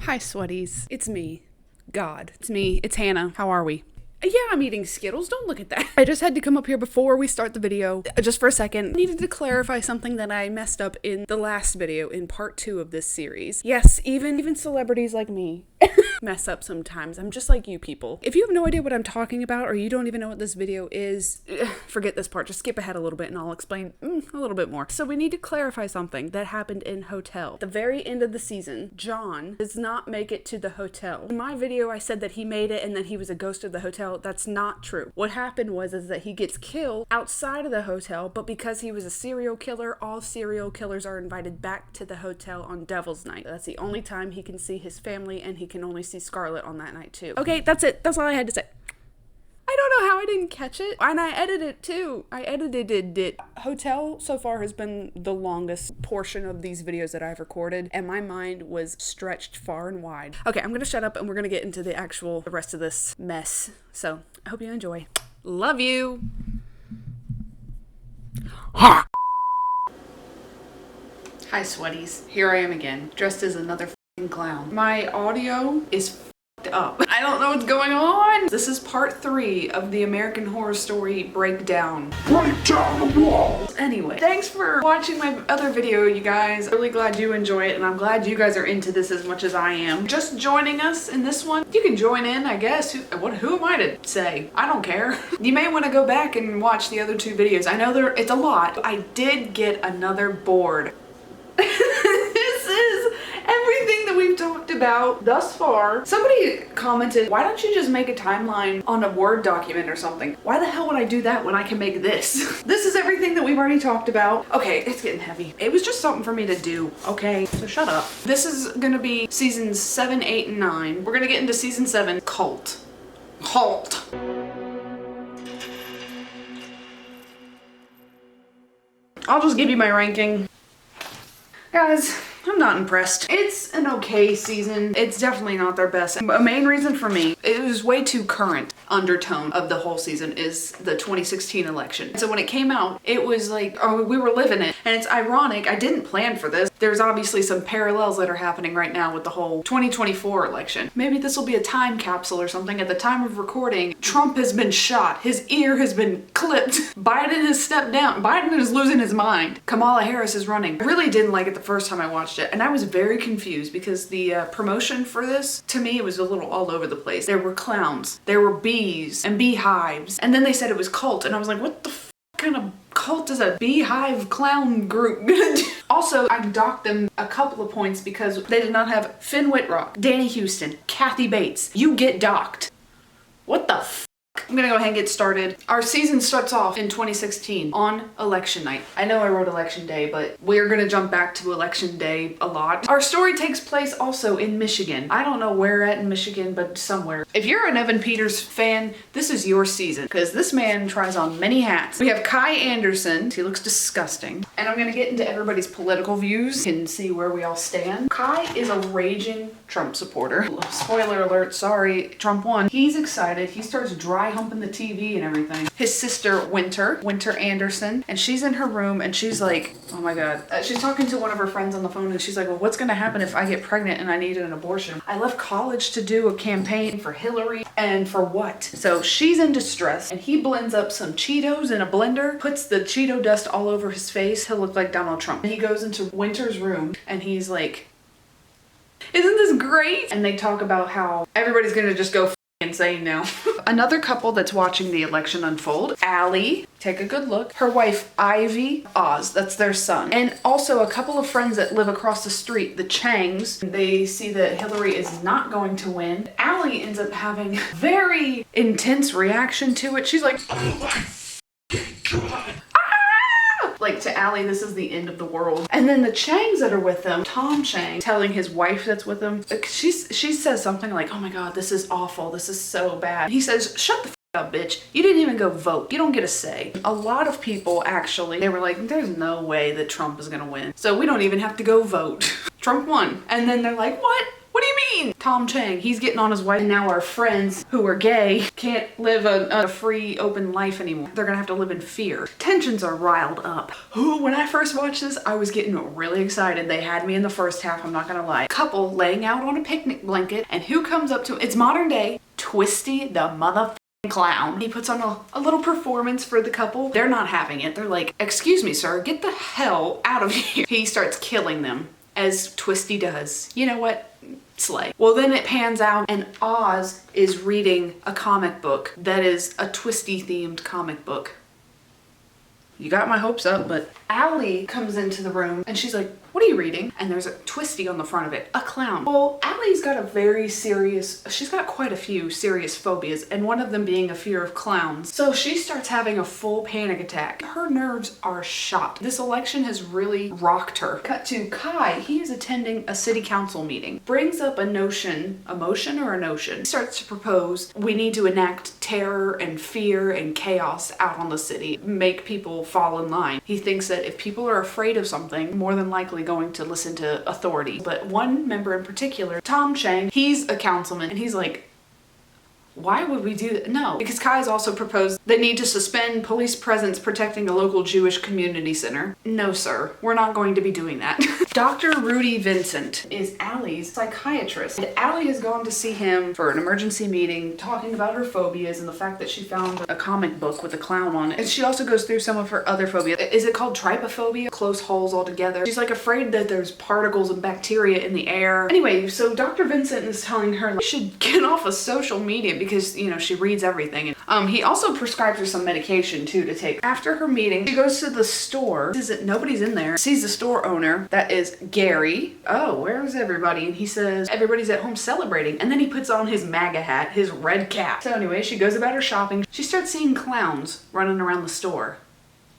Hi, sweaties. It's me. God. It's me. It's Hannah. How are we? Yeah, I'm eating Skittles. Don't look at that. I just had to come up here before we start the video, just for a second. I needed to clarify something that I messed up in the last video in part 2 of this series. Yes, even celebrities like me mess up sometimes. I'm just like you people. If you have no idea what I'm talking about or you don't even know what this video is, forget this part. Just skip ahead a little bit and I'll explain a little bit more. So we need to clarify something that happened in Hotel. At the very end of the season, John does not make it to the hotel. In my video, I said that he made it and then he was a ghost of the hotel. That's not true. What happened was that he gets killed outside of the hotel, but because he was a serial killer, all serial killers are invited back to the hotel on Devil's Night. That's the only time he can see his family, and he can only see Scarlett on that night too. Okay, that's it. That's all I had to say. I don't know how I didn't catch it, and I edited it too. I edited it. Hotel so far has been the longest portion of these videos that I've recorded, and my mind was stretched far and wide. Okay, I'm gonna shut up and we're gonna get into the rest of this mess. So I hope you enjoy. Love you. Hi, sweaties. Here I am again, dressed as another f***ing clown. My audio is f***ed up. I don't know what's going on. This is part 3 of the American Horror Story breakdown. Break down the walls. Anyway, thanks for watching my other video, you guys. Really glad you enjoy it, and I'm glad you guys are into this as much as I am. Just joining us in this one, you can join in, I guess. Who am I to say? I don't care. You may want to go back and watch the other 2 videos. I know it's a lot. I did get another board. This is everything that we've talked about thus far. Somebody commented, why don't you just make a timeline on a Word document or something? Why the hell would I do that when I can make this? This is everything that we've already talked about. Okay, it's getting heavy. It was just something for me to do, okay? So shut up. This is gonna be seasons 7, 8, and 9. We're gonna get into season 7, Cult. Cult. I'll just give you my ranking. Guys, I'm not impressed. It's an okay season. It's definitely not their best. A main reason for me, it was way too current undertone of the whole season is the 2016 election. So when it came out, it was like, oh, we were living it. And it's ironic, I didn't plan for this. There's obviously some parallels that are happening right now with the whole 2024 election. Maybe this will be a time capsule or something. At the time of recording, Trump has been shot. His ear has been clipped. Biden has stepped down. Biden is losing his mind. Kamala Harris is running. I really didn't like it the first time I watched it, and I was very confused because the promotion for this, to me, it was a little all over the place. There were clowns, there were bees and beehives, and then they said it was cult, and I was like, what the kind of cult is a beehive clown group gonna do? Also, I docked them a couple of points because they did not have Finn Wittrock, Danny Houston, Kathy Bates. You get docked. What the f? I'm gonna go ahead and get started. Our season starts off in 2016 on election night. I know I wrote election day, but we're gonna jump back to election day a lot. Our story takes place also in Michigan. I don't know where at in Michigan, but somewhere. If you're an Evan Peters fan, this is your season because this man tries on many hats. We have Kai Anderson. He looks disgusting. And I'm gonna get into everybody's political views and see where we all stand. Kai is a raging Trump supporter. Spoiler alert, sorry, Trump won. He's excited. He starts dry humping the TV and everything. His sister, Winter Anderson, and she's in her room and she's like, oh my God. She's talking to one of her friends on the phone and she's like, well, what's gonna happen if I get pregnant and I need an abortion? I left college to do a campaign for Hillary, and for what? So she's in distress, and he blends up some Cheetos in a blender, puts the Cheeto dust all over his face. He'll look like Donald Trump. And he goes into Winter's room and he's like, isn't this great? And they talk about how everybody's gonna just go insane now. Another couple that's watching the election unfold, Allie, take a good look, her wife Ivy, Oz, that's their son, and also a couple of friends that live across the street, the Changs. They see that Hillary is not going to win. Allie ends up having a very intense reaction to it. She's like, like to Allie, this is the end of the world. And then the Changs that are with them, Tom Chang telling his wife that's with him, she says something like, oh my God, this is awful. This is so bad. He says, shut the f up, bitch. You didn't even go vote. You don't get a say. A lot of people actually, they were like, there's no way that Trump is gonna win. So we don't even have to go vote. Trump won. And then they're like, what? What do you mean? Tom Chang, he's getting on his wife, and now our friends who are gay can't live a free, open life anymore. They're gonna have to live in fear. Tensions are riled up. Ooh, when I first watched this, I was getting really excited. They had me in the first half, I'm not gonna lie. Couple laying out on a picnic blanket, and who comes up to it's modern day Twisty the mother clown. He puts on a little performance for the couple. They're not having it. They're like, excuse me, sir, get the hell out of here. He starts killing them, as Twisty does. You know what? Slay. Well, then it pans out and Oz is reading a comic book that is a Twisty themed comic book. You got my hopes up, but Allie comes into the room and she's like, what are you reading? And there's a Twisty on the front of it, a clown. Well, Allie's got she's got quite a few serious phobias, and one of them being a fear of clowns. So she starts having a full panic attack. Her nerves are shot. This election has really rocked her. Cut to Kai, he is attending a city council meeting. Brings up a notion. He starts to propose, we need to enact terror and fear and chaos out on the city. Make people fall in line. He thinks that if people are afraid of something, more than likely going to listen to authority. But one member in particular, Tom Chang, he's a councilman, and he's like, why would we do that? No, because Kai's also proposed they need to suspend police presence protecting a local Jewish community center. No, sir, we're not going to be doing that. Dr. Rudy Vincent is Allie's psychiatrist. And Allie has gone to see him for an emergency meeting, talking about her phobias and the fact that she found a comic book with a clown on it. And she also goes through some of her other phobias. Is it called trypophobia? Close holes all together. She's like afraid that there's particles and bacteria in the air. Anyway, so Dr. Vincent is telling her she should get off of social media because, you know, she reads everything. He also prescribes her some medication too to take. After her meeting, she goes to the store. Nobody's in there. Sees the store owner. That is Gary. Oh, where is everybody? And he says, everybody's at home celebrating. And then he puts on his MAGA hat, his red cap. So anyway, she goes about her shopping. She starts seeing clowns running around the store.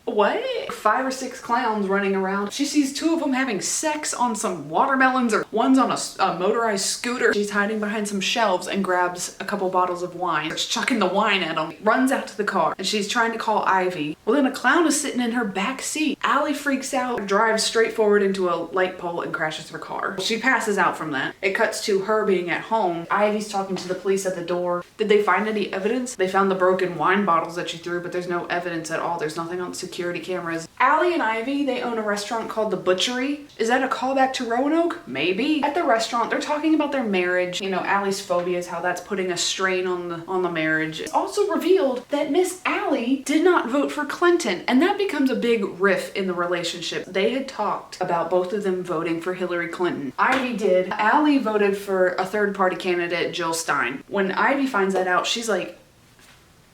What? 5 or 6 clowns running around. She sees 2 of them having sex on some watermelons, or one's on a motorized scooter. She's hiding behind some shelves and grabs a couple bottles of wine. Starts chucking the wine at them. Runs out to the car and she's trying to call Ivy. Well, then a clown is sitting in her back seat. Allie freaks out, drives straight forward into a light pole and crashes her car. She passes out from that. It cuts to her being at home. Ivy's talking to the police at the door. Did they find any evidence? They found the broken wine bottles that she threw, but there's no evidence at all. There's nothing on security cameras. Allie and Ivy, they own a restaurant called The Butchery. Is that a callback to Roanoke? Maybe. At the restaurant, they're talking about their marriage. You know, Allie's phobias, how that's putting a strain on the marriage. It's also revealed that Miss Allie did not vote for Clinton, and that becomes a big riff in the relationship. They had talked about both of them voting for Hillary Clinton. Ivy did. Allie voted for a third-party candidate, Jill Stein. When Ivy finds that out, she's like,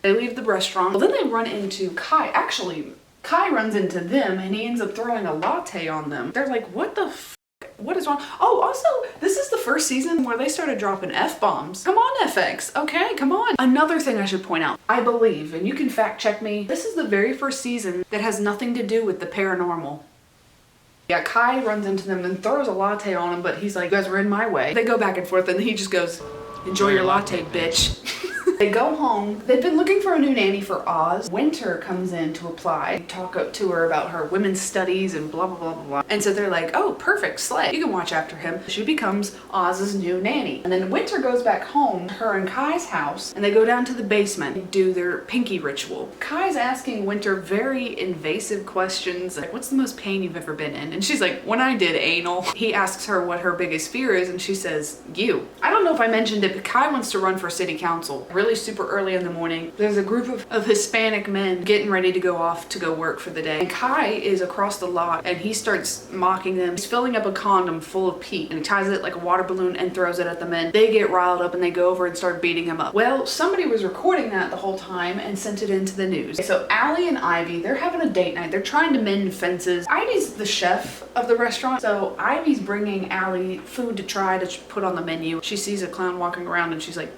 they leave the restaurant. Well, then they run into Kai. Actually, Kai runs into them and he ends up throwing a latte on them. They're like, what the f***? What is wrong? Oh, also, this is the first season where they started dropping F-bombs. Come on, FX. Okay, come on. Another thing I should point out, I believe, and you can fact check me, this is the very first season that has nothing to do with the paranormal. Yeah, Kai runs into them and throws a latte on him, but he's like, you guys were in my way. They go back and forth and he just goes, enjoy your latte, bitch. They go home. They've been looking for a new nanny for Oz. Winter comes in to apply, talk up to her about her women's studies and blah, blah, blah, blah, blah. And so they're like, oh, perfect, slay. You can watch after him. She becomes Oz's new nanny. And then Winter goes back home, her and Kai's house, and they go down to the basement and do their pinky ritual. Kai's asking Winter very invasive questions, like, what's the most pain you've ever been in? And she's like, when I did anal. He asks her what her biggest fear is, and she says, you. I don't know if I mentioned it, but Kai wants to run for city council. Really super early in the morning. There's a group of Hispanic men getting ready to go off to go work for the day. And Kai is across the lot and he starts mocking them. He's filling up a condom full of pee and he ties it like a water balloon and throws it at the men. They get riled up and they go over and start beating him up. Well, somebody was recording that the whole time and sent it into the news. So Allie and Ivy, they're having a date night. They're trying to mend fences. Ivy's the chef of the restaurant. So Ivy's bringing Allie food to try to put on the menu. She sees a clown walking around and she's like,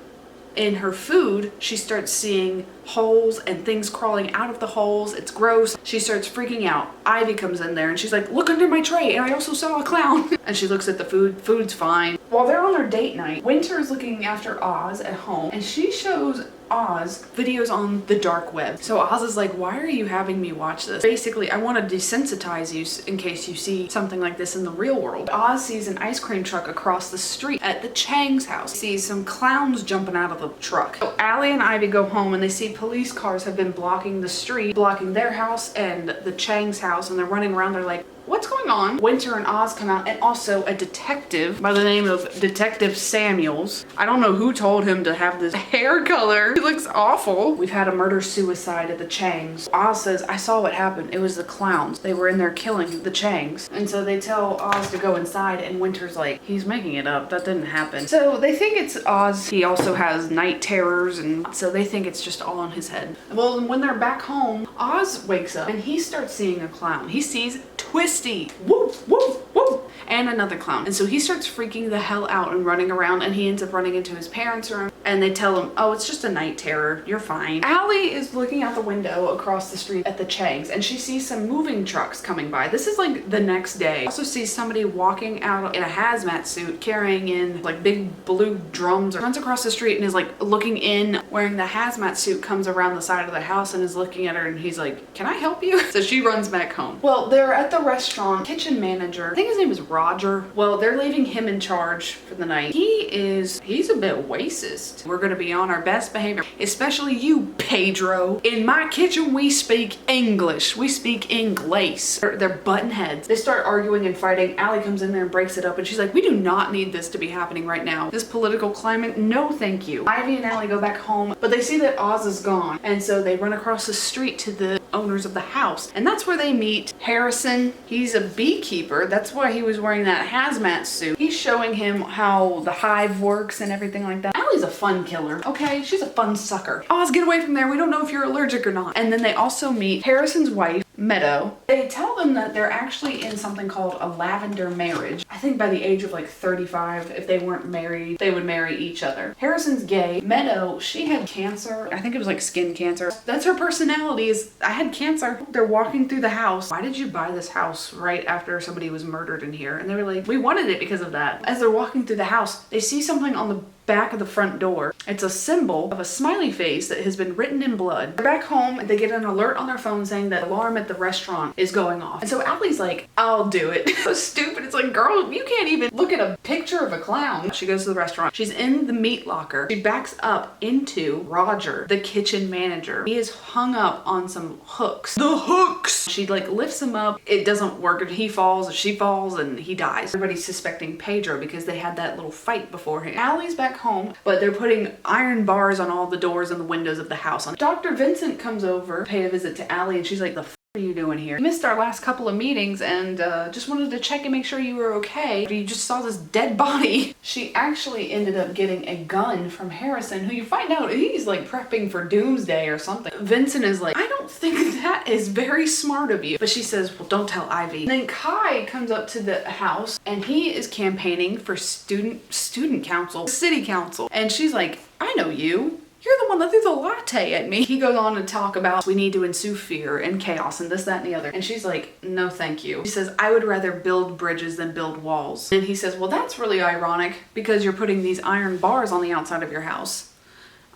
in her food, she starts seeing holes and things crawling out of the holes. It's gross. She starts freaking out. Ivy comes in there and she's like, look under my tray and I also saw a clown. And she looks at the food. Food's fine. While they're on their date night, Winter is looking after Oz at home and she shows Oz videos on the dark web. So Oz is like, why are you having me watch this? Basically, I want to desensitize you in case you see something like this in the real world. Oz sees an ice cream truck across the street at the Chang's house. He sees some clowns jumping out of the truck. So Allie and Ivy go home and they see police cars have been blocking the street, blocking their house and the Chang's house, and they're running around. They're like, what's going on? Winter and Oz come out, and also a detective by the name of Detective Samuels. I don't know who told him to have this hair color. He looks awful. We've had a murder-suicide at the Changs. Oz says, I saw what happened. It was the clowns. They were in there killing the Changs. And so they tell Oz to go inside, and Winter's like, he's making it up. That didn't happen. So they think it's Oz. He also has night terrors, and so they think it's just all in his head. Well, when they're back home, Oz wakes up, and he starts seeing a clown. He sees Twisty. Woo, woo, woo. And another clown. And so he starts freaking the hell out and running around, and he ends up running into his parents' room, and they tell him, oh, it's just a night terror. You're fine. Allie is looking out the window across the street at the Changs, and she sees some moving trucks coming by. This is like the next day. Also sees somebody walking out in a hazmat suit carrying in like big blue drums. Runs across the street and is like looking in, wearing the hazmat suit, comes around the side of the house and is looking at her, and he's like, can I help you? So she runs back home. Well, they're at the restaurant. Kitchen manager, I think his name is Roger. Well, they're leaving him in charge for the night. He's a bit racist. We're gonna be on our best behavior, especially you, Pedro. In my kitchen, we speak English. We speak English. They're button heads. They start arguing and fighting. Allie comes in there and breaks it up, and she's like, we do not need this to be happening right now. This political climate, no thank you. Ivy and Allie go back home, but they see that Oz is gone, and so they run across the street to the owners of the house, and that's where they meet Harrison. He's a beekeeper. That's why he was wearing that hazmat suit. He's showing him how the hive works and everything like that. Allie's a fun killer, okay? She's a fun sucker. Oz, get away from there. We don't know if you're allergic or not. And then they also meet Harrison's wife, Meadow. They tell them that they're actually in something called a lavender marriage. I think by the age of like 35, if they weren't married, they would marry each other. Harrison's gay. Meadow, she had cancer. I think it was like skin cancer. That's her personality, is I had cancer. They're walking through the house. Why did you buy this house right after somebody was murdered in here? And they were like, we wanted it because of that. As they're walking through the house, they see something on the back of the front door. It's a symbol of a smiley face that has been written in blood. They're back home, they get an alert on their phone saying that alarm at the restaurant is going off. And so Allie's like, I'll do it. So stupid. It's like, girl, you can't even look at a picture of a clown. She goes to the restaurant. She's in the meat locker. She backs up into Roger, the kitchen manager. He is hung up on some hooks. The hooks! She like lifts him up. It doesn't work, and he falls, she falls, and he dies. Everybody's suspecting Pedro because they had that little fight beforehand. Allie's back home, but they're putting iron bars on all the doors and the windows of the house. Dr. Vincent comes over, pay a visit to Allie, and she's like, the f are you doing here? You missed our last couple of meetings, and just wanted to check and make sure you were okay. You just saw this dead body. She actually ended up getting a gun from Harrison, who you find out he's like prepping for doomsday or something. Vincent is like, I don't think that is very smart of you. But she says, well, don't tell Ivy. And then Kai comes up to the house, and he is campaigning for student council, city council. And she's like, I know you. You're the one that threw the latte at me. He goes on to talk about we need to ensue fear and chaos and this, that, and the other. And she's like, no, thank you. She says, I would rather build bridges than build walls. And he says, well, that's really ironic because you're putting these iron bars on the outside of your house.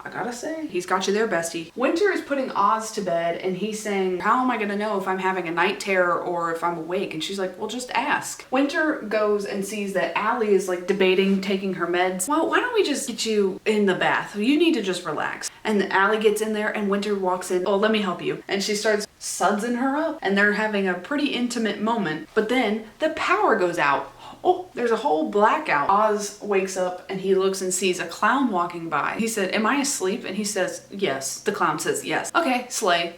I gotta say, he's got you there, bestie. Winter is putting Oz to bed, and he's saying, how am I gonna know if I'm having a night terror or if I'm awake? And she's like, well, just ask. Winter goes and sees that Allie is like debating taking her meds. Well, why don't we just get you in the bath? You need to just relax. And Allie gets in there, and Winter walks in. Oh, let me help you. And she starts sudsing her up, and they're having a pretty intimate moment. But then the power goes out. Oh, there's a whole blackout. Oz wakes up and he looks and sees a clown walking by. He said, am I asleep? And he says, yes. The clown says, yes. Okay, slay.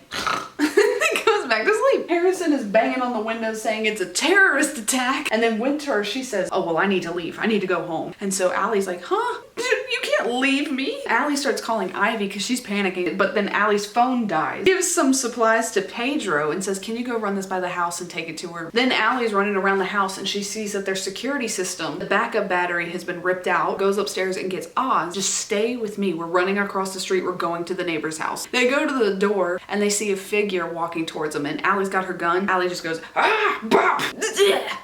He goes back to sleep. Harrison is banging on the window saying it's a terrorist attack. And then Winter, she says, oh, well, I need to leave. I need to go home. And so Allie's like, huh? You can't leave me. Allie starts calling Ivy because she's panicking, but then Allie's phone dies. Gives some supplies to Pedro and says, can you go run this by the house and take it to her? Then Allie's running around the house and she sees that their security system, the backup battery has been ripped out, goes upstairs and gets Oz. Just stay with me. We're running across the street. We're going to the neighbor's house. They go to the door and they see a figure walking towards them, and Allie's got her gun. Allie just goes, ah, bop.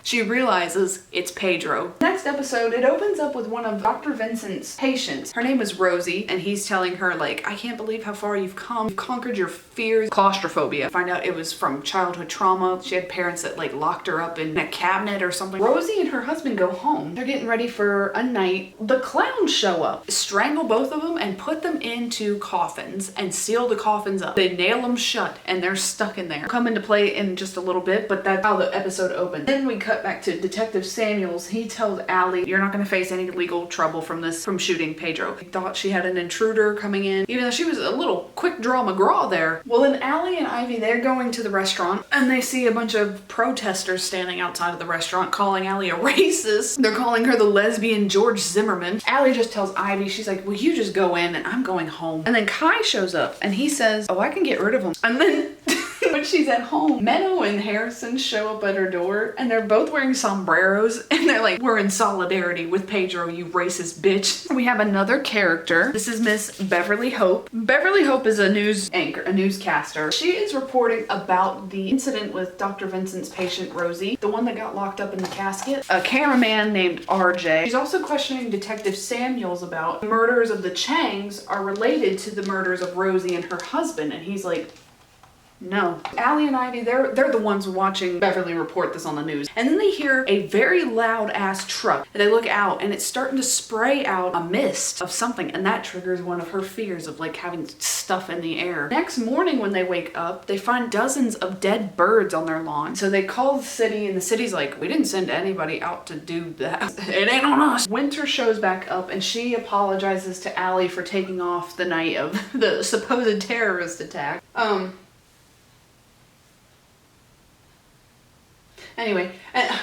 She realizes it's Pedro. Next episode, it opens up with one of Dr. Vincent's patients friends. Her name is Rosie, and he's telling her like, I can't believe how far you've come. You've conquered your fears. Claustrophobia. Find out it was from childhood trauma. She had parents that like locked her up in a cabinet or something. Rosie and her husband go home. They're getting ready for a night. The clowns show up, strangle both of them and put them into coffins and seal the coffins up. They nail them shut and they're stuck in there. Come into play in just a little bit, but that's how the episode opens. Then we cut back to Detective Samuels. He tells Allie, you're not going to face any legal trouble from shooting Pedro. He thought she had an intruder coming in, even though she was a little quick draw McGraw there. Well, then Allie and Ivy, they're going to the restaurant and they see a bunch of protesters standing outside of the restaurant calling Allie a racist. They're calling her the lesbian George Zimmerman. Allie just tells Ivy, she's like, well, you just go in and I'm going home. And then Kai shows up and he says, oh, I can get rid of him. And then when she's at home, Meadow and Harrison show up at her door and they're both wearing sombreros and they're like, we're in solidarity with Pedro, you racist bitch. We have another character. This is Miss Beverly Hope. Beverly Hope is a news anchor, a newscaster. She is reporting about the incident with Dr. Vincent's patient Rosie, the one that got locked up in the casket. A cameraman named RJ. She's also questioning Detective Samuels about murders of the Changs are related to the murders of Rosie and her husband, and he's like, no. Allie and Ivy, they're the ones watching Beverly report this on the news. And then they hear a very loud ass truck. And they look out and it's starting to spray out a mist of something. And that triggers one of her fears of like having stuff in the air. Next morning when they wake up, they find dozens of dead birds on their lawn. So they call the city and the city's like, we didn't send anybody out to do that. It ain't on us. Winter shows back up and she apologizes to Allie for taking off the night of the supposed terrorist attack. Anyway,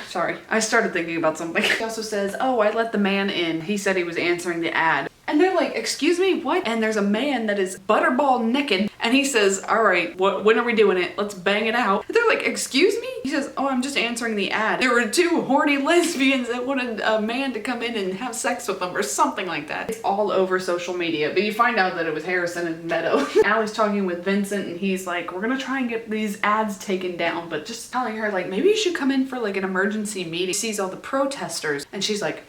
sorry, I started thinking about something. He also says, oh, I let the man in. He said he was answering the ad. And they're like, excuse me, what? And there's a man that is butterball naked. And he says, all right, when are we doing it? Let's bang it out. And they're like, excuse me? He says, oh, I'm just answering the ad. There were two horny lesbians that wanted a man to come in and have sex with them or something like that. It's all over social media. But you find out that it was Harrison and Meadow. Allie's talking with Vincent and he's like, we're gonna try and get these ads taken down. But just telling her like, maybe you should come in for like an emergency meeting. She sees all the protesters and she's like,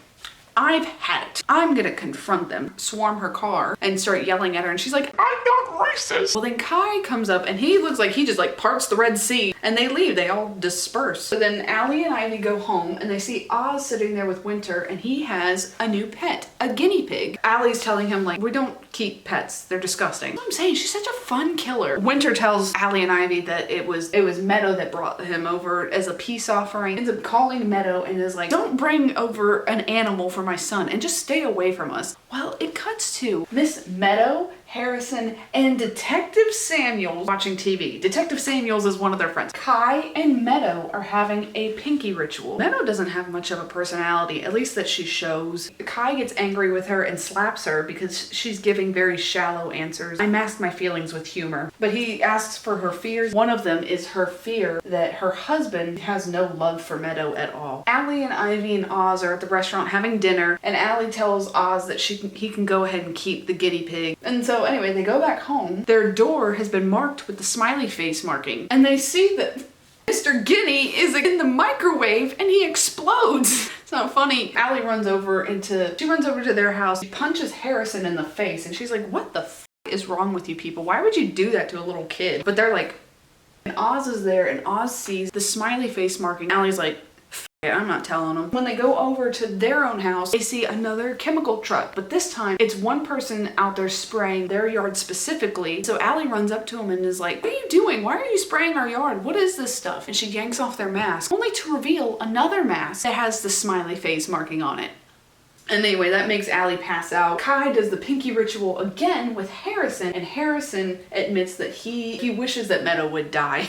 I've had it. I'm gonna confront them, swarm her car, and start yelling at her. And she's like, I'm not racist. Well, then Kai comes up and he looks like he just like parts the Red Sea and they leave. They all disperse. So then Allie and Ivy go home and they see Oz sitting there with Winter and he has a new pet, a guinea pig. Allie's telling him like, we don't keep pets. They're disgusting. That's what I'm saying. She's such a fun killer. Winter tells Allie and Ivy that it was Meadow that brought him over as a peace offering. Ends up calling Meadow and is like, don't bring over an animal for my son and just stay away from us. Well, it cuts to Miss Meadow, Harrison, and Detective Samuels watching TV. Detective Samuels is one of their friends. Kai and Meadow are having a pinky ritual. Meadow doesn't have much of a personality, at least that she shows. Kai gets angry with her and slaps her because she's giving very shallow answers. I mask my feelings with humor. But he asks for her fears. One of them is her fear that her husband has no love for Meadow at all. Allie and Ivy and Oz are at the restaurant having dinner, and Allie tells Oz that he can go ahead and keep the guinea pig. And so anyway, they go back home. Their door has been marked with the smiley face marking, and they see that Mr. Guinea is in the microwave and he explodes. It's not funny. Allie runs over to their house. She punches Harrison in the face and she's like, what the f is wrong with you people? Why would you do that to a little kid? But they're like, and Oz is there and Oz sees the smiley face marking. Allie's like, I'm not telling them. When they go over to their own house, they see another chemical truck, but this time it's one person out there spraying their yard specifically. So Allie runs up to him and is like, what are you doing? Why are you spraying our yard? What is this stuff? And she yanks off their mask, only to reveal another mask that has the smiley face marking on it. And anyway, that makes Allie pass out. Kai does the pinky ritual again with Harrison, and Harrison admits that he wishes that Meadow would die.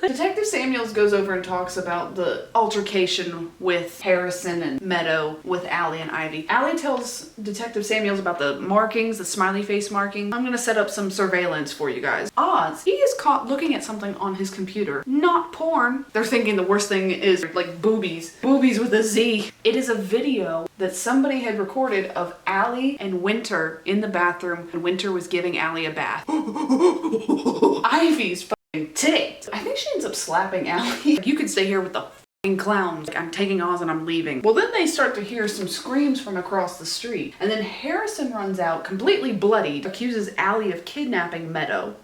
Detective Samuels goes over and talks about the altercation with Harrison and Meadow with Allie and Ivy. Allie tells Detective Samuels about the markings, the smiley face marking. I'm gonna set up some surveillance for you guys. Oz, he is caught looking at something on his computer. Not porn. They're thinking the worst thing is like boobies. Boobies with a Z. It is a video that somebody had recorded of Allie and Winter in the bathroom, and Winter was giving Allie a bath. Ivy's fucking titty. I think she ends up slapping Allie. You could stay here with the and clowns. Like, I'm taking Oz and I'm leaving. Well, then they start to hear some screams from across the street. And then Harrison runs out, completely bloodied, accuses Allie of kidnapping Meadow.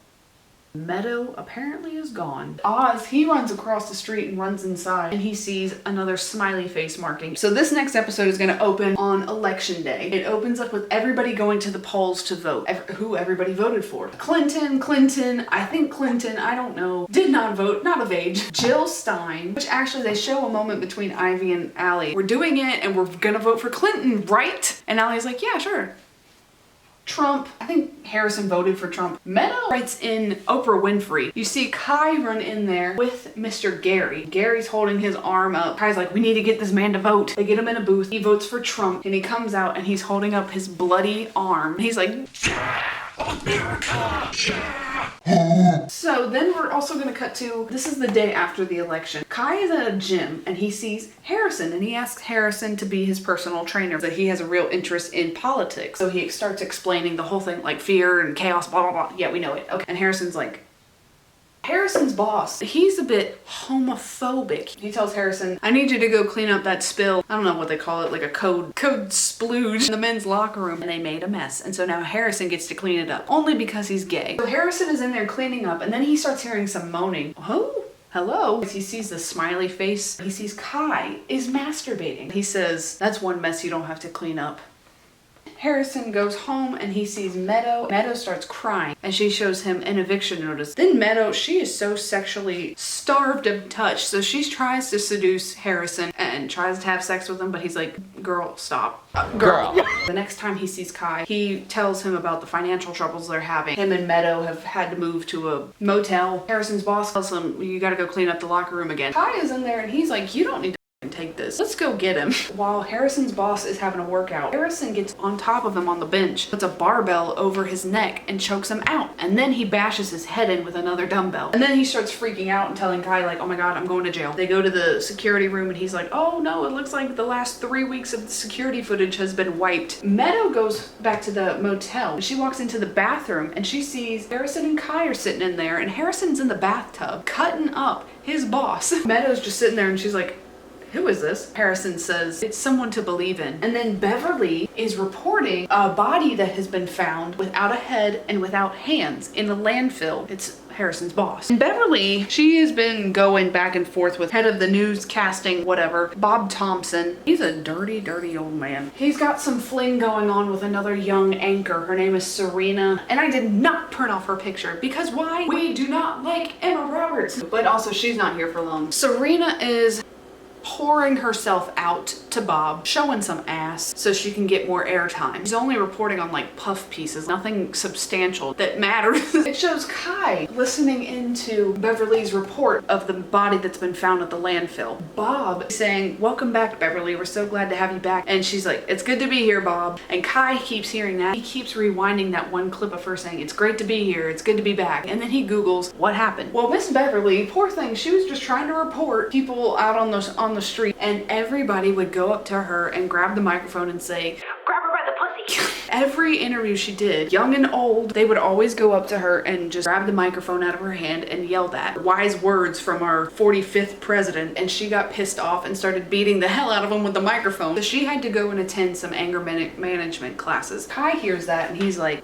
Meadow apparently is gone. Oz, he runs across the street and runs inside, and he sees another smiley face marking. So this next episode is going to open on election day. It opens up with everybody going to the polls to vote. Who everybody voted for. Clinton, I think Clinton, I don't know, did not vote, not of age. Jill Stein, which actually they show a moment between Ivy and Allie. We're doing it and we're gonna vote for Clinton, right? And Allie's like, yeah, sure. Trump, I think Harrison voted for Trump. Meadow writes in Oprah Winfrey. You see Kai run in there with Mr. Gary. Gary's holding his arm up. Kai's like, we need to get this man to vote. They get him in a booth. He votes for Trump and he comes out and he's holding up his bloody arm. He's like, America, yeah. So then we're also going to cut to, this is the day after the election. Kai is at a gym and he sees Harrison and he asks Harrison to be his personal trainer, that he has a real interest in politics. So he starts explaining the whole thing, like fear and chaos, blah, blah, blah. Yeah, we know it. Okay. And Harrison's like, Harrison's boss, he's a bit homophobic. He tells Harrison, I need you to go clean up that spill. I don't know what they call it, like a code splooge in the men's locker room. And they made a mess. And so now Harrison gets to clean it up, only because he's gay. So Harrison is in there cleaning up and then he starts hearing some moaning. Oh, hello. As he sees the smiley face, he sees Kai is masturbating. He says, that's one mess you don't have to clean up. Harrison goes home and he sees Meadow. Meadow starts crying and she shows him an eviction notice. Then Meadow, she is so sexually starved of touch, so she tries to seduce Harrison and tries to have sex with him, but he's like, girl, stop. Girl. The next time he sees Kai, he tells him about the financial troubles they're having. Him and Meadow have had to move to a motel. Harrison's boss tells him, you gotta go clean up the locker room again. Kai is in there and he's like, you don't need to take this. Let's go get him. While Harrison's boss is having a workout, Harrison gets on top of him on the bench, puts a barbell over his neck and chokes him out. And then he bashes his head in with another dumbbell. And then he starts freaking out and telling Kai like, oh my God, I'm going to jail. They go to the security room and he's like, oh no, it looks like the last 3 weeks of the security footage has been wiped. Meadow goes back to the motel. She walks into the bathroom and she sees Harrison and Kai are sitting in there and Harrison's in the bathtub cutting up his boss. Meadow's just sitting there and she's like, who is this? Harrison says, it's someone to believe in. And then Beverly is reporting a body that has been found without a head and without hands in the landfill. It's Harrison's boss. And Beverly, she has been going back and forth with head of the newscasting, whatever, Bob Thompson. He's a dirty, dirty old man. He's got some fling going on with another young anchor. Her name is Serena. And I did not print off her picture because why? We do not like Emma Roberts. But also she's not here for long. Serena is pouring herself out to Bob, showing some ass so she can get more airtime. She's only reporting on like puff pieces, nothing substantial that matters. It shows Kai listening into Beverly's report of the body that's been found at the landfill. Bob saying, welcome back, Beverly, we're so glad to have you back. And she's like, it's good to be here, Bob. And Kai keeps hearing that. He keeps rewinding that one clip of her saying, it's great to be here, it's good to be back. And then he Googles what happened. Well, Miss Beverly, poor thing, she was just trying to report people out on the street, and everybody would go up to her and grab the microphone and say, grab her by the pussy. Every interview she did, young and old, they would always go up to her and just grab the microphone out of her hand and yell that wise words from our 45th president, and she got pissed off and started beating the hell out of him with the microphone. So she had to go and attend some anger management classes. Kai hears that and he's like,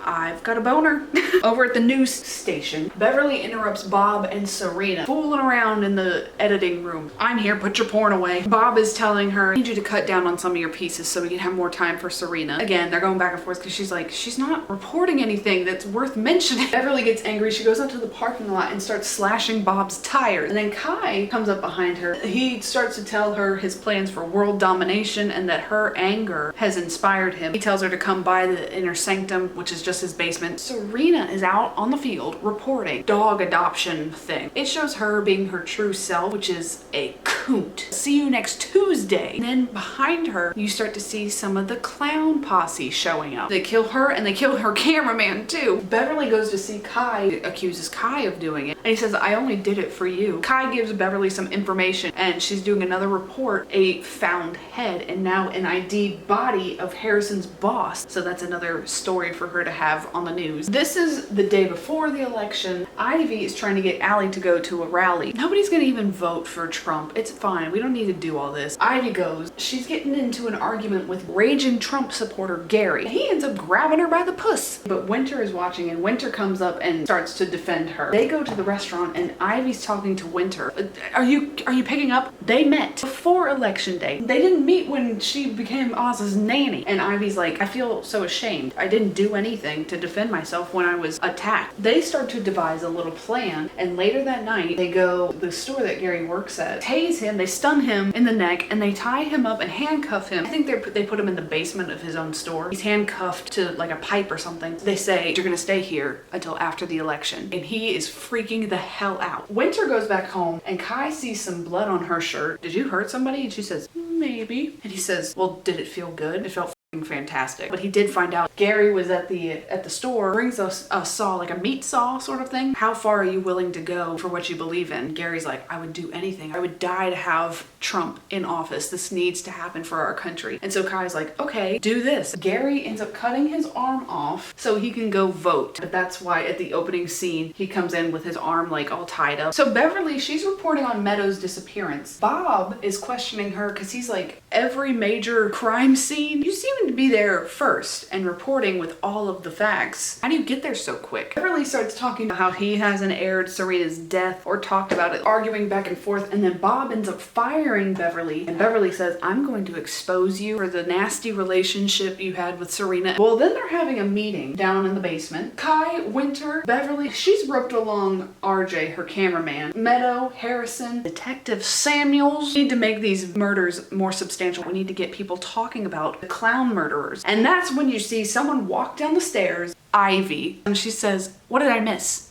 I've got a boner. Over at the news station, Beverly interrupts Bob and Serena fooling around in the editing room. I'm here, put your porn away. Bob is telling her, I need you to cut down on some of your pieces so we can have more time for Serena. Again, they're going back and forth because she's like, she's not reporting anything that's worth mentioning. Beverly gets angry. She goes out to the parking lot and starts slashing Bob's tires. And then Kai comes up behind her. He starts to tell her his plans for world domination and that her anger has inspired him. He tells her to come by the inner sanctum, which is just his basement. Serena is out on the field reporting dog adoption thing. It shows her being her true self, which is a coot. See you next Tuesday. And then behind her, you start to see some of the clown posse showing up. They kill her and they kill her cameraman too. Beverly goes to see Kai, accuses Kai of doing it. And he says, I only did it for you. Kai gives Beverly some information and she's doing another report, a found head and now an ID'd body of Harrison's boss. So that's another story for her to have have on the news. This is the day before the election. Ivy is trying to get Allie to go to a rally. Nobody's gonna even vote for Trump. It's fine. We don't need to do all this. Ivy goes. She's getting into an argument with raging Trump supporter Gary. He ends up grabbing her by the puss. But Winter is watching, and Winter comes up and starts to defend her. They go to the restaurant, and Ivy's talking to Winter. Are you picking up? They met before election day. They didn't meet when she became Oz's nanny. And Ivy's like, I feel so ashamed. I didn't do anything to defend myself when I was attacked. They start to devise a little plan, and later that night they go to the store that Gary works at, tase him, they stun him in the neck, and they tie him up and handcuff him. I think they put him in the basement of his own store. He's handcuffed to like a pipe or something. They say, you're gonna stay here until after the election. And he is freaking the hell out. Winter goes back home, and Kai sees some blood on her shirt. Did you hurt somebody? And she says, maybe. And he says, well, did it feel good? It felt fantastic. But he did find out Gary was at the store, brings us a saw, like a meat saw sort of thing. How far are you willing to go for what you believe in? Gary's like, I would do anything. I would die to have Trump in office. This needs to happen for our country. And so Kai's like, okay, do this. Gary ends up cutting his arm off so he can go vote. But that's why at the opening scene, he comes in with his arm like all tied up. So Beverly, she's reporting on Meadows' disappearance. Bob is questioning her because he's like, every major crime scene, you seem to be there first and reporting with all of the facts. How do you get there so quick? Beverly starts talking about how he hasn't aired Serena's death or talked about it, arguing back and forth, and then Bob ends up firing Beverly, and Beverly says, I'm going to expose you for the nasty relationship you had with Serena. Well, then they're having a meeting down in the basement. Kai, Winter, Beverly, she's roped along RJ, her cameraman, Meadow, Harrison, Detective Samuels. We need to make these murders more substantial. We need to get people talking about the clown murderers. And that's when you see someone walk down the stairs, Ivy, and she says, what did I miss?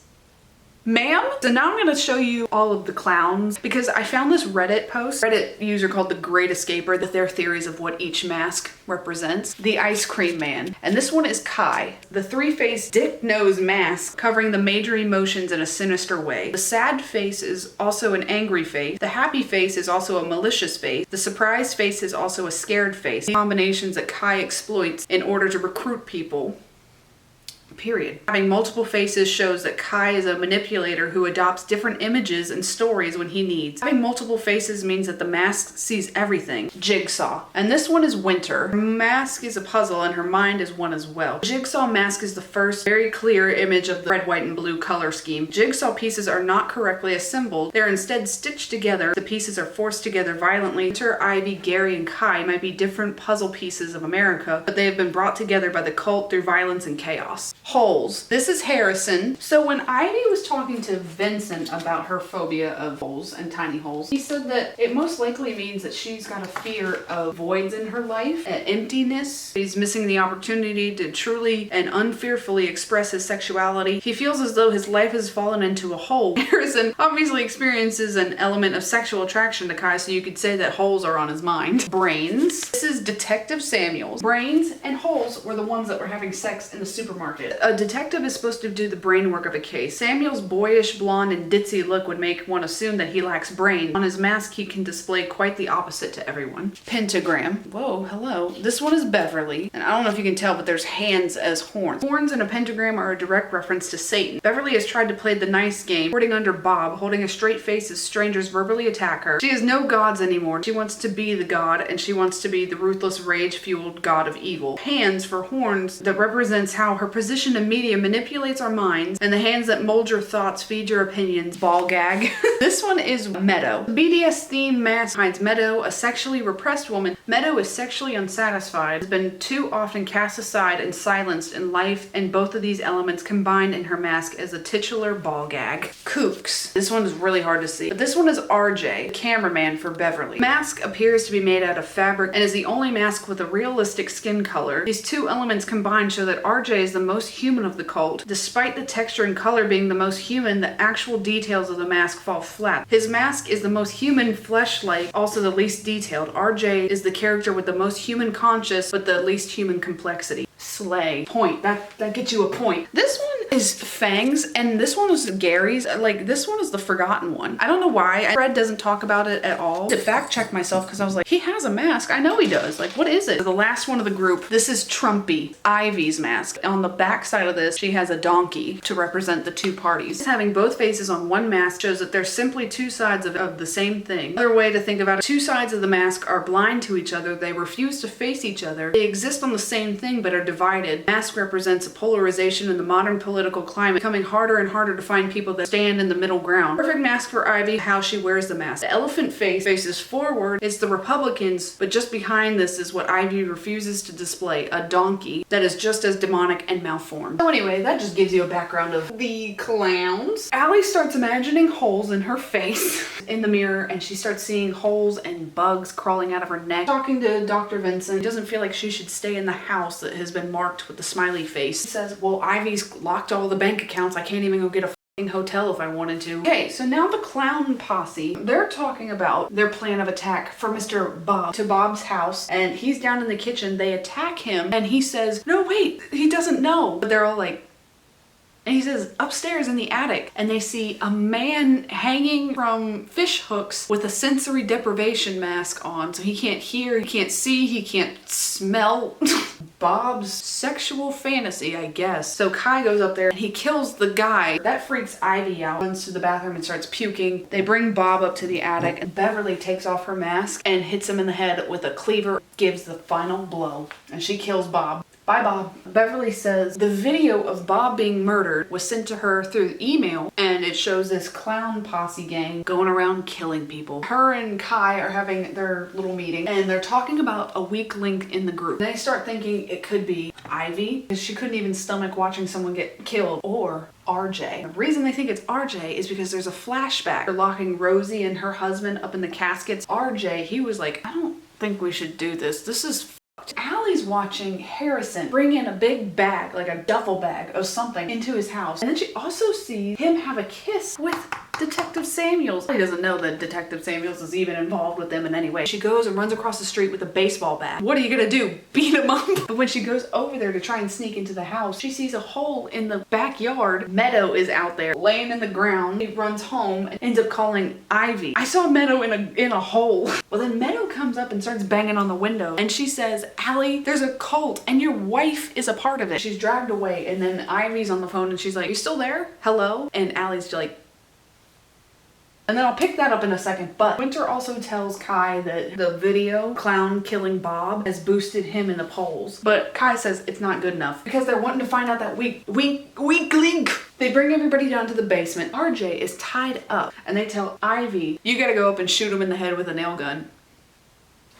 Ma'am? So now I'm going to show you all of the clowns because I found this Reddit post. Reddit user called The Great Escaper, that their theories of what each mask represents. The Ice Cream Man. And this one is Kai. The three-faced dick nose mask covering the major emotions in a sinister way. The sad face is also an angry face. The happy face is also a malicious face. The surprised face is also a scared face. The combinations that Kai exploits in order to recruit people. Period. Having multiple faces shows that Kai is a manipulator who adopts different images and stories when he needs. Having multiple faces means that the mask sees everything. Jigsaw. And this one is Winter. Her mask is a puzzle and her mind is one as well. Jigsaw mask is the first very clear image of the red, white, and blue color scheme. Jigsaw pieces are not correctly assembled. They're instead stitched together. The pieces are forced together violently. Winter, Ivy, Gary, and Kai might be different puzzle pieces of America, but they have been brought together by the cult through violence and chaos. Holes. This is Harrison. So when Ivy was talking to Vincent about her phobia of holes and tiny holes, he said that it most likely means that she's got a fear of voids in her life, emptiness. He's missing the opportunity to truly and unfearfully express his sexuality. He feels as though his life has fallen into a hole. Harrison obviously experiences an element of sexual attraction to Kai, so you could say that holes are on his mind. Brains. This is Detective Samuels. Brains and holes were the ones that were having sex in the supermarket. A detective is supposed to do the brain work of a case. Samuel's boyish, blonde, and ditzy look would make one assume that he lacks brain. On his mask, he can display quite the opposite to everyone. Pentagram. Whoa, hello. This one is Beverly. And I don't know if you can tell, but there's hands as horns. Horns in a pentagram are a direct reference to Satan. Beverly has tried to play the nice game, hoarding under Bob, holding a straight face as strangers verbally attack her. She has no gods anymore. She wants to be the god, and she wants to be the ruthless, rage-fueled god of evil. Hands for horns that represents how her position in media manipulates our minds, and the hands that mold your thoughts feed your opinions. Ball gag. This one is Meadow. The BDS theme mask finds Meadow, a sexually repressed woman. Meadow is sexually unsatisfied, has been too often cast aside and silenced in life, and both of these elements combined in her mask as a titular ball gag. Kooks. This one is really hard to see, but this one is RJ, the cameraman for Beverly. The mask appears to be made out of fabric and is the only mask with a realistic skin color. These two elements combined show that RJ is the most human of the cult. Despite the texture and color being the most human, the actual details of the mask fall flat. His mask is the most human, flesh-like, also the least detailed. RJ is the character with the most human conscious, but the least human complexity. Slay. Point. That gets you a point. This one his fangs, and this one was Gary's. Like, this one is the forgotten one. I don't know why. Fred doesn't talk about it at all. To fact check myself, because I was like, he has a mask. I know he does. Like, what is it? The last one of the group. This is Trumpy, Ivy's mask. On the back side of this, she has a donkey to represent the two parties. Having both faces on one mask shows that they're simply two sides of the same thing. Another way to think about it, two sides of the mask are blind to each other. They refuse to face each other. They exist on the same thing but are divided. Mask represents a polarization in the modern political climate, becoming harder and harder to find people that stand in the middle ground. Perfect mask for Ivy, how she wears the mask. The elephant face faces forward. It's the Republicans, but just behind this is what Ivy refuses to display, a donkey that is just as demonic and malformed. So anyway, that just gives you a background of the clowns. Allie starts imagining holes in her face in the mirror, and she starts seeing holes and bugs crawling out of her neck. Talking to Dr. Vincent, doesn't feel like she should stay in the house that has been marked with the smiley face. He says, well, Ivy's locked all the bank accounts. I can't even go get a hotel if I wanted to. Okay, so now the clown posse, they're talking about their plan of attack for Mr. Bob to Bob's house, and he's down in the kitchen. They attack him, and he says, no, wait, he doesn't know. But they're all like, and he says, upstairs in the attic, and they see a man hanging from fish hooks with a sensory deprivation mask on, so he can't hear, he can't see, he can't smell. Bob's sexual fantasy, I guess. So Kai goes up there and he kills the guy. That freaks Ivy out, runs to the bathroom and starts puking. They bring Bob up to the attic, and Beverly takes off her mask and hits him in the head with a cleaver, gives the final blow, and she kills Bob. Bye, Bob. Beverly says the video of Bob being murdered was sent to her through email, and it shows this clown posse gang going around killing people. Her and Kai are having their little meeting, and they're talking about a weak link in the group. They start thinking it could be Ivy, because she couldn't even stomach watching someone get killed, or RJ. The reason they think it's RJ is because there's a flashback. They're locking Rosie and her husband up in the caskets. RJ, he was like, I don't think we should do this. This is Allie's watching Harrison bring in a big bag, like a duffel bag of something, into his house. And then she also sees him have a kiss with Detective Samuels. He doesn't know that Detective Samuels is even involved with them in any way. She goes and runs across the street with a baseball bat. What are you gonna do? Beat him up? But when she goes over there to try and sneak into the house, she sees a hole in the backyard. Meadow is out there laying in the ground. He runs home and ends up calling Ivy. I saw Meadow in a hole. Well, then Meadow comes up and starts banging on the window, and she says, Allie, there's a cult and your wife is a part of it. She's dragged away, and then Ivy's on the phone and she's like, you still there? Hello? And Allie's like, and then I'll pick that up in a second, but Winter also tells Kai that the video, clown killing Bob, has boosted him in the polls. But Kai says it's not good enough because they're wanting to find out that weak link. They bring everybody down to the basement. RJ is tied up, and they tell Ivy, you gotta go up and shoot him in the head with a nail gun.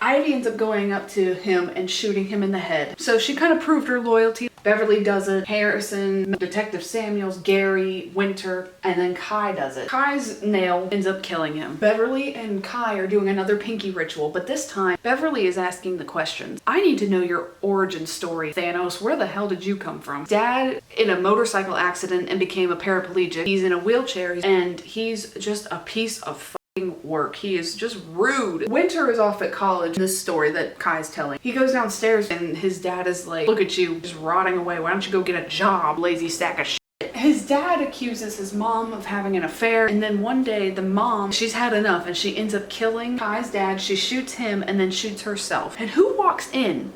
Ivy ends up going up to him and shooting him in the head. So she kind of proved her loyalty. Beverly does it, Harrison, Detective Samuels, Gary, Winter, and then Kai does it. Kai's nail ends up killing him. Beverly and Kai are doing another pinky ritual, but this time Beverly is asking the questions. I need to know your origin story. Thanos, where the hell did you come from? Dad in a motorcycle accident and became a paraplegic. He's in a wheelchair and he's just a piece of work. He is just rude. Winter is off at college. This story that Kai's telling. He goes downstairs and his dad is like, look at you, just rotting away. Why don't you go get a job, lazy sack of shit. His dad accuses his mom of having an affair, and then one day the mom, she's had enough and she ends up killing Kai's dad. She shoots him and then shoots herself. And who walks in?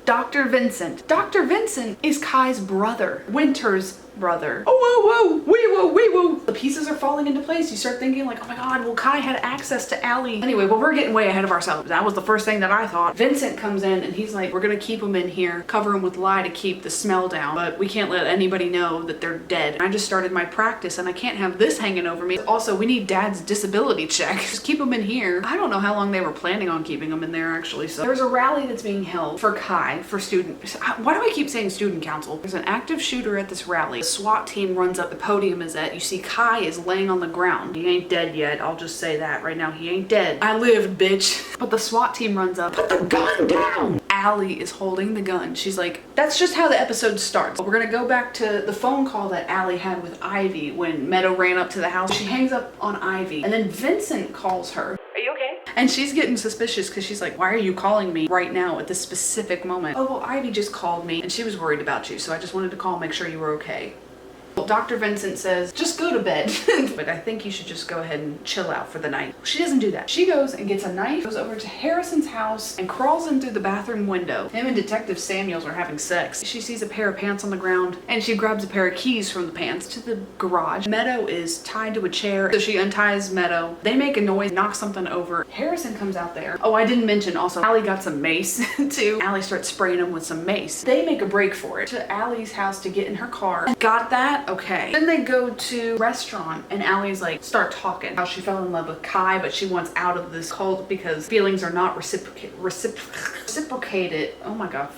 Dr. Vincent. Dr. Vincent is Kai's brother. Winter's brother. Oh, whoa, whoa, wee, whoa, wee, whoa. The pieces are falling into place. You start thinking like, oh my God, well, Kai had access to Allie. Anyway, well, we're getting way ahead of ourselves. That was the first thing that I thought. Vincent comes in and he's like, we're gonna keep him in here, cover him with lye to keep the smell down, but we can't let anybody know that they're dead. I just started my practice and I can't have this hanging over me. Also, we need Dad's disability check. Just keep him in here. I don't know how long they were planning on keeping him in there actually. So there's a rally that's being held for Kai, for student. Why do I keep saying student council? There's an active shooter at this rally. The SWAT team runs up. The podium is at. You see Kai is laying on the ground. He ain't dead yet. I'll just say that right now. He ain't dead. I lived, bitch. But the SWAT team runs up. Put the gun down. Allie is holding the gun. She's like, that's just how the episode starts. We're gonna go back to the phone call that Allie had with Ivy when Meadow ran up to the house. She hangs up on Ivy and then Vincent calls her. Are you okay? And she's getting suspicious because she's like, why are you calling me right now at this specific moment? Oh, well, Ivy just called me and she was worried about you. So I just wanted to call, make sure you were okay. Well, Dr. Vincent says, just go to bed. But I think you should just go ahead and chill out for the night. She doesn't do that. She goes and gets a knife, goes over to Harrison's house, and crawls in through the bathroom window. Him and Detective Samuels are having sex. She sees a pair of pants on the ground, and she grabs a pair of keys from the pants to the garage. Meadow is tied to a chair, so she unties Meadow. They make a noise, knock something over. Harrison comes out there. Oh, I didn't mention also, Allie got some mace too. Allie starts spraying him with some mace. They make a break for it to Allie's house to get in her car. Got that? Okay. Then they go to restaurant, and Allie's like, start talking. How she fell in love with Kai, but she wants out of this cult because feelings are not reciprocated. Oh my god.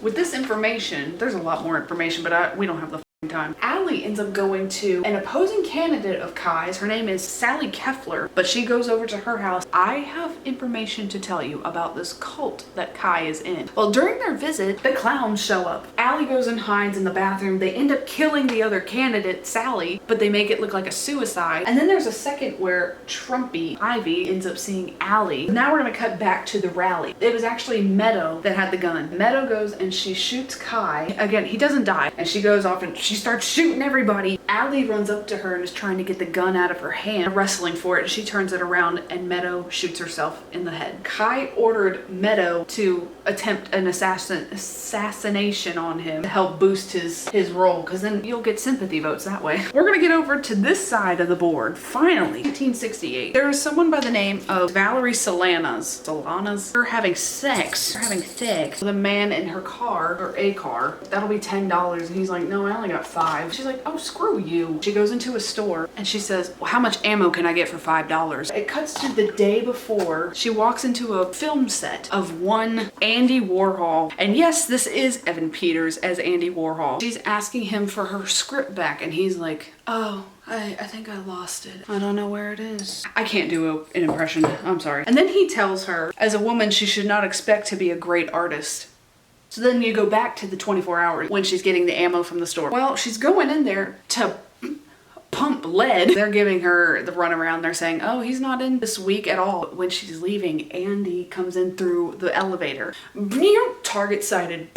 With this information, there's a lot more information, but we don't have the time. Allie ends up going to an opposing candidate of Kai's. Her name is Sally Keffler, but she goes over to her house. I have information to tell you about this cult that Kai is in. Well, during their visit, the clowns show up. Allie goes and hides in the bathroom. They end up killing the other candidate, Sally, but they make it look like a suicide. And then there's a second where Trumpy, Ivy, ends up seeing Allie. Now we're gonna cut back to the rally. It was actually Meadow that had the gun. Meadow goes and she shoots Kai. Again, he doesn't die, and she goes off and she starts shooting everybody. Allie runs up to her and is trying to get the gun out of her hand, wrestling for it. She turns it around and Meadow shoots herself in the head. Kai ordered Meadow to attempt an assassination on him to help boost his role, because then you'll get sympathy votes that way. We're gonna get over to this side of the board. Finally, 1968. There is someone by the name of Valerie Solanas. They're having sex. With a man in her car, or a car. That'll be $10. And he's like, no, I only got 5. She's like, oh, screw you. She goes into a store and she says, well, how much ammo can I get for $5? It cuts to the day before. She walks into a film set of one Andy Warhol. And yes, this is Evan Peters as Andy Warhol. She's asking him for her script back, and he's like, oh, I think I lost it. I don't know where it is. I can't do an impression. I'm sorry. And then he tells her, as a woman, she should not expect to be a great artist. So then you go back to the 24 hours when she's getting the ammo from the store. Well, she's going in there to pump lead. They're giving her the runaround. They're saying, oh, he's not in this week at all. When she's leaving, Andy comes in through the elevator. Target sighted.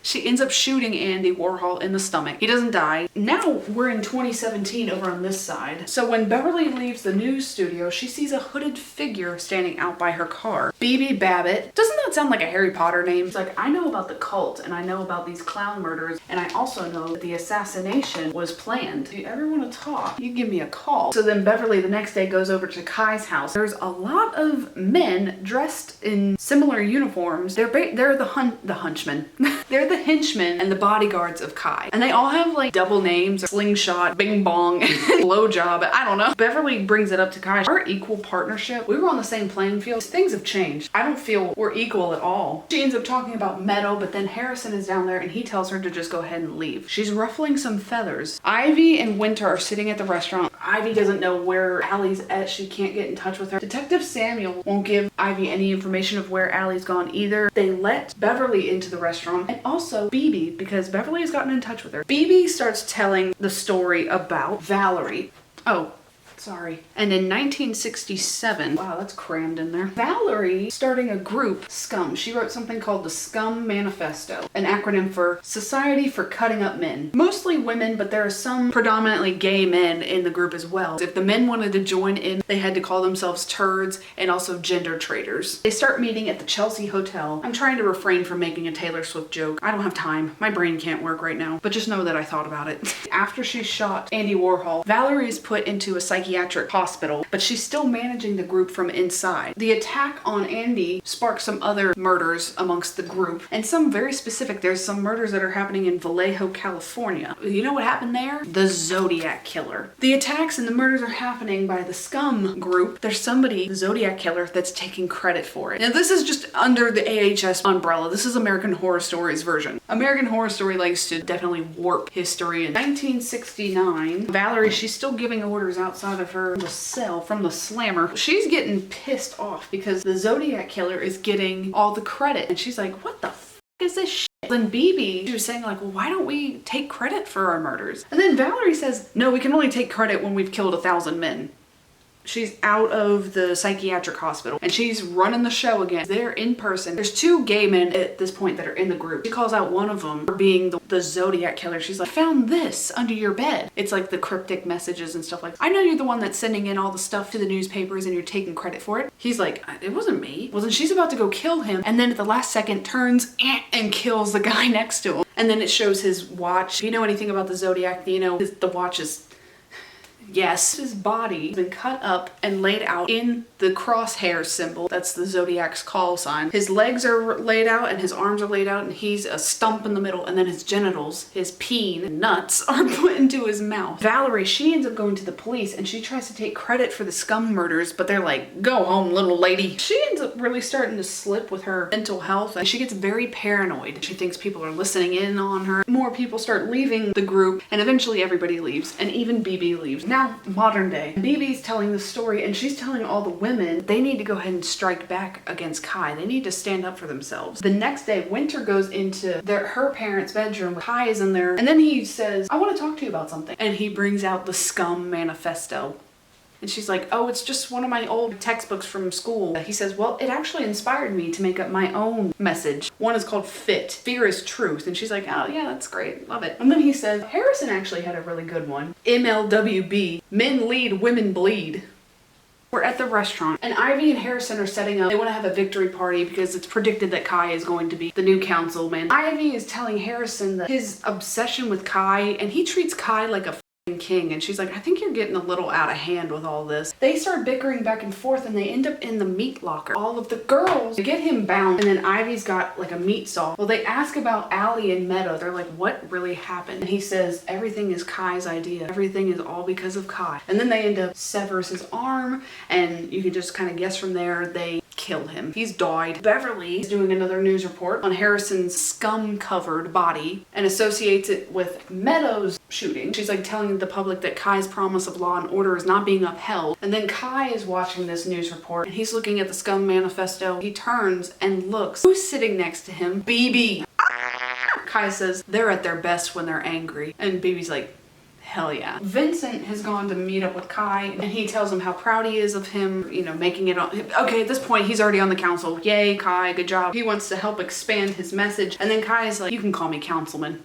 She ends up shooting Andy Warhol in the stomach. He doesn't die. Now we're in 2017 over on this side. So when Beverly leaves the news studio, she sees a hooded figure standing out by her car. BB Babbitt. Doesn't that sound like a Harry Potter name? It's like, I know about the cult and I know about these clown murders, and I also know that the assassination was planned. If you ever want to talk, you give me a call. So then Beverly the next day goes over to Kai's house. There's a lot of men dressed in similar uniforms. They're the hunchmen. They're the henchmen and the bodyguards of Kai. And they all have like double names, Slingshot, Bing Bong, Blowjob, I don't know. Beverly brings it up to Kai. Our equal partnership, we were on the same playing field. Things have changed. I don't feel we're equal at all. She ends up talking about Meadow, but then Harrison is down there and he tells her to just go ahead and leave. She's ruffling some feathers. Ivy and Winter are sitting at the restaurant. Ivy doesn't know where Allie's at. She can't get in touch with her. Detective Samuel won't give Ivy any information of where Allie's gone either. They let Beverly into the restaurant, and also BB, because Beverly has gotten in touch with her. BB starts telling the story about Valerie. Oh, sorry. And in 1967, wow, that's crammed in there, Valerie starting a group, SCUM. She wrote something called the SCUM Manifesto, an acronym for Society for Cutting Up Men. Mostly women, but there are some predominantly gay men in the group as well. If the men wanted to join in, they had to call themselves turds and also gender traitors. They start meeting at the Chelsea Hotel. I'm trying to refrain from making a Taylor Swift joke. I don't have time. My brain can't work right now, but just know that I thought about it. After she shot Andy Warhol, Valerie is put into a psychiatric hospital, but she's still managing the group from inside. The attack on Andy sparked some other murders amongst the group, and some very specific. There's some murders that are happening in Vallejo, California. You know what happened there? The Zodiac Killer. The attacks and the murders are happening by the SCUM group. There's somebody, the Zodiac Killer, that's taking credit for it. Now this is just under the AHS umbrella. This is American Horror Story's version. American Horror Story likes to definitely warp history. In 1969, Valerie, she's still giving orders outside of her cell from the slammer. She's getting pissed off because the Zodiac Killer is getting all the credit, and she's like, what the f is this shit? Then BB, she was saying like, well, why don't we take credit for our murders? And then Valerie says, no, we can only take credit when we've killed 1,000 men. She's out of the psychiatric hospital and she's running the show again. They're in person. There's two gay men at this point that are in the group. She calls out one of them for being the Zodiac killer. She's like, I found this under your bed. It's like the cryptic messages and stuff like that. I know you're the one that's sending in all the stuff to the newspapers and you're taking credit for it. He's like, it wasn't me. Well, then she's about to go kill him and then at the last second turns and kills the guy next to him. And then it shows his watch. If you know anything about the Zodiac, you know the watch is... Yes, his body has been cut up and laid out in the crosshair symbol. That's the Zodiac's call sign. His legs are laid out and his arms are laid out and he's a stump in the middle, and then his genitals, his peen and nuts are put into his mouth. Valerie, she ends up going to the police and she tries to take credit for the scum murders, but they're like, go home, little lady. She ends up really starting to slip with her mental health and she gets very paranoid. She thinks people are listening in on her. More people start leaving the group and eventually everybody leaves, and even BB leaves. Now, modern day, BB's telling the story and she's telling all the women they need to go ahead and strike back against Kai. They need to stand up for themselves. The next day, Winter goes into her parents' bedroom. Kai is in there and then he says, I want to talk to you about something. And he brings out the scum manifesto. And she's like, oh, it's just one of my old textbooks from school. He says, well, it actually inspired me to make up my own message. One is called FIT, Fear is Truth. And she's like, oh yeah, that's great, love it. And then he says, Harrison actually had a really good one. MLWB, Men Lead, Women Bleed. We're at the restaurant and Ivy and Harrison are setting up. They want to have a victory party because it's predicted that Kai is going to be the new councilman. Ivy is telling Harrison that his obsession with Kai, and he treats Kai like a king, and she's like, I think you're getting a little out of hand with all this. They start bickering back and forth and they end up in the meat locker. All of the girls get him bound and then Ivy's got like a meat saw. Well, they ask about Allie and Meadow. They're like, what really happened? And he says, everything is Kai's idea. Everything is all because of Kai. And then they end up severs his arm and you can just kind of guess from there they kill him. He's died. Beverly is doing another news report on Harrison's scum-covered body and associates it with Meadows' shooting. She's like telling the public that Kai's promise of law and order is not being upheld. And then Kai is watching this news report and he's looking at the scum manifesto. He turns and looks. Who's sitting next to him? BB. Kai says they're at their best when they're angry. And BB's like, hell yeah. Vincent has gone to meet up with Kai and he tells him how proud he is of him, you know, making it on. Okay, at this point, he's already on the council. Yay, Kai, good job. He wants to help expand his message. And then Kai is like, you can call me councilman.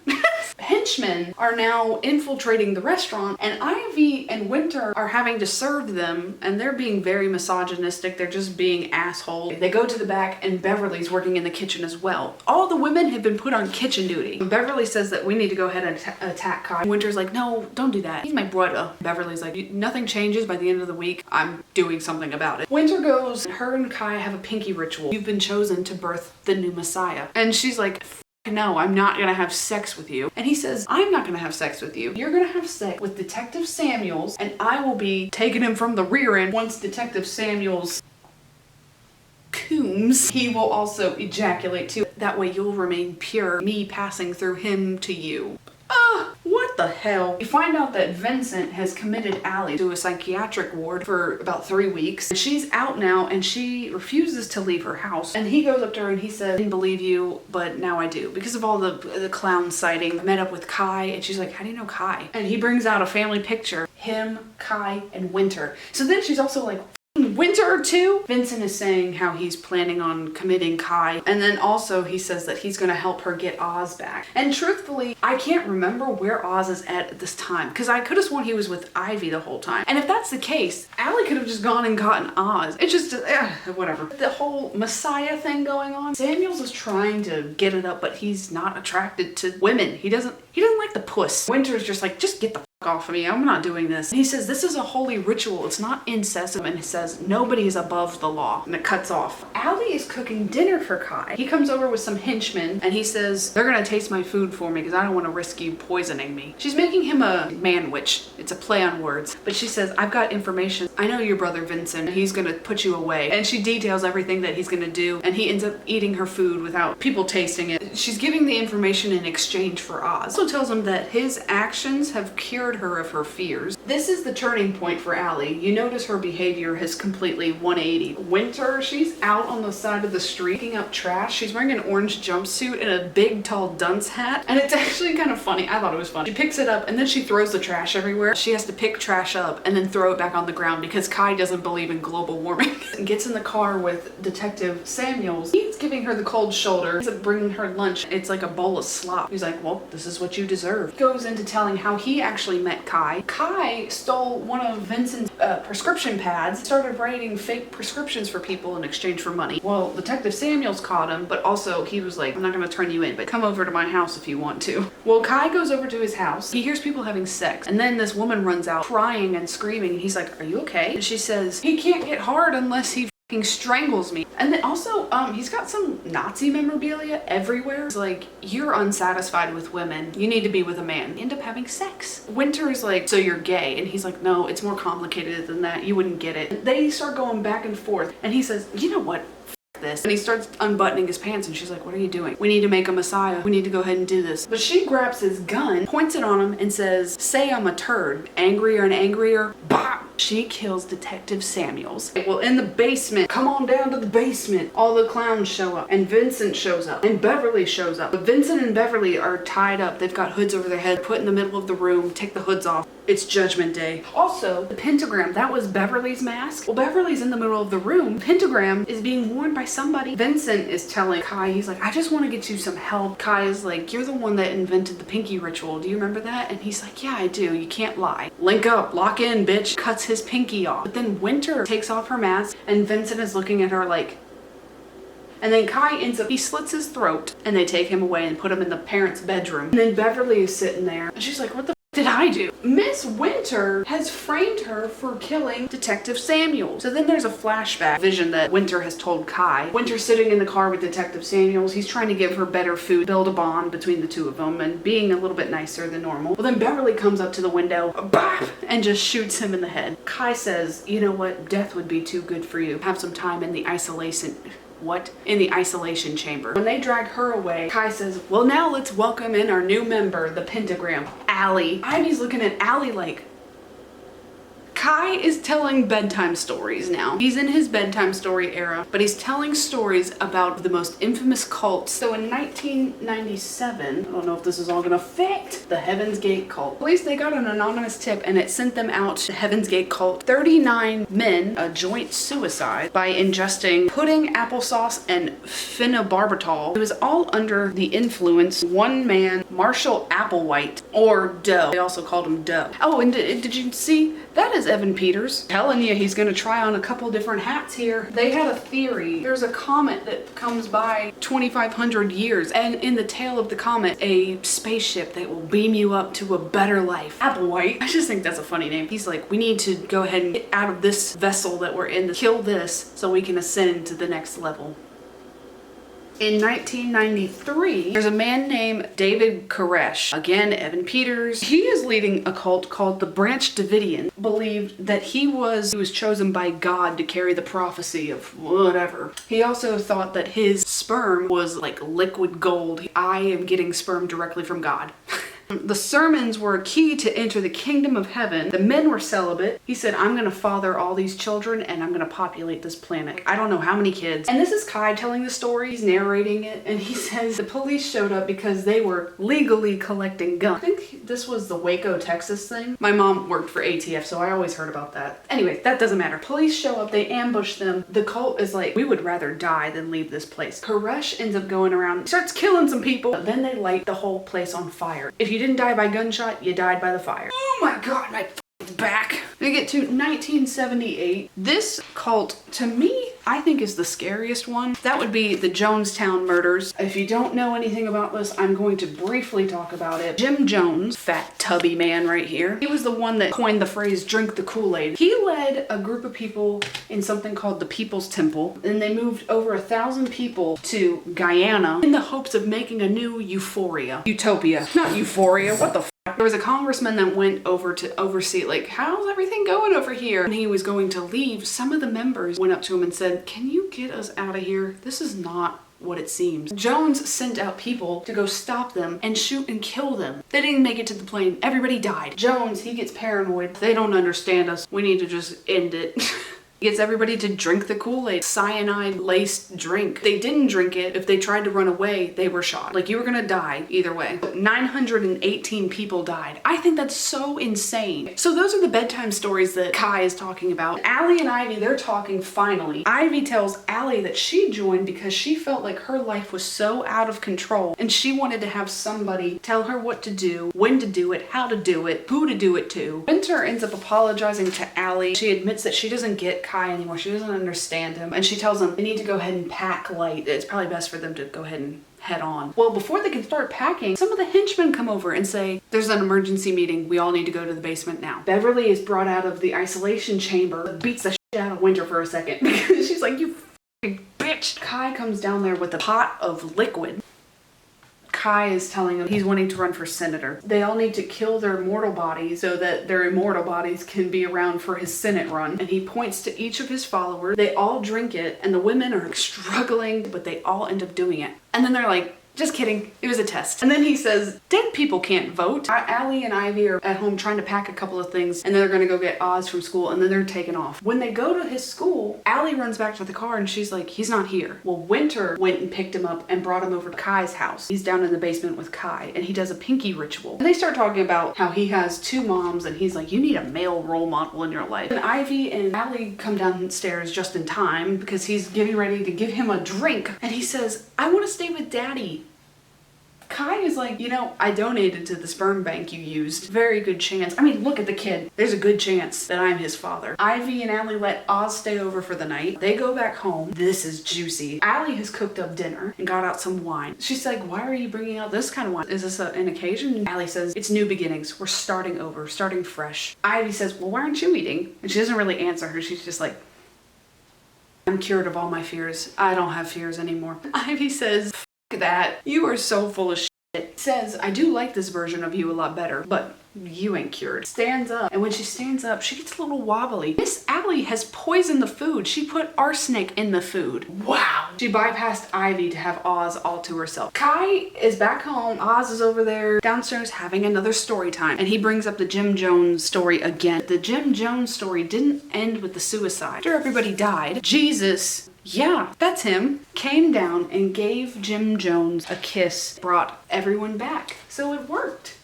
Henchmen are now infiltrating the restaurant and Ivy and Winter are having to serve them and they're being very misogynistic. They're just being assholes. They go to the back and Beverly's working in the kitchen as well. All the women have been put on kitchen duty. Beverly says that we need to go ahead and attack Kai. Winter's like, no, don't do that. He's my brother. Beverly's like, nothing changes by the end of the week. I'm doing something about it. Winter goes, her and Kai have a pinky ritual. You've been chosen to birth the new Messiah. And she's like, no, I'm not gonna have sex with you. And he says, I'm not gonna have sex with you. You're gonna have sex with Detective Samuels and I will be taking him from the rear end once Detective Samuels cooms. He will also ejaculate too. That way you'll remain pure, me passing through him to you. What the hell? You find out that Vincent has committed Allie to a psychiatric ward for about 3 weeks. She's out now and she refuses to leave her house. And he goes up to her and he says, I didn't believe you, but now I do. Because of all the clown sighting. I met up with Kai and she's like, how do you know Kai? And he brings out a family picture. Him, Kai, and Winter. So then she's also like, Winter too? Vincent is saying how he's planning on committing Kai, and then also he says that he's gonna help her get Oz back. And truthfully, I can't remember where Oz is at this time because I could have sworn he was with Ivy the whole time. And if that's the case, Allie could have just gone and gotten Oz. It's just, whatever. The whole Messiah thing going on. Samuels is trying to get it up, but he's not attracted to women. He doesn't like the puss. Winter's just like, just get the off of me, I'm not doing this. And he says this is a holy ritual, it's not incest, and he says nobody is above the law, and it cuts off. Allie is cooking dinner for Kai. He comes over with some henchmen and he says they're gonna taste my food for me because I don't want to risk you poisoning me. She's making him a man-witch. It's a play on words, but she says, I've got information. I know your brother Vincent, he's gonna put you away. And she details everything that he's gonna do, and he ends up eating her food without people tasting it. She's giving the information in exchange for Oz. Also tells him that his actions have cured scared her of her fears. This is the turning point for Allie. You notice her behavior has completely 180. Winter, she's out on the side of the street picking up trash. She's wearing an orange jumpsuit and a big tall dunce hat, and it's actually kind of funny. I thought it was funny. She picks it up and then she throws the trash everywhere. She has to pick trash up and then throw it back on the ground because Kai doesn't believe in global warming. Gets in the car with Detective Samuels. He's giving her the cold shoulder. He's bringing her lunch. It's like a bowl of slop. He's like, well, this is what you deserve. Goes into telling how he actually met Kai. Kai stole one of Vincent's prescription pads, started writing fake prescriptions for people in exchange for money. Well, Detective Samuels caught him, but also he was like, I'm not gonna turn you in, but come over to my house if you want to. Well, Kai goes over to his house. He hears people having sex, and then this woman runs out crying and screaming, and he's like, are you okay? And she says, he can't get hard unless he fucking strangles me. And then also, he's got some Nazi memorabilia everywhere. It's like, you're unsatisfied with women. You need to be with a man. You end up having sex. Winter is like, so you're gay? And he's like, no, it's more complicated than that. You wouldn't get it. They start going back and forth. And he says, you know what? This. And he starts unbuttoning his pants and she's like, what are you doing? We need to make a messiah. We need to go ahead and do this. But she grabs his gun, points it on him and says, say I'm a turd. Angrier and angrier. Bah! She kills Detective Samuels. Well, in the basement, come on down to the basement. All the clowns show up and Vincent shows up and Beverly shows up. But Vincent and Beverly are tied up. They've got hoods over their head, put in the middle of the room, take the hoods off. It's Judgment Day. Also, the pentagram, that was Beverly's mask. Well, Beverly's in the middle of the room. The pentagram is being worn by somebody. Vincent is telling Kai, he's like, I just want to get you some help. Kai is like, you're the one that invented the pinky ritual. Do you remember that? And he's like, yeah, I do. You can't lie. Link up, lock in, bitch. Cuts his pinky off. But then Winter takes off her mask and Vincent is looking at her like, and then Kai ends up, he slits his throat and they take him away and put him in the parents' bedroom. And then Beverly is sitting there and she's like, what the did I do? Miss Winter has framed her for killing Detective Samuels. So then there's a flashback vision that Winter has told Kai. Winter's sitting in the car with Detective Samuels. He's trying to give her better food, build a bond between the two of them, and being a little bit nicer than normal. Well, then Beverly comes up to the window, bop, and just shoots him in the head. Kai says, you know what? Death would be too good for you. Have some time in the isolation. What? In the isolation chamber. When they drag her away, Kai says, well, now let's welcome in our new member, the pentagram, Allie. Ivy's looking at Allie like, Kai is telling bedtime stories now. He's in his bedtime story era, but he's telling stories about the most infamous cults. So in 1997, I don't know if this is all gonna fit, the Heaven's Gate cult. Police, they got an anonymous tip and it sent them out to Heaven's Gate cult. 39 men, a joint suicide by ingesting pudding, applesauce, and phenobarbital. It was all under the influence one man, Marshall Applewhite, or Doe. They also called him Doe. Oh, and did you see? That is Evan Peters. Telling you he's gonna try on a couple different hats here. They had a theory. There's a comet that comes by 2,500 years, and in the tail of the comet, a spaceship that will beam you up to a better life. Applewhite. I just think that's a funny name. He's like, we need to go ahead and get out of this vessel that we're in, kill this so we can ascend to the next level. In 1993, there's a man named David Koresh. Again, Evan Peters. He is leading a cult called the Branch Davidian. Believed that he was chosen by God to carry the prophecy of whatever. He also thought that his sperm was like liquid gold. I am getting sperm directly from God. The sermons were a key to enter the kingdom of heaven. The men were celibate. He said, I'm gonna father all these children and I'm gonna populate this planet. I don't know how many kids. And this is Kai telling the story. He's narrating it and he says the police showed up because they were legally collecting guns. I think this was the Waco, Texas thing. My mom worked for ATF, so I always heard about that. Anyway, that doesn't matter. Police show up, they ambush them. The cult is like, we would rather die than leave this place. Koresh ends up going around, starts killing some people. Then they light the whole place on fire. If you didn't die by gunshot, you died by the fire. Oh my god, my back. We get to 1978. This cult, to me, I think is the scariest one. That would be the Jonestown murders. If you don't know anything about this, I'm going to briefly talk about it. Jim Jones, fat tubby man right here, he was the one that coined the phrase drink the Kool-Aid. He led a group of people in something called the People's Temple, and they moved over 1,000 people to Guyana in the hopes of making a new utopia. Not euphoria, what the f. There was a congressman that went over to oversee, like, how's everything going over here? And he was going to leave. Some of the members went up to him and said, can you get us out of here? This is not what it seems. Jones sent out people to go stop them and shoot and kill them. They didn't make it to the plane. Everybody died. Jones, he gets paranoid. They don't understand us. We need to just end it. He gets everybody to drink the Kool-Aid, cyanide-laced drink. They didn't drink it. If they tried to run away, they were shot. Like, you were gonna die either way. 918 people died. I think that's so insane. So those are the bedtime stories that Kai is talking about. Allie and Ivy, they're talking finally. Ivy tells Allie that she joined because she felt like her life was so out of control and she wanted to have somebody tell her what to do, when to do it, how to do it, who to do it to. Winter ends up apologizing to Allie. She admits that she doesn't get Kai anymore. She doesn't understand him. And she tells him they need to go ahead and pack light. It's probably best for them to go ahead and head on. Well, before they can start packing, some of the henchmen come over and say, there's an emergency meeting. We all need to go to the basement now. Beverly is brought out of the isolation chamber, beats the shit out of Winter for a second because she's like, you f***ing bitch. Kai comes down there with a pot of liquid. Kai is telling him he's wanting to run for senator. They all need to kill their mortal bodies so that their immortal bodies can be around for his Senate run. And he points to each of his followers. They all drink it and the women are struggling, but they all end up doing it. And then they're like, just kidding, it was a test. And then he says, dead people can't vote. Allie and Ivy are at home trying to pack a couple of things and then they're gonna go get Oz from school and then they're taken off. When they go to his school, Allie runs back to the car and she's like, he's not here. Well, Winter went and picked him up and brought him over to Kai's house. He's down in the basement with Kai and he does a pinky ritual. And they start talking about how he has two moms and he's like, you need a male role model in your life. And Ivy and Allie come downstairs just in time because he's getting ready to give him a drink. And he says, I want to stay with Daddy. Kai is like, you know, I donated to the sperm bank you used. Very good chance. I mean, look at the kid. There's a good chance that I'm his father. Ivy and Allie let Oz stay over for the night. They go back home. This is juicy. Allie has cooked up dinner and got out some wine. She's like, why are you bringing out this kind of wine? Is this an occasion? Allie says, it's new beginnings. We're starting over, starting fresh. Ivy says, well, why aren't you eating? And she doesn't really answer her. She's just like, I'm cured of all my fears. I don't have fears anymore. Ivy says, that you are so full of shit. Says, I do like this version of you a lot better, but you ain't cured. Stands up, and when she stands up, she gets a little wobbly. Miss Allie has poisoned the food. She put arsenic in the food. Wow. She bypassed Ivy to have Oz all to herself. Kai is back home. Oz is over there downstairs having another story time, and he brings up the Jim Jones story again. The Jim Jones story didn't end with the suicide. After everybody died, Jesus, yeah, that's him, came down and gave Jim Jones a kiss, brought everyone back. So it worked.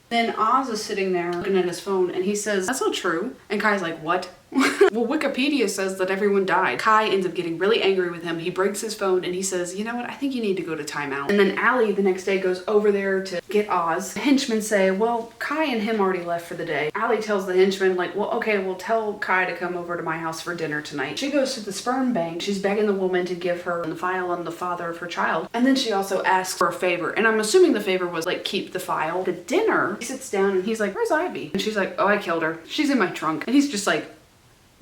Then Oz is sitting there looking at his phone and he says, that's not true. And Kai's like, what? Well, Wikipedia says that everyone died. Kai ends up getting really angry with him. He breaks his phone and he says, you know what? I think you need to go to timeout. And then Allie the next day goes over there to get Oz. The henchmen say, well, Kai and him already left for the day. Allie tells the henchmen, like, well, okay, we'll tell Kai to come over to my house for dinner tonight. She goes to the sperm bank. She's begging the woman to give her the file on the father of her child. And then she also asks for a favor. And I'm assuming the favor was like, keep the file. The dinner, he sits down and he's like, where's Ivy? And she's like, oh, I killed her. She's in my trunk. And he's just like,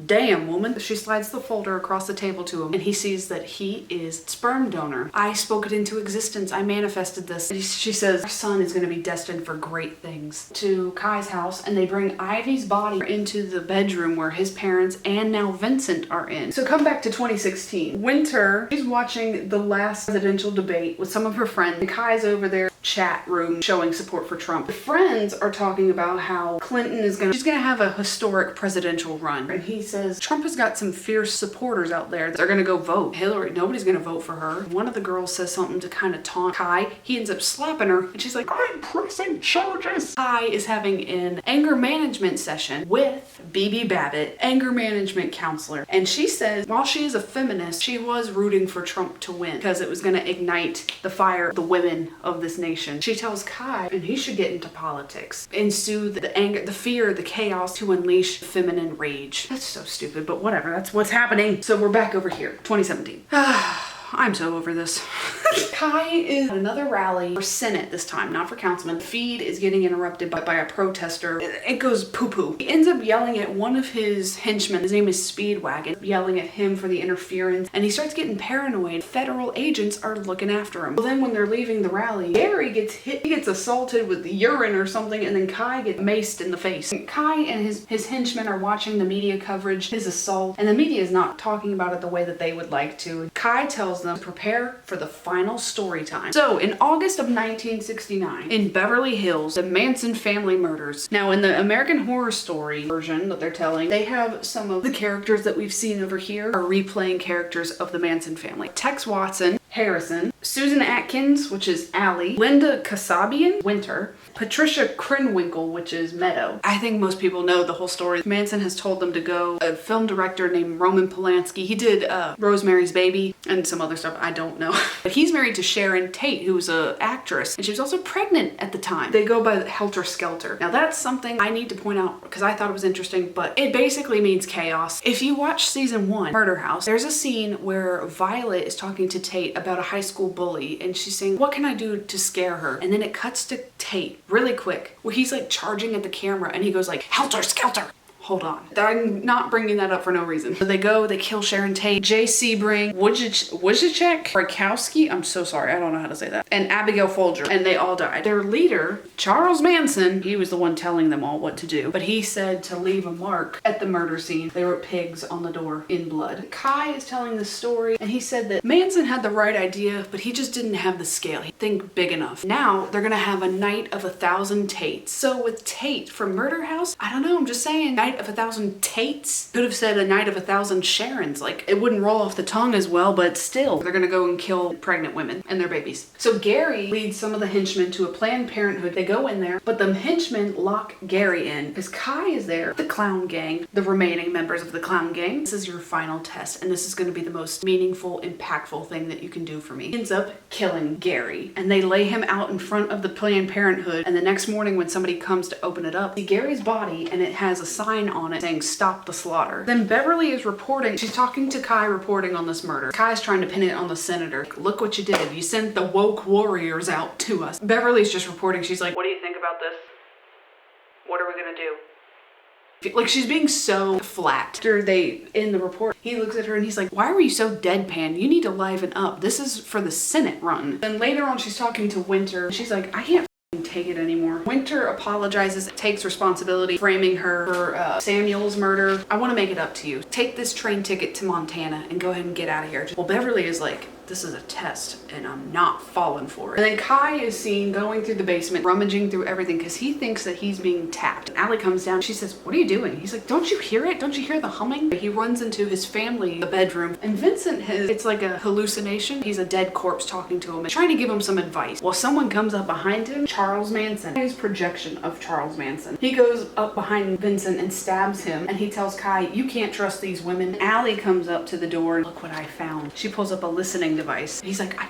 damn, woman. She slides the folder across the table to him and he sees that he is sperm donor. I spoke it into existence. I manifested this. And she says, our son is going to be destined for great things. To Kai's house, and they bring Ivy's body into the bedroom where his parents and now Vincent are in. So come back to 2016. Winter, she's watching the last presidential debate with some of her friends. And Kai's over there chat room showing support for Trump. The friends are talking about how Clinton is she's gonna have a historic presidential run. And he says, Trump has got some fierce supporters out there that are gonna go vote. Hillary, nobody's gonna vote for her. One of the girls says something to kind of taunt Kai. He ends up slapping her and she's like, I'm pressing charges. Kai is having an anger management session with BB Babbitt, anger management counselor. And she says, while she is a feminist, she was rooting for Trump to win because it was gonna ignite the fire of the women of this nation. She tells Kai, and he should get into politics, ensue the anger, the fear, the chaos to unleash feminine rage. That's so stupid, but whatever, that's what's happening. So we're back over here, 2017. I'm so over this. Kai is at another rally for Senate this time, not for councilman. The feed is getting interrupted by a protester. It goes poo-poo. He ends up yelling at one of his henchmen. His name is Speedwagon, yelling at him for the interference. And he starts getting paranoid. Federal agents are looking after him. Well, then when they're leaving the rally, Gary gets hit. He gets assaulted with urine or something, and then Kai gets maced in the face. And Kai and his henchmen are watching the media coverage, his assault, and the media is not talking about it the way that they would like to. Kai tells them to prepare for the final story time. So in August of 1969, in Beverly Hills, the Manson family murders. Now in the American Horror Story version that they're telling, they have some of the characters that we've seen over here are replaying characters of the Manson family. Tex Watson, Harrison, Susan Atkins, which is Allie, Linda Kasabian, Winter, Patricia Krenwinkel, which is Meadow. I think most people know the whole story. Manson has told them to go. A film director named Roman Polanski, he did Rosemary's Baby and some other stuff, I don't know. But he's married to Sharon Tate, who was an actress, and she was also pregnant at the time. They go by Helter Skelter. Now that's something I need to point out because I thought it was interesting, but it basically means chaos. If you watch season 1, Murder House, there's a scene where Violet is talking to Tate about a high school bully, and she's saying, what can I do to scare her? And then it cuts to Tate really quick where he's like charging at the camera and he goes like, Helter Skelter. Hold on. I'm not bringing that up for no reason. So they go, they kill Sharon Tate, Jay Sebring, Wojciech Rakowski, I'm so sorry, I don't know how to say that, and Abigail Folger, and they all died. Their leader, Charles Manson, he was the one telling them all what to do, but he said to leave a mark at the murder scene. They wrote pigs on the door in blood. Kai is telling the story, and he said that Manson had the right idea, but he just didn't have the scale. He didn't think big enough. Now they're gonna have a night of 1,000 Tates. So with Tate from Murder House, I don't know, I'm just saying, night of 1,000 Tates. Could have said a night of 1,000 Sharons. Like, it wouldn't roll off the tongue as well, but still, they're gonna go and kill pregnant women and their babies. So Gary leads some of the henchmen to a Planned Parenthood. They go in there, but the henchmen lock Gary in because Kai is there, the clown gang, the remaining members of the clown gang. This is your final test, and this is gonna be the most meaningful, impactful thing that you can do for me. He ends up killing Gary, and they lay him out in front of the Planned Parenthood, and the next morning when somebody comes to open it up, see Gary's body, and it has a sign on it saying stop the slaughter. Then Beverly is reporting, she's talking to Kai reporting on this murder. Kai's trying to pin it on the senator. Look what you did. You sent the woke warriors out to us. Beverly's just reporting. She's like, what do you think about this? What are we gonna do? Like, she's being so flat. After they end the report, he looks at her and he's like, why were you so deadpan? You need to liven up. This is for the Senate run. Then later on, she's talking to Winter. She's like, I can't take it anymore. Winter apologizes, takes responsibility, framing her for Samuel's murder. I want to make it up to you. Take this train ticket to Montana and go ahead and get out of here. Well, Beverly is like, this is a test and I'm not falling for it. And then Kai is seen going through the basement, rummaging through everything because he thinks that he's being tapped. Allie comes down. She says, what are you doing? He's like, don't you hear it? Don't you hear the humming? He runs into his family, the bedroom, and Vincent has, it's like a hallucination. He's a dead corpse talking to him and trying to give him some advice. Well, someone comes up behind him, Charles Manson. His projection of Charles Manson. He goes up behind Vincent and stabs him, and he tells Kai, you can't trust these women. Allie comes up to the door and look what I found. She pulls up a listening device. He's like, I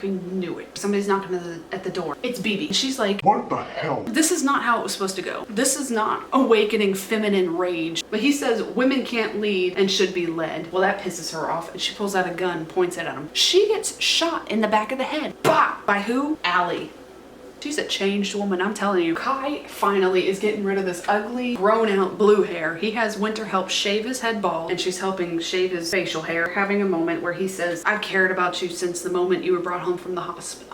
knew it. Somebody's knocking at the door. It's BB. She's like, what the hell? This is not how it was supposed to go. This is not awakening feminine rage. But he says women can't lead and should be led. Well, that pisses her off, and she pulls out a gun, points it at him. She gets shot in the back of the head. Bah! By who? Allie. She's a changed woman, I'm telling you. Kai finally is getting rid of this ugly, grown out blue hair. He has Winter help shave his head bald, and she's helping shave his facial hair, having a moment where he says, I've cared about you since the moment you were brought home from the hospital.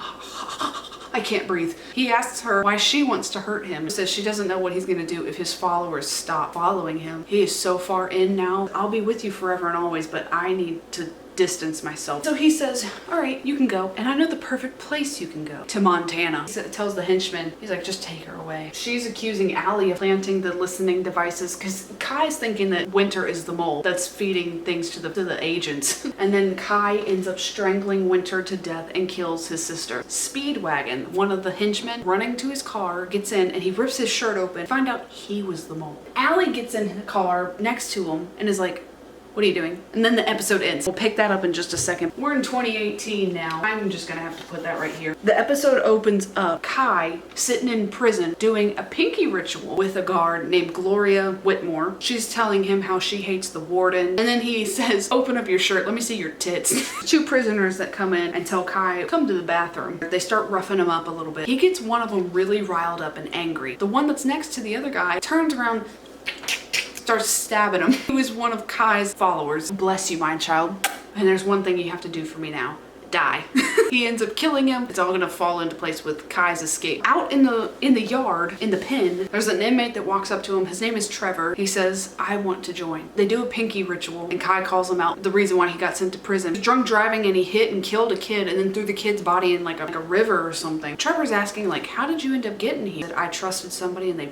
I can't breathe. He asks her why she wants to hurt him. Says she doesn't know what he's gonna do if his followers stop following him. He is so far in now. I'll be with you forever and always, but I need to distance myself. So he says, all right, you can go. And I know the perfect place you can go. To Montana. He tells the henchman, he's like, just take her away. She's accusing Allie of planting the listening devices because Kai's thinking that Winter is the mole that's feeding things to the agents. And then Kai ends up strangling Winter to death and kills his sister. Speedwagon, one of the henchmen, running to his car, gets in and he rips his shirt open. Find out he was the mole. Allie gets in the car next to him and is like, what are you doing? And then the episode ends. We'll pick that up in just a second. We're in 2018 now. I'm just gonna have to put that right here. The episode opens up Kai sitting in prison doing a pinky ritual with a guard named Gloria Whitmore. She's telling him how she hates the warden. And then he says, open up your shirt, let me see your tits. Two prisoners that come in and tell Kai, come to the bathroom. They start roughing him up a little bit. He gets one of them really riled up and angry. The one that's next to the other guy turns around, starts stabbing him. He was one of Kai's followers. Bless you, my child. And there's one thing you have to do for me now. die. He ends up killing him. It's all gonna fall into place with Kai's escape. Out in the yard, in the pen, there's an inmate that walks up to him. His name is Trevor. He says, I want to join. They do a pinky ritual, and Kai calls him out. The reason why he got sent to prison. He was drunk driving, and he hit and killed a kid, and then threw the kid's body in like a river or something. Trevor's asking, like, how did you end up getting here? He said, I trusted somebody and they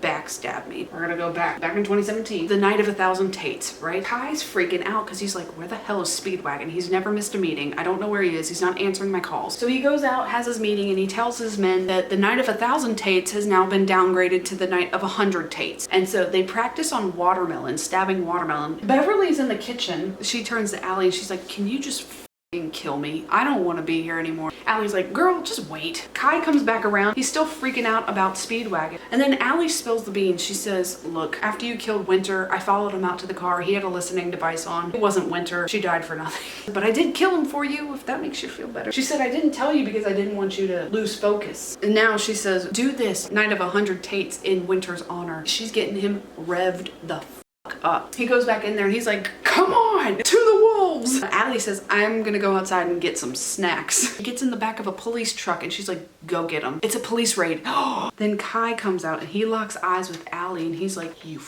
backstab me. We're gonna go back in 2017, the night of 1,000 Tates, right? Kai's freaking out because he's like, where the hell is Speedwagon? He's never missed a meeting. I don't know where he is. He's not answering my calls. So he goes out, has his meeting, and he tells his men that the night of 1,000 Tates has now been downgraded to the night of 100 Tates. And so they practice on watermelon, stabbing watermelon. Beverly's in the kitchen. She turns to Allie and she's like, can you just kill me? I don't want to be here anymore. Allie's like, girl, just wait. Kai comes back around. He's still freaking out about Speedwagon. And then Allie spills the beans. She says, look, after you killed Winter, I followed him out to the car. He had a listening device on. It wasn't Winter. She died for nothing. But I did kill him for you, if that makes you feel better. She said, I didn't tell you because I didn't want you to lose focus. And now she says, do this night of 100 Tates in Winter's honor. She's getting him revved the up. He goes back in there and he's like, come on, to the wolves. Allie says, I'm gonna go outside and get some snacks. He gets in the back of a police truck and she's like, go get him. It's a police raid. Then Kai comes out and he locks eyes with Allie and he's like, you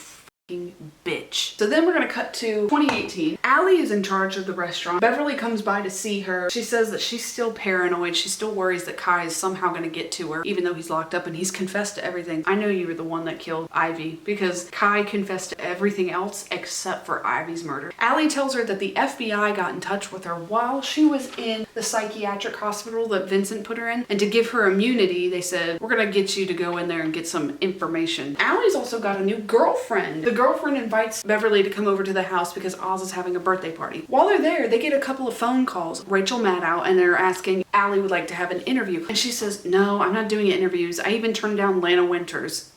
bitch. So then we're gonna cut to 2018. Allie is in charge of the restaurant. Beverly comes by to see her. She says that she's still paranoid. She still worries that Kai is somehow gonna get to her, even though he's locked up and he's confessed to everything. I know you were the one that killed Ivy, because Kai confessed to everything else except for Ivy's murder. Allie tells her that the FBI got in touch with her while she was in the psychiatric hospital that Vincent put her in, and to give her immunity, they said, we're gonna get you to go in there and get some information. Allie's also got a new girlfriend. The girlfriend invites Beverly to come over to the house because Oz is having a birthday party. While they're there, they get a couple of phone calls. Rachel Maddow, and they're asking Allie would like to have an interview. And she says, no, I'm not doing interviews. I even turned down Lana Winters.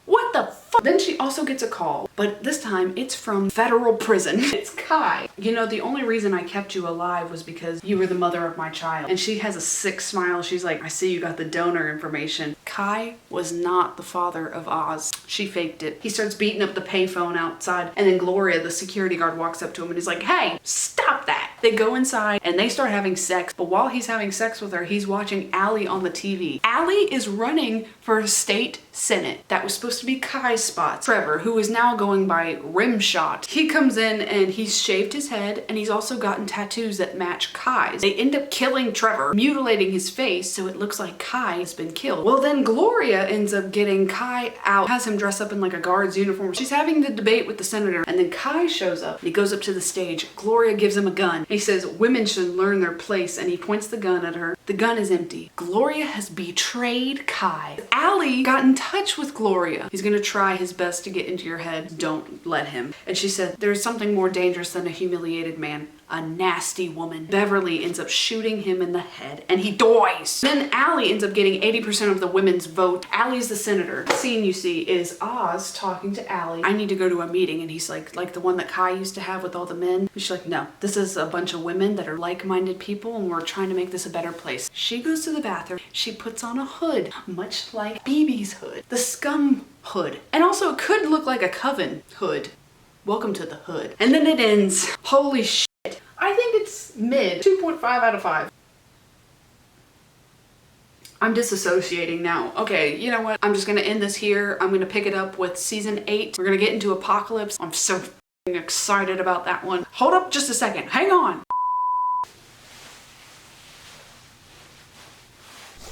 What the fuck? Then she also gets a call, but this time it's from federal prison. It's Kai. You know, the only reason I kept you alive was because you were the mother of my child. And she has a sick smile. She's like, I see you got the donor information. Kai was not the father of Oz. She faked it. He starts beating up the payphone outside, and then Gloria, the security guard, walks up to him and is like, hey, stop that. They go inside and they start having sex, but while he's having sex with her, he's watching Allie on the TV. Allie is running for a state senate. That was supposed to be Kai's spot. Trevor, who is now going by Rimshot, he comes in and he's shaved his head and he's also gotten tattoos that match Kai's. They end up killing Trevor, mutilating his face so it looks like Kai has been killed. Well, then Gloria ends up getting Kai out, has him dress up in like a guard's uniform. She's having the debate with the senator, and then Kai shows up. He goes up to the stage. Gloria gives him a gun. He says women should learn their place, and he points the gun at her. The gun is empty. Gloria has betrayed Kai. Allie got in touch with Gloria. He's gonna try his best to get into your head. Don't let him. And she said, there's something more dangerous than a humiliated man. A nasty woman. Beverly ends up shooting him in the head and he dies. Then Allie ends up getting 80% of the women's vote. Allie's the senator. The scene you see is Oz talking to Allie. I need to go to a meeting, and he's like the one that Kai used to have with all the men. And she's like, no, this is a bunch of women that are like-minded people and we're trying to make this a better place. She goes to the bathroom. She puts on a hood, much like BB's hood. The scum hood. And also it could look like a coven hood. Welcome to the hood. And then it ends. Holy shit. I think it's mid. 2.5 out of 5. I'm disassociating now. Okay, you know what? I'm just gonna end this here. I'm gonna pick it up with season 8. We're gonna get into Apocalypse. I'm so excited about that one. Hold up just a second. Hang on.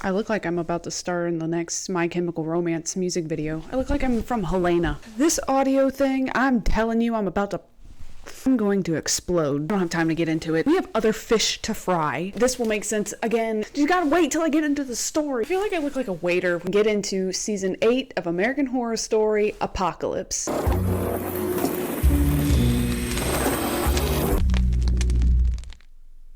I look like I'm about to star in the next My Chemical Romance music video. I look like I'm from Helena. This audio thing, I'm telling you, I'm going to explode. I don't have time to get into it. We have other fish to fry. This will make sense again. You gotta wait till I get into the story. I feel like I look like a waiter. We get into season 8 of American Horror Story, Apocalypse.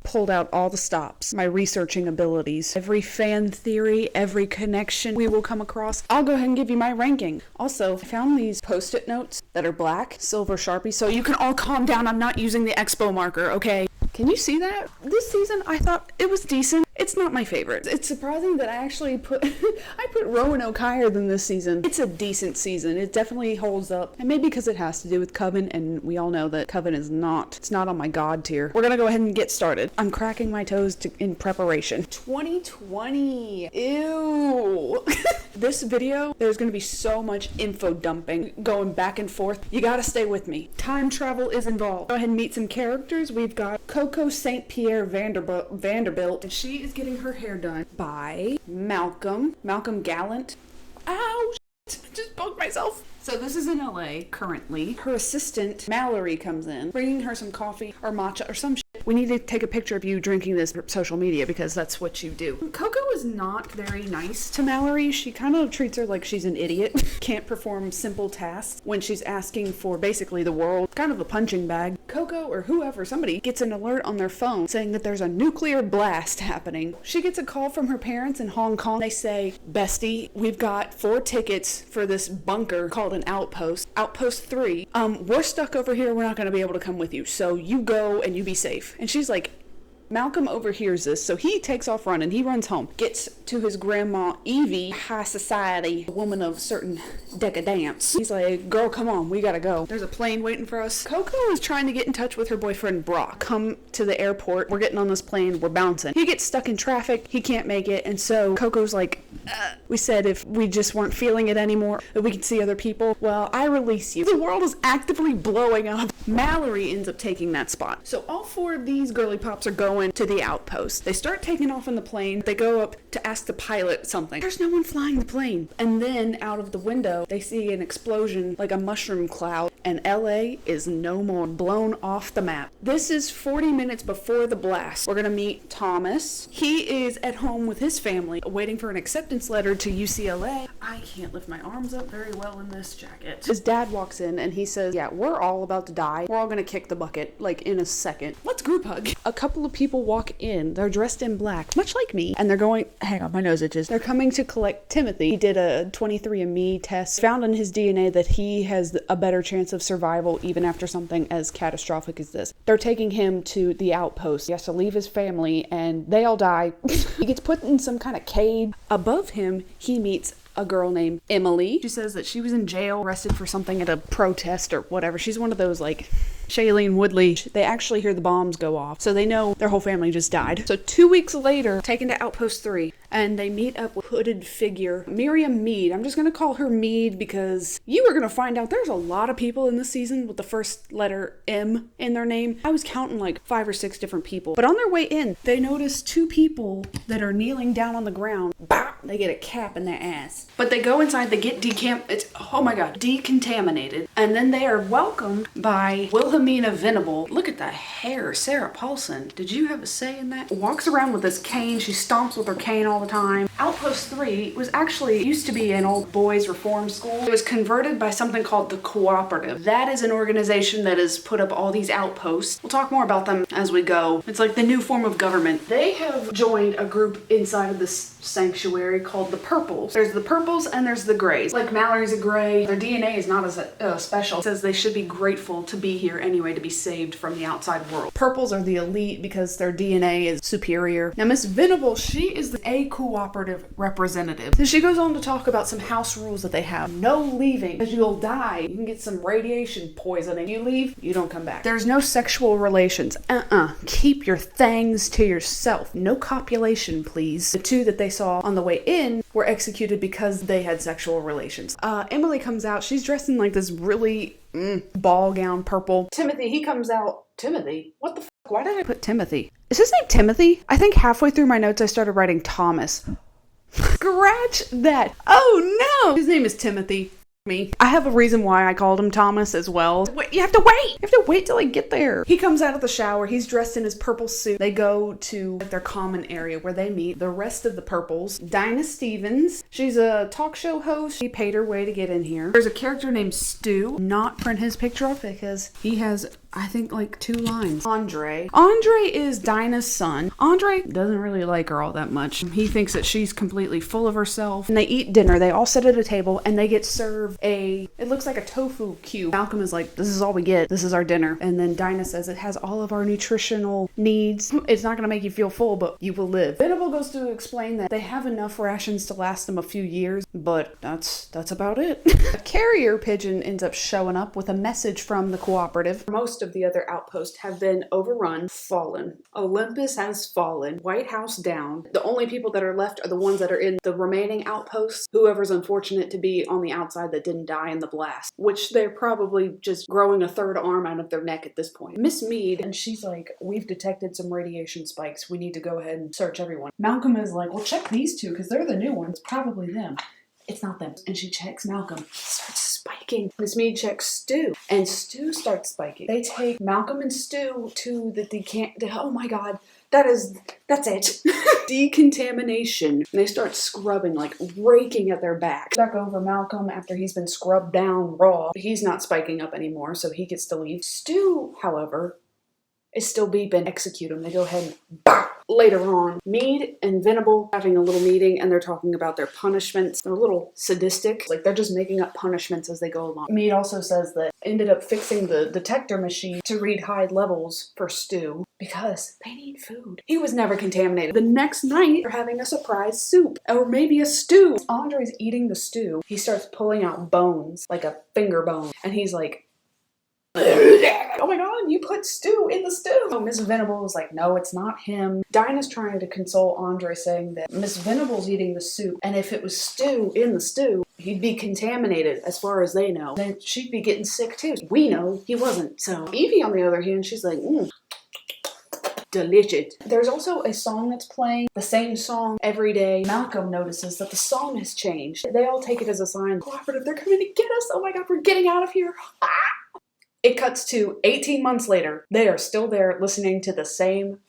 Pulled out all the stops, my researching abilities, every fan theory, every connection we will come across. I'll go ahead and give you my ranking. Also, I found these post-it notes that are black, silver Sharpie, so you can all calm down. I'm not using the expo marker, okay? Can you see that? This season, I thought it was decent. It's not my favorite. It's surprising that I actually put I put Roanoke higher than this season. It's a decent season. It definitely holds up. And maybe because it has to do with Coven, and we all know that Coven is not, it's not on my God tier. We're gonna go ahead and get started. I'm cracking my toes in preparation. 2020. Ew. This video, there's gonna be so much info dumping going back and forth. You gotta stay with me. Time travel is involved. Go ahead and meet some characters. We've got Coco St. Pierre Vanderbilt, and she is getting her hair done by Malcolm Gallant. Ow, shit. I just poked myself. So this is in LA currently. Her assistant, Mallory, comes in, bringing her some coffee or matcha or some shit. We need to take a picture of you drinking this for social media because that's what you do. Coco is not very nice to Mallory. She kind of treats her like she's an idiot. Can't perform simple tasks when she's asking for basically the world. Kind of a punching bag. Coco or whoever, somebody, gets an alert on their phone saying that there's a nuclear blast happening. She gets a call from her parents in Hong Kong. They say, bestie, we've got 4 tickets for this bunker called an outpost. Outpost 3. We're stuck over here. We're not going to be able to come with you. So you go and you be safe. And she's like, Malcolm overhears this, so he takes off running. He runs home, gets to his grandma Evie, high society, a woman of certain decadence. He's like, girl, come on, we gotta go. There's a plane waiting for us. Coco is trying to get in touch with her boyfriend Brock. Come to the airport. We're getting on this plane. We're bouncing. He gets stuck in traffic. He can't make it. And so Coco's like, we said if we just weren't feeling it anymore, that we could see other people. Well, I release you. The world is actively blowing up. Mallory ends up taking that spot. So all 4 of these girly pops are going to the outpost. They start taking off in the plane. They go up to ask the pilot something. There's no one flying the plane. And then out of the window, they see an explosion like a mushroom cloud, and LA is no more, blown off the map. This is 40 minutes before the blast. We're gonna meet Thomas. He is at home with his family, waiting for an acceptance letter to UCLA. I can't lift my arms up very well in this jacket. His dad walks in and he says, yeah, we're all about to die. We're all gonna kick the bucket, like in a second. Let's group hug. A couple of people walk in. They're dressed in black, much like me, and they're going, hang on, my nose itches. They're coming to collect Timothy. He did a 23andMe test, found in his DNA that he has a better chance of survival even after something as catastrophic as this. They're taking him to the outpost. He has to leave his family, and they all die. He gets put in some kind of cage. Above him, he meets a girl named Emily. She says that she was in jail, arrested for something at a protest or whatever. She's one of those like Shailene Woodley. They actually hear the bombs go off, so they know their whole family just died. So 2 weeks later, taken to Outpost 3, and they meet up with hooded figure Miriam Mead. I'm just gonna call her Mead because you are gonna find out there's a lot of people in this season with the first letter M in their name. I was counting like 5 or 6 different people. But on their way in, they notice 2 people that are kneeling down on the ground. Bop! They get a cap in their ass. But they go inside, they get decontaminated, and then they are welcomed by Wilhelmina Venable. Look at that hair. Sarah Paulson. Did you have a say in that? Walks around with this cane. She stomps with her cane all the time. Outpost 3 was actually used to be an old boys reform school. It was converted by something called the Cooperative. That is an organization that has put up all these outposts. We'll talk more about them as we go. It's like the new form of government. They have joined a group inside of this sanctuary called the Purples. There's the Purples and there's the Grays. Like Mallory's a Gray. Their DNA is not as special. It says they should be grateful to be here anyway, to be saved from the outside world. Purples are the elite because their DNA is superior. Now Miss Venable, she is a cooperative representative. So she goes on to talk about some house rules that they have. No leaving, because you'll die. You can get some radiation poisoning. You leave, you don't come back. There's no sexual relations. Keep your things to yourself. No copulation, please. The 2 that they saw on the way in were executed because they had sexual relations. Emily comes out. She's dressed in like this really ball gown purple. Timothy, he comes out. Timothy? What the f***? Why did I put Timothy? Is his name Timothy? I think halfway through my notes I started writing Thomas. Scratch that. Oh no! His name is Timothy. Me. I have a reason why I called him Thomas as well. Wait, you have to wait! You have to wait till I get there. He comes out of the shower. He's dressed in his purple suit. They go to their common area where they meet the rest of the Purples. Dinah Stevens. She's a talk show host. She paid her way to get in here. There's a character named Stu. Not print his picture off because he has I think like 2 lines. Andre is Dinah's son. Andre doesn't really like her all that much. He thinks that she's completely full of herself. And they eat dinner. They all sit at a table and they get served it looks like a tofu cube. Malcolm is like, this is all we get. This is our dinner. And then Dinah says it has all of our nutritional needs. It's not going to make you feel full, but you will live. Venable goes to explain that they have enough rations to last them a few years, but that's about it. A carrier pigeon ends up showing up with a message from the cooperative. Most of the other outposts have been overrun, fallen. Olympus has fallen. White House down. The only people that are left are the ones that are in the remaining outposts. Whoever's unfortunate to be on the outside that didn't die in the blast, which they're probably just growing a 3rd arm out of their neck at this point. Miss Mead, and she's like, we've detected some radiation spikes. We need to go ahead and search everyone. Malcolm is like, well, check these 2 because they're the new ones. Probably them. It's not them. And she checks Malcolm. He starts spiking. Miss Mead checks Stu. And Stu starts spiking. They take Malcolm and Stu to oh my god. That's it. Decontamination. And they start scrubbing, like raking at their back. Back over Malcolm after he's been scrubbed down raw. He's not spiking up anymore, so he gets to leave. Stu, however, is still beeping. Execute him. They go ahead and bah! Later on, Mead and Venable having a little meeting and they're talking about their punishments. They're a little sadistic. Like they're just making up punishments as they go along. Mead also says that ended up fixing the detector machine to read high levels for Stu because they need food. He was never contaminated. The next night, they're having a surprise soup or maybe a stew. Andre's eating the stew. He starts pulling out bones, like a finger bone, and he's like, oh my god, you put stew in the stew. So Miss Venable was like, no, it's not him. Dinah's trying to console Andre, saying that Miss Venable's eating the soup, and if it was stew in the stew, he'd be contaminated as far as they know. Then she'd be getting sick too. We know he wasn't. So Evie, on the other hand, she's like, delicious. There's also a song that's playing, the same song every day. Malcolm notices that the song has changed. They all take it as a sign. Cooperative, they're coming to get us. Oh my god, we're getting out of here. It cuts to 18 months later. They are still there listening to the same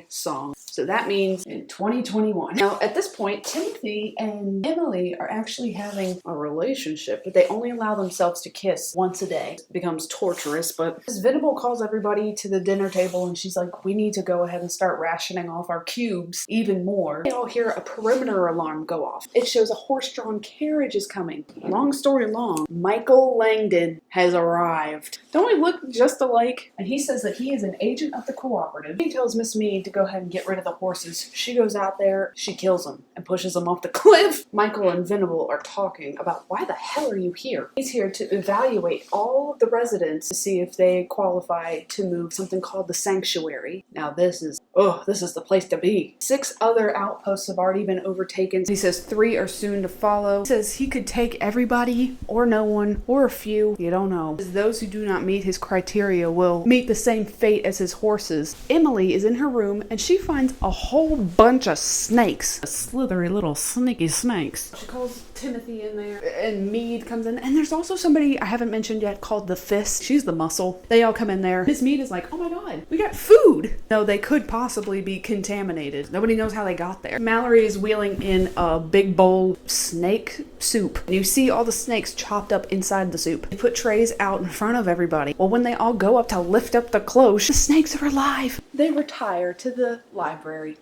song. So that means in 2021. Now, at this point, Timothy and Emily are actually having a relationship, but they only allow themselves to kiss once a day. It becomes torturous, but Miss Venable calls everybody to the dinner table and she's like, we need to go ahead and start rationing off our cubes even more. They all hear a perimeter alarm go off. It shows a horse-drawn carriage is coming. Long story long, Michael Langdon has arrived. Don't we look just alike? And he says that he is an agent of the cooperative. He tells Miss Mead to go ahead and get rid of the horses. She goes out there, she kills them and pushes them off the cliff. Michael and Venable are talking about why the hell are you here? He's here to evaluate all of the residents to see if they qualify to move something called the sanctuary. Now this is the place to be. 6 other outposts have already been overtaken. He says 3 are soon to follow. He says he could take everybody or no one or a few. You don't know. Those who do not meet his criteria will meet the same fate as his horses. Emily is in her room and she finds a whole bunch of snakes. Slithery little sneaky snakes. She calls Timothy in there and Mead comes in, and there's also somebody I haven't mentioned yet called the Fist. She's the muscle. They all come in there. Miss Mead is like, oh my god, we got food. No, they could possibly be contaminated. Nobody knows how they got there. Mallory is wheeling in a big bowl snake soup. And you see all the snakes chopped up inside the soup. They put trays out in front of everybody. Well, when they all go up to lift up the cloche, the snakes are alive. They retire to the library.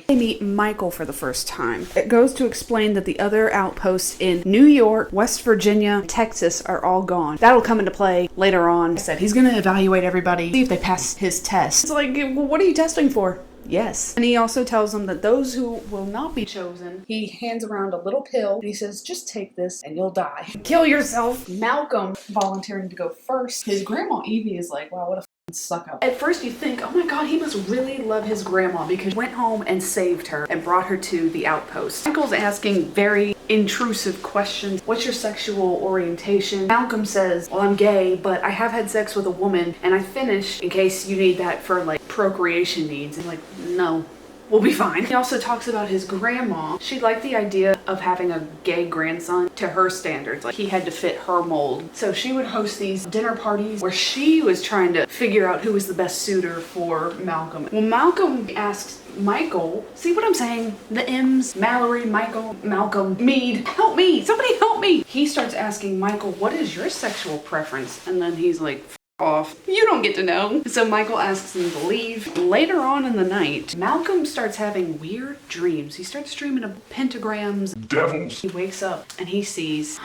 They meet Michael for the first time. It goes to explain that the other outposts in New York, West Virginia, Texas are all gone. That'll come into play later on. I said he's going to evaluate everybody, see if they pass his test. It's like, well, what are you testing for? Yes. And he also tells them that those who will not be chosen, he hands around a little pill and he says, just take this and you'll die. Kill yourself. Malcolm volunteering to go first. His grandma Evie is like, wow, what a suck up. At first you think, oh my god, he must really love his grandma because he went home and saved her and brought her to the outpost. Michael's asking very intrusive questions. What's your sexual orientation? Malcolm says, well, I'm gay, but I have had sex with a woman and I finished in case you need that for like procreation needs. And like, no. We'll be fine. He also talks about his grandma. She liked the idea of having a gay grandson to her standards. Like he had to fit her mold. So she would host these dinner parties where she was trying to figure out who was the best suitor for Malcolm. Well, Malcolm asks Michael, see what I'm saying? The M's, Mallory, Michael, Malcolm, Mead, help me, somebody help me. He starts asking Michael, what is your sexual preference? And then he's like, off. You don't get to know. So Michael asks him to leave. Later on in the night, Malcolm starts having weird dreams. He starts dreaming of pentagrams, devils. He wakes up and he sees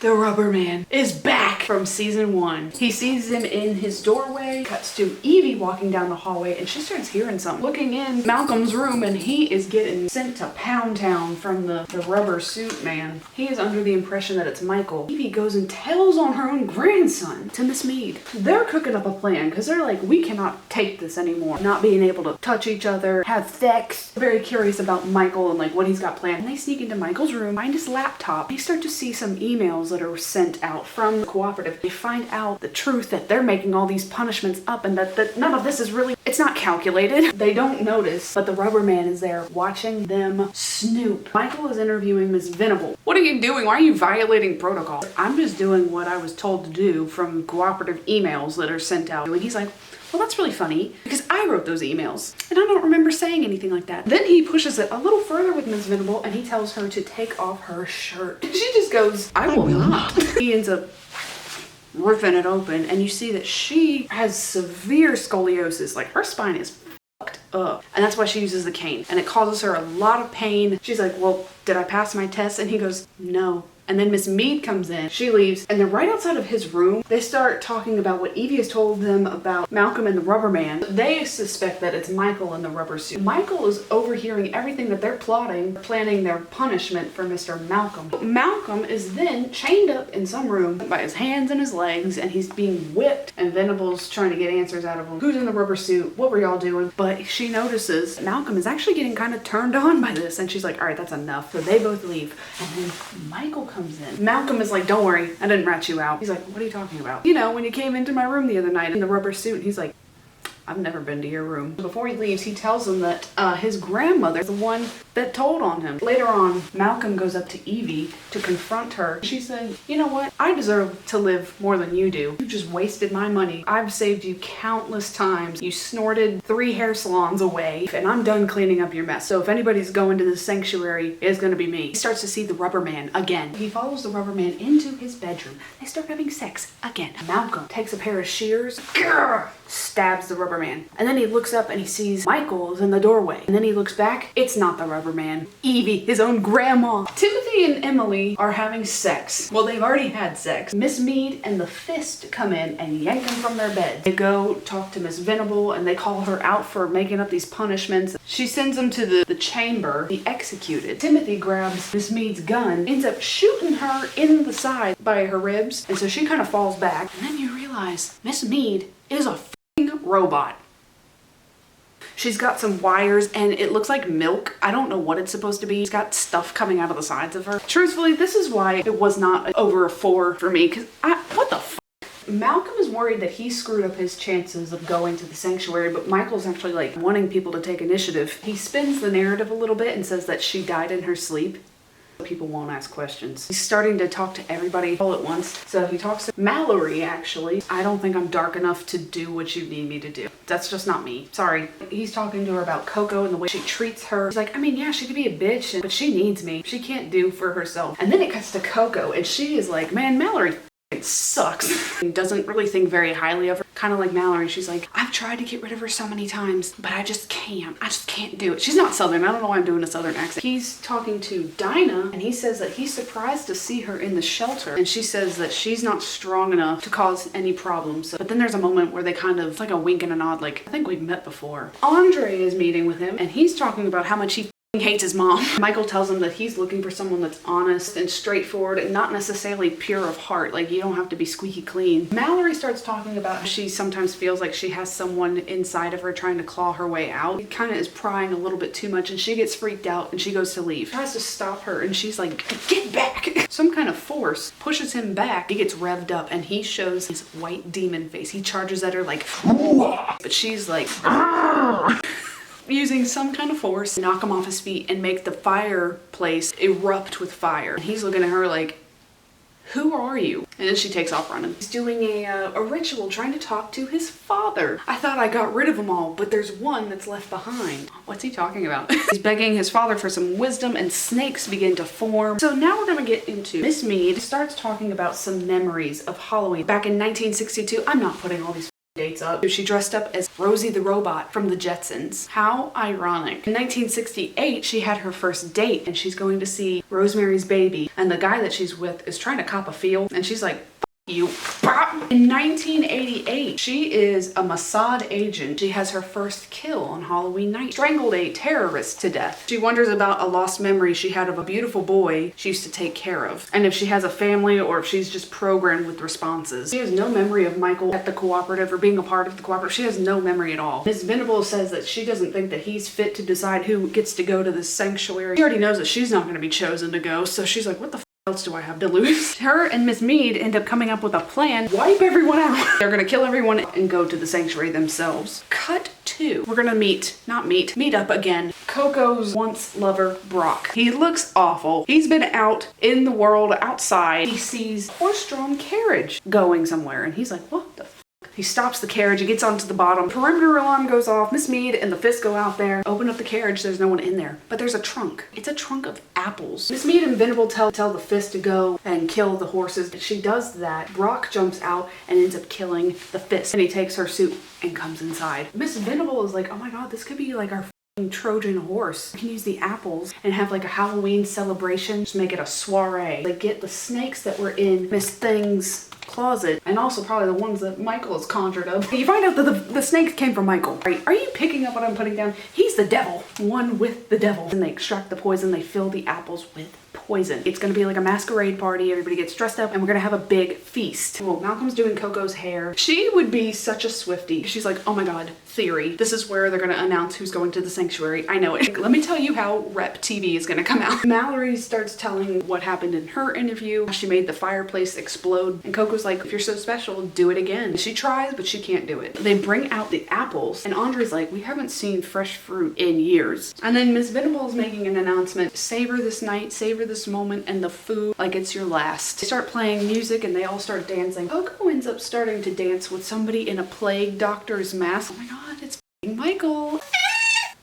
the Rubber Man is back from season 1. He sees him in his doorway, cuts to Evie walking down the hallway, and she starts hearing something. Looking in Malcolm's room, and he is getting sent to Pound Town from the rubber suit man. He is under the impression that it's Michael. Evie goes and tells on her own grandson to Miss Mead. They're cooking up a plan because they're like, we cannot take this anymore. Not being able to touch each other, have sex. Very curious about Michael and like what he's got planned. And they sneak into Michael's room, find his laptop. They start to see some emails that are sent out from the cooperative. They find out the truth that they're making all these punishments up and that none of this is really, it's not calculated. They don't notice, but the Rubber Man is there watching them snoop. Michael is interviewing Miss Venable. What are you doing? Why are you violating protocol? I'm just doing what I was told to do from cooperative emails that are sent out. And he's like, well, that's really funny because I wrote those emails and I don't remember saying anything like that. Then he pushes it a little further with Ms. Venable and he tells her to take off her shirt. She just goes, I will not. He ends up ripping it open and you see that she has severe scoliosis. Like her spine is fucked up. And that's why she uses the cane. And it causes her a lot of pain. She's like, well, did I pass my test? And he goes, no. And then Miss Mead comes in, she leaves, and then right outside of his room, they start talking about what Evie has told them about Malcolm and the Rubber Man. They suspect that it's Michael in the rubber suit. Michael is overhearing everything that they're plotting, planning their punishment for Mr. Malcolm. Malcolm is then chained up in some room by his hands and his legs, and he's being whipped, and Venable's trying to get answers out of him. Who's in the rubber suit? What were y'all doing? But she notices Malcolm is actually getting kind of turned on by this, and she's like, all right, that's enough. So they both leave, and then Michael comes in. Malcolm is like, don't worry, I didn't rat you out. He's like, what are you talking about? You know, when you came into my room the other night in the rubber suit. And he's like, I've never been to your room. Before he leaves, he tells him that his grandmother is the one that told on him. Later on, Malcolm goes up to Evie to confront her. She said, you know what? I deserve to live more than you do. You just wasted my money. I've saved you countless times. You snorted 3 hair salons away, and I'm done cleaning up your mess. So if anybody's going to this sanctuary, it's gonna be me. He starts to see the Rubber Man again. He follows the Rubber Man into his bedroom. They start having sex again. Malcolm takes a pair of shears, stabs the Rubber Man. And then he looks up and he sees Michael's in the doorway. And then he looks back. It's not the Rubber Man. Evie, his own grandma. Timothy and Emily are having sex. Well, they've already had sex. Miss Mead and the Fist come in and yank them from their bed. They go talk to Miss Venable and they call her out for making up these punishments. She sends them to the chamber to be executed. Timothy grabs Miss Mead's gun, ends up shooting her in the side by her ribs. And so she kind of falls back. And then you realize Miss Mead is a robot. She's got some wires and it looks like milk. I don't know what it's supposed to be. She's got stuff coming out of the sides of her. Truthfully, this is why it was not over a 4 for me, because what the f***? Malcolm is worried that he screwed up his chances of going to the sanctuary, but Michael's actually like wanting people to take initiative. He spins the narrative a little bit and says that she died in her sleep. People won't ask questions. He's starting to talk to everybody all at once. So he talks to Mallory, actually. I don't think I'm dark enough to do what you need me to do. That's just not me. Sorry. He's talking to her about Coco and the way she treats her. He's like, I mean, yeah, she could be a bitch, but she needs me. She can't do for herself. And then it cuts to Coco and she is like, man, Mallory sucks. He doesn't really think very highly of her. Kind of like Mallory, she's like, I've tried to get rid of her so many times, but I just can't. I just can't do it. She's not Southern. I don't know why I'm doing a Southern accent. He's talking to Dinah and he says that he's surprised to see her in the shelter. And she says that she's not strong enough to cause any problems. But then there's a moment where they kind of, it's like a wink and a nod, like, I think we've met before. Andre is meeting with him and he's talking about how much he hates his mom. Michael tells him that he's looking for someone that's honest and straightforward and not necessarily pure of heart. Like, you don't have to be squeaky clean. Mallory starts talking about how she sometimes feels like she has someone inside of her trying to claw her way out. He kind of is prying a little bit too much and she gets freaked out and she goes to leave. He tries to stop her and she's like, get back! Some kind of force pushes him back. He gets revved up and he shows his white demon face. He charges at her like, but she's like, using some kind of force, knock him off his feet and make the fireplace erupt with fire. And he's looking at her like, who are you? And then she takes off running. He's doing a ritual trying to talk to his father. I thought I got rid of them all, but there's one that's left behind. What's he talking about? He's begging his father for some wisdom, and snakes begin to form. So now we're gonna get into Miss Mead starts talking about some memories of Halloween. Back in 1962, I'm not putting all these dates up. She dressed up as Rosie the Robot from the Jetsons. How ironic. In 1968, she had her first date and she's going to see Rosemary's Baby, and the guy that she's with is trying to cop a feel, and she's like, you. In 1988, she is a Mossad agent. She has her first kill on Halloween night. Strangled a terrorist to death. She wonders about a lost memory she had of a beautiful boy she used to take care of, and if she has a family or if she's just programmed with responses. She has no memory of Michael at the cooperative or being a part of the cooperative. She has no memory at all. Ms. Venable says that she doesn't think that he's fit to decide who gets to go to this sanctuary. She already knows that she's not going to be chosen to go, so she's like, what the else do I have to lose? Her and Miss Mead end up coming up with a plan. Wipe everyone out. They're gonna kill everyone and go to the sanctuary themselves. Cut to. We're gonna meet up again. Coco's once lover, Brock. He looks awful. He's been out in the world outside. He sees a horse-drawn carriage going somewhere and he's like, what the f? He stops the carriage, he gets onto the bottom. Perimeter alarm goes off. Miss Mead and the Fist go out there, open up the carriage, there's no one in there. But there's a trunk. It's a trunk of apples. Miss Mead and Venable tell the Fist to go and kill the horses. She does that. Brock jumps out and ends up killing the Fist. And he takes her suit and comes inside. Miss Venable is like, oh my god, this could be like our Trojan horse. We can use the apples and have like a Halloween celebration. Just make it a soiree. Like get the snakes that were in Miss Thing's closet, and also probably the ones that Michael has conjured up. You find out that the snakes came from Michael. Are you picking up what I'm putting down? He's the devil. One with the devil. And they extract the poison. They fill the apples with poison. It's gonna be like a masquerade party. Everybody gets dressed up and we're gonna have a big feast. Well, Malcolm's doing Coco's hair. She would be such a Swiftie. She's like, oh my god, theory. This is where they're gonna announce who's going to the sanctuary. I know it. Let me tell you how Rep TV is gonna come out. Mallory starts telling what happened in her interview. She made the fireplace explode. And Coco's like, if you're so special, do it again. She tries, but she can't do it. They bring out the apples and Andre's like, we haven't seen fresh fruit in years. And then Miss Venable is making an announcement. Savor this night, savor this moment, and the food like it's your last. They start playing music and they all start dancing. Coco ends up starting to dance with somebody in a plague doctor's mask. Oh my god, it's Michael.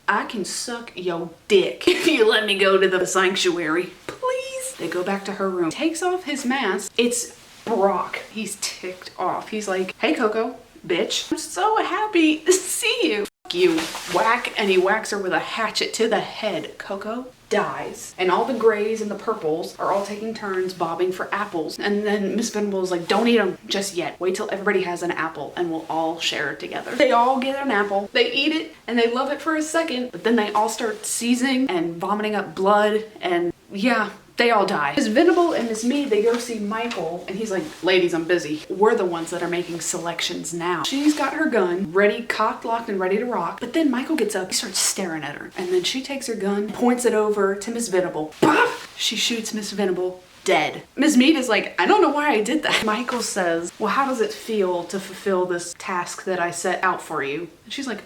I can suck your dick if you let me go to the sanctuary, please. They go back to her room. Takes off his mask. It's Brock. He's ticked off. He's like, hey Coco, bitch. I'm so happy to see you. Fuck you. Whack, and he whacks her with a hatchet to the head. Coco dies. And all the grays and the purples are all taking turns bobbing for apples. And then Miss Venable is like, don't eat them just yet. Wait till everybody has an apple and we'll all share it together. They all get an apple. They eat it and they love it for a second, but then they all start seizing and vomiting up blood, and yeah, they all die. Miss Venable and Miss Mead, they go see Michael and he's like, ladies, I'm busy. We're the ones that are making selections now. She's got her gun ready, cocked, locked, and ready to rock. But then Michael gets up, he starts staring at her. And then she takes her gun, points it over to Miss Venable. Pop! She shoots Miss Venable dead. Miss Mead is like, I don't know why I did that. Michael says, well, how does it feel to fulfill this task that I set out for you? And she's like,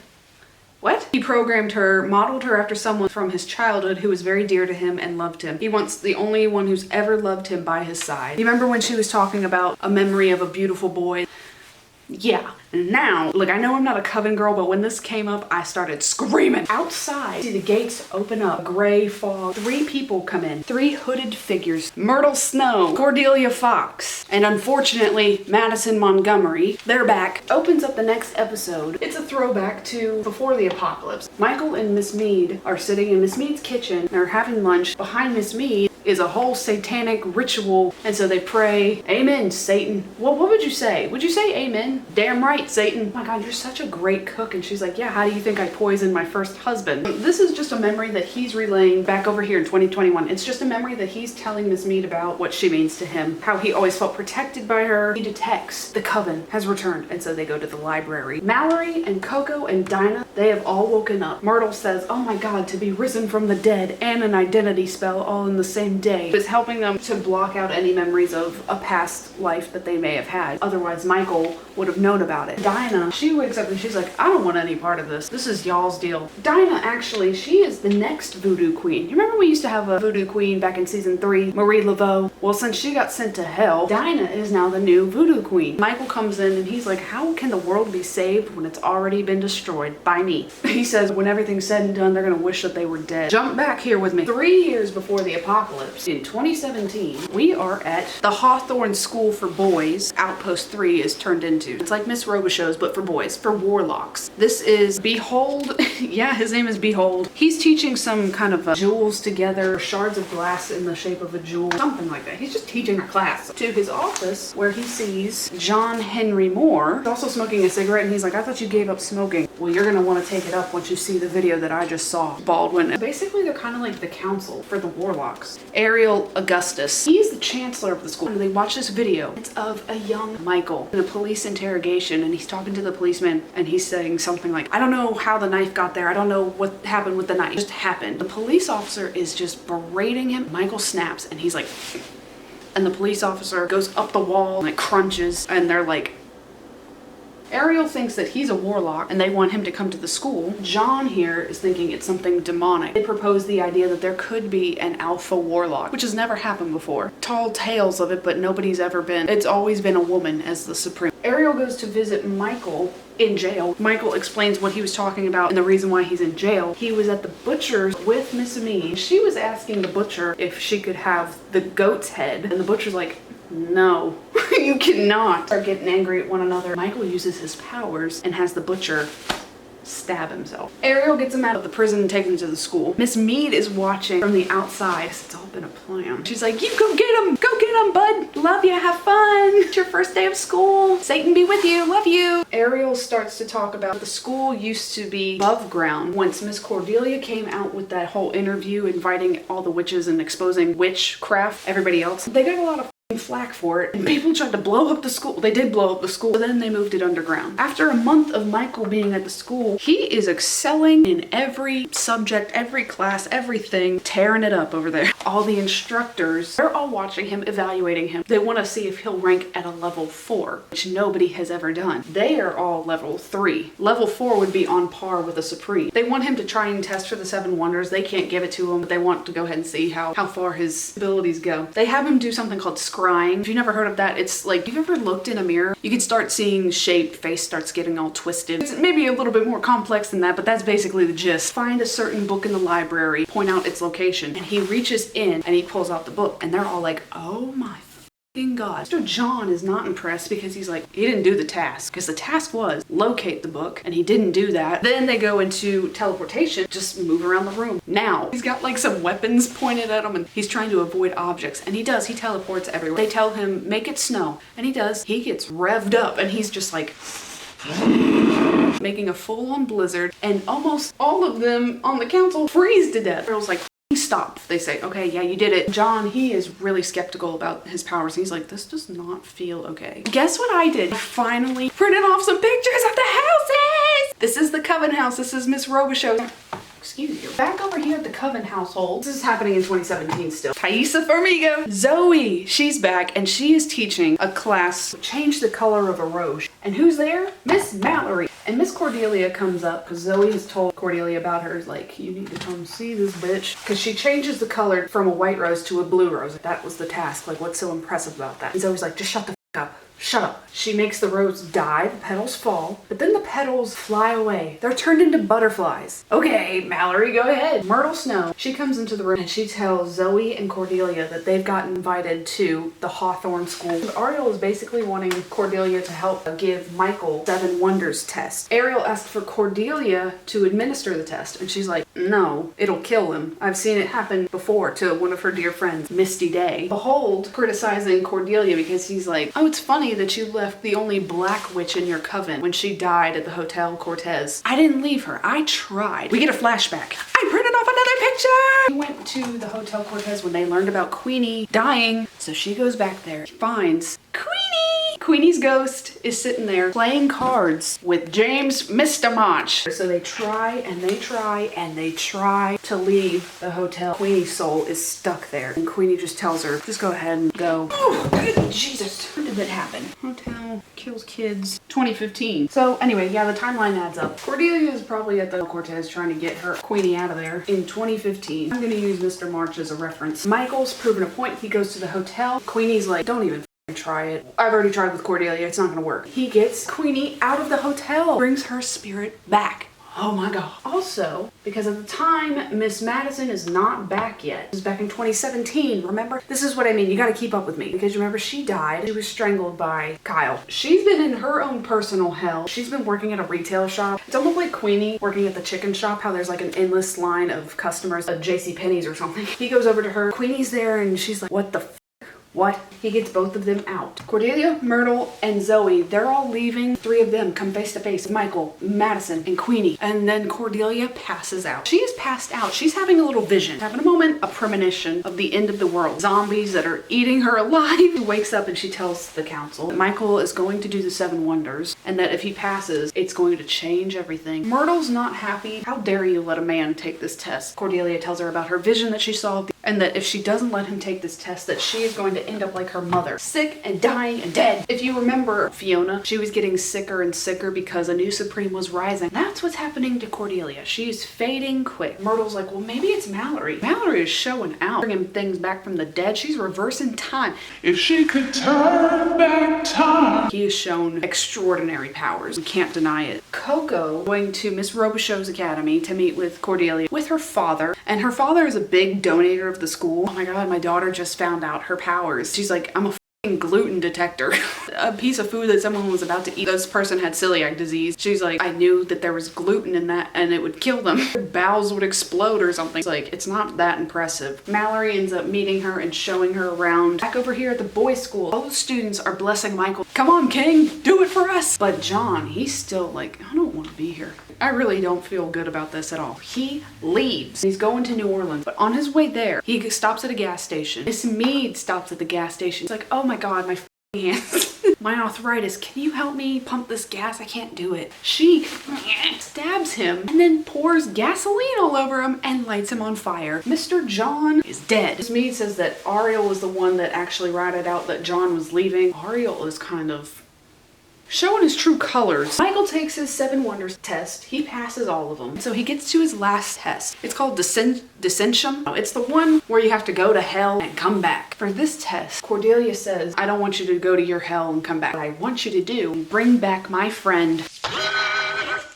what? He programmed her, modeled her after someone from his childhood who was very dear to him and loved him. He wants the only one who's ever loved him by his side. You remember when she was talking about a memory of a beautiful boy? Yeah. Now, look, I know I'm not a Coven girl, but when this came up, I started screaming. Outside, see the gates open up, gray fog. 3 people come in, 3 hooded figures. Myrtle Snow, Cordelia Fox, and unfortunately, Madison Montgomery. They're back. Opens up the next episode. It's a throwback to before the apocalypse. Michael and Miss Mead are sitting in Miss Mead's kitchen. They're having lunch. Behind Miss Mead is a whole satanic ritual, and so they pray, amen, Satan. Well, what would you say? Would you say amen? Damn right, Satan. Oh my god, you're such a great cook. And she's like, yeah, how do you think I poisoned my first husband? This is just a memory that he's relaying back over here in 2021. It's just a memory that he's telling Miss Mead about what she means to him, how he always felt protected by her. He detects the Coven has returned, and so they go to the library. Mallory and Coco and Dinah, they have all woken up. Myrtle says, oh my god, to be risen from the dead and an identity spell all in the same and day. It's helping them to block out any memories of a past life that they may have had. Otherwise, Michael would have known about it. Dinah, she wakes up and she's like, I don't want any part of this. This is y'all's deal. Dinah, actually, she is the next voodoo queen. You remember we used to have a voodoo queen back in season 3, Marie Laveau? Well, since she got sent to hell, Dinah is now the new voodoo queen. Michael comes in and he's like, how can the world be saved when it's already been destroyed by me? He says, when everything's said and done, they're gonna wish that they were dead. Jump back here with me. 3 years before the apocalypse, in 2017, we are at the Hawthorne School for Boys. Outpost 3 is turned into. It's like Miss Robichaux's, but for boys, for warlocks. This is Behold. Yeah, his name is Behold. He's teaching some kind of jewels together, shards of glass in the shape of a jewel, something like that. He's just teaching a class. To his office, where he sees John Henry Moore. He's also smoking a cigarette, and he's like, I thought you gave up smoking. Well, you're gonna want to take it up once you see the video that I just saw. Baldwin. Basically, they're kind of like the council for the warlocks. Ariel Augustus. He's the chancellor of the school. And they watch this video. It's of a young Michael in a police interrogation, and he's talking to the policeman, and he's saying something like, I don't know how the knife got there. I don't know what happened with the knife. It just happened. The police officer is just berating him. Michael snaps, and he's like, and the police officer goes up the wall and it crunches, and they're like, Ariel thinks that he's a warlock and they want him to come to the school. John here is thinking it's something demonic. They propose the idea that there could be an alpha warlock, which has never happened before. Tall tales of it, but nobody's ever been. It's always been a woman as the supreme. Ariel goes to visit Michael in jail. Michael explains what he was talking about and the reason why he's in jail. He was at the butcher's with Miss Mead. She was asking the butcher if she could have the goat's head, and the butcher's like, no, you cannot. Start getting angry at one another. Michael uses his powers and has the butcher stab himself. Ariel gets him out of the prison and takes him to the school. Miss Mead is watching from the outside. It's all been a plan. She's like, you go get him. Go get him, bud. Love you. Have fun. It's your first day of school. Satan be with you. Love you. Ariel starts to talk about the school used to be above ground. Once Miss Cordelia came out with that whole interview inviting all the witches and exposing witchcraft, everybody else, they got a lot of flack for it, and people tried to blow up the school. They did blow up the school, but then they moved it underground. After a month of Michael being at the school, he is excelling in every subject, every class, everything, tearing it up over there. All the instructors, they're all watching him, evaluating him. They want to see if he'll rank at a level 4, which nobody has ever done. They are all level 3. Level 4 would be on par with a supreme. They want him to try and test for the 7 wonders. They can't give it to him, but they want to go ahead and see how far his abilities go. They have him do something called scrying. If you've never heard of that, it's like, you've ever looked in a mirror? You can start seeing shape, face starts getting all twisted. It's maybe a little bit more complex than that, but that's basically the gist. Find a certain book in the library, point out its location, and he reaches in and he pulls out the book, and they're all like, oh my God. Mr. John is not impressed because he's like, he didn't do the task, because the task was locate the book, and he didn't do that. Then they go into teleportation, just move around the room. Now he's got like some weapons pointed at him and he's trying to avoid objects, and he does. He teleports everywhere. They tell him make it snow, and he does. He gets revved up and he's just like making a full-on blizzard, and almost all of them on the council freeze to death. Girl's like, stop. They say, okay, yeah, you did it. John, he is really skeptical about his powers. He's like, this does not feel okay. Guess what I did? I finally printed off some pictures of the houses. This is the Coven house. This is Miss Robichaux's. Excuse you. Back over here at the Coven household. This is happening in 2017 still. Thaisa Farmiga. Zoe, she's back, and she is teaching a class, Change the Color of a Rose. And who's there? Miss Mallory. And Miss Cordelia comes up because Zoe has told Cordelia about her. Like, you need to come see this bitch. Because she changes the color from a white rose to a blue rose. That was the task. Like, what's so impressive about that? And Zoe's like, just shut the f up. Shut up. She makes the rose die, the petals fall, but then the petals fly away. They're turned into butterflies. Okay, Mallory, go ahead. Myrtle Snow, she comes into the room and she tells Zoe and Cordelia that they've gotten invited to the Hawthorne School. Ariel is basically wanting Cordelia to help give Michael 7 Wonders test. Ariel asked for Cordelia to administer the test, and she's like, no, it'll kill him. I've seen it happen before to one of her dear friends, Misty Day. Behold, criticizing Cordelia because he's like, oh, it's funny that you left the only black witch in your coven when she died at the Hotel Cortez. I didn't leave her. I tried. We get a flashback. I printed off another picture. We went to the Hotel Cortez when they learned about Queenie dying. So she goes back there, finds Queenie. Queenie's ghost is sitting there playing cards with James Mr. March. So they try and they try and they try to leave the hotel. Queenie's soul is stuck there. And Queenie just tells her, just go ahead and go. Oh, good Jesus. When did that happen? Hotel kills kids. 2015. So anyway, yeah, the timeline adds up. Cordelia is probably at the Cortez trying to get her Queenie out of there in 2015. I'm gonna use Mr. March as a reference. Michael's proven a point. He goes to the hotel. Queenie's like, don't even try it. I've already tried with Cordelia. It's not gonna work. He gets Queenie out of the hotel, brings her spirit back. Oh my God. Also, because at the time, Miss Madison is not back yet. This is back in 2017, remember? This is what I mean, you gotta keep up with me. Because remember, she died. She was strangled by Kyle. She's been in her own personal hell. She's been working at a retail shop. It's almost like Queenie working at the chicken shop, how there's like an endless line of customers at JCPenney's or something. He goes over to her. Queenie's there and she's like, what the f? What? He gets both of them out. Cordelia, Myrtle, and Zoe, they're all leaving. 3 of them come face to face. Michael, Madison, and Queenie. And then Cordelia passes out. She is passed out. She's having a little vision, having a moment, a premonition of the end of the world. Zombies that are eating her alive. She wakes up and she tells the council that Michael is going to do the 7 wonders and that if he passes, it's going to change everything. Myrtle's not happy. How dare you let a man take this test? Cordelia tells her about her vision that she saw and that if she doesn't let him take this test, that she is going to end up like her mother, sick and dying and dead. If you remember Fiona, she was getting sicker and sicker because a new Supreme was rising. That's what's happening to Cordelia. She's fading quick. Myrtle's like, well, maybe it's Mallory. Mallory is showing out, bringing things back from the dead. She's reversing time. If she could turn back time. He has shown extraordinary powers. We can't deny it. Coco going to Miss Robichaux's academy to meet with Cordelia with her father, and her father is a big donator of the school. Oh my God, my daughter just found out her powers. She's like, I'm a gluten detector. A piece of food that someone was about to eat. This person had celiac disease. She's like, I knew that there was gluten in that and it would kill them. Their bowels would explode or something. It's like, it's not that impressive. Mallory ends up meeting her and showing her around. Back over here at the boys' school, all the students are blessing Michael. Come on, King, do it for us. But John, he's still like, I don't want to be here. I really don't feel good about this at all. He leaves. He's going to New Orleans, but on his way there, he stops at a gas station. Miss Mead stops at the gas station. It's like, oh my God, my hands. My arthritis, can you help me pump this gas? I can't do it. She stabs him and then pours gasoline all over him and lights him on fire. Mr. John is dead. Miss Mead says that Ariel was the one that actually ratted out that John was leaving. Ariel is kind of showing his true colors. Michael takes his 7 wonders test. He passes all of them. So he gets to his last test. It's called Dissension. It's the one where you have to go to hell and come back. For this test, Cordelia says, I don't want you to go to your hell and come back. What I want you to do, bring back my friend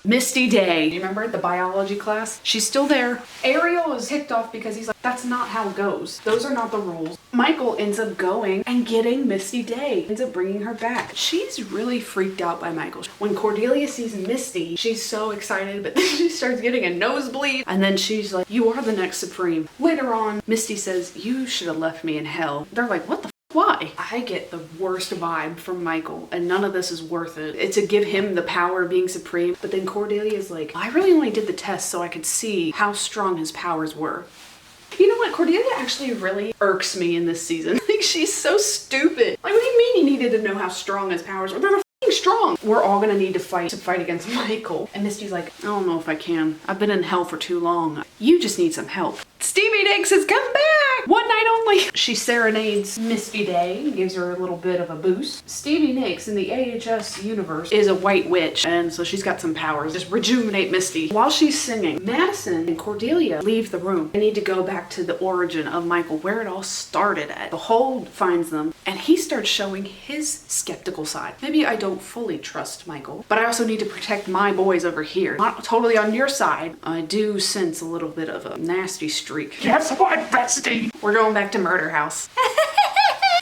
Misty Day. You remember the biology class? She's still there. Ariel is ticked off because he's like, that's not how it goes. Those are not the rules. Michael ends up going and getting Misty Day. Ends up bringing her back. She's really freaked out by Michael. When Cordelia sees Misty, she's so excited, but then she starts getting a nosebleed. And then she's like, you are the next Supreme. Later on, Misty says, you should have left me in hell. They're like, what the why? I get the worst vibe from Michael and none of this is worth it. It's to give him the power of being supreme. But then Cordelia is like, I really only did the test so I could see how strong his powers were. You know what? Cordelia actually really irks me in this season. Like, she's so stupid. Like, what do you mean he needed to know how strong his powers were? They're f***ing strong. We're all gonna need to fight against Michael. And Misty's like, I don't know if I can. I've been in hell for too long. You just need some help. Stevie Nicks has come back! One night only. She serenades Misty Day, gives her a little bit of a boost. Stevie Nicks in the AHS universe is a white witch, and so she's got some powers. Just rejuvenate Misty. While she's singing, Madison and Cordelia leave the room. They need to go back to the origin of Michael, where it all started at. Behold finds them, and he starts showing his skeptical side. Maybe I don't fully trust Michael, but I also need to protect my boys over here. Not totally on your side. I do sense a little bit of a nasty streak. Yes, my bestie. We're going back to Murder House.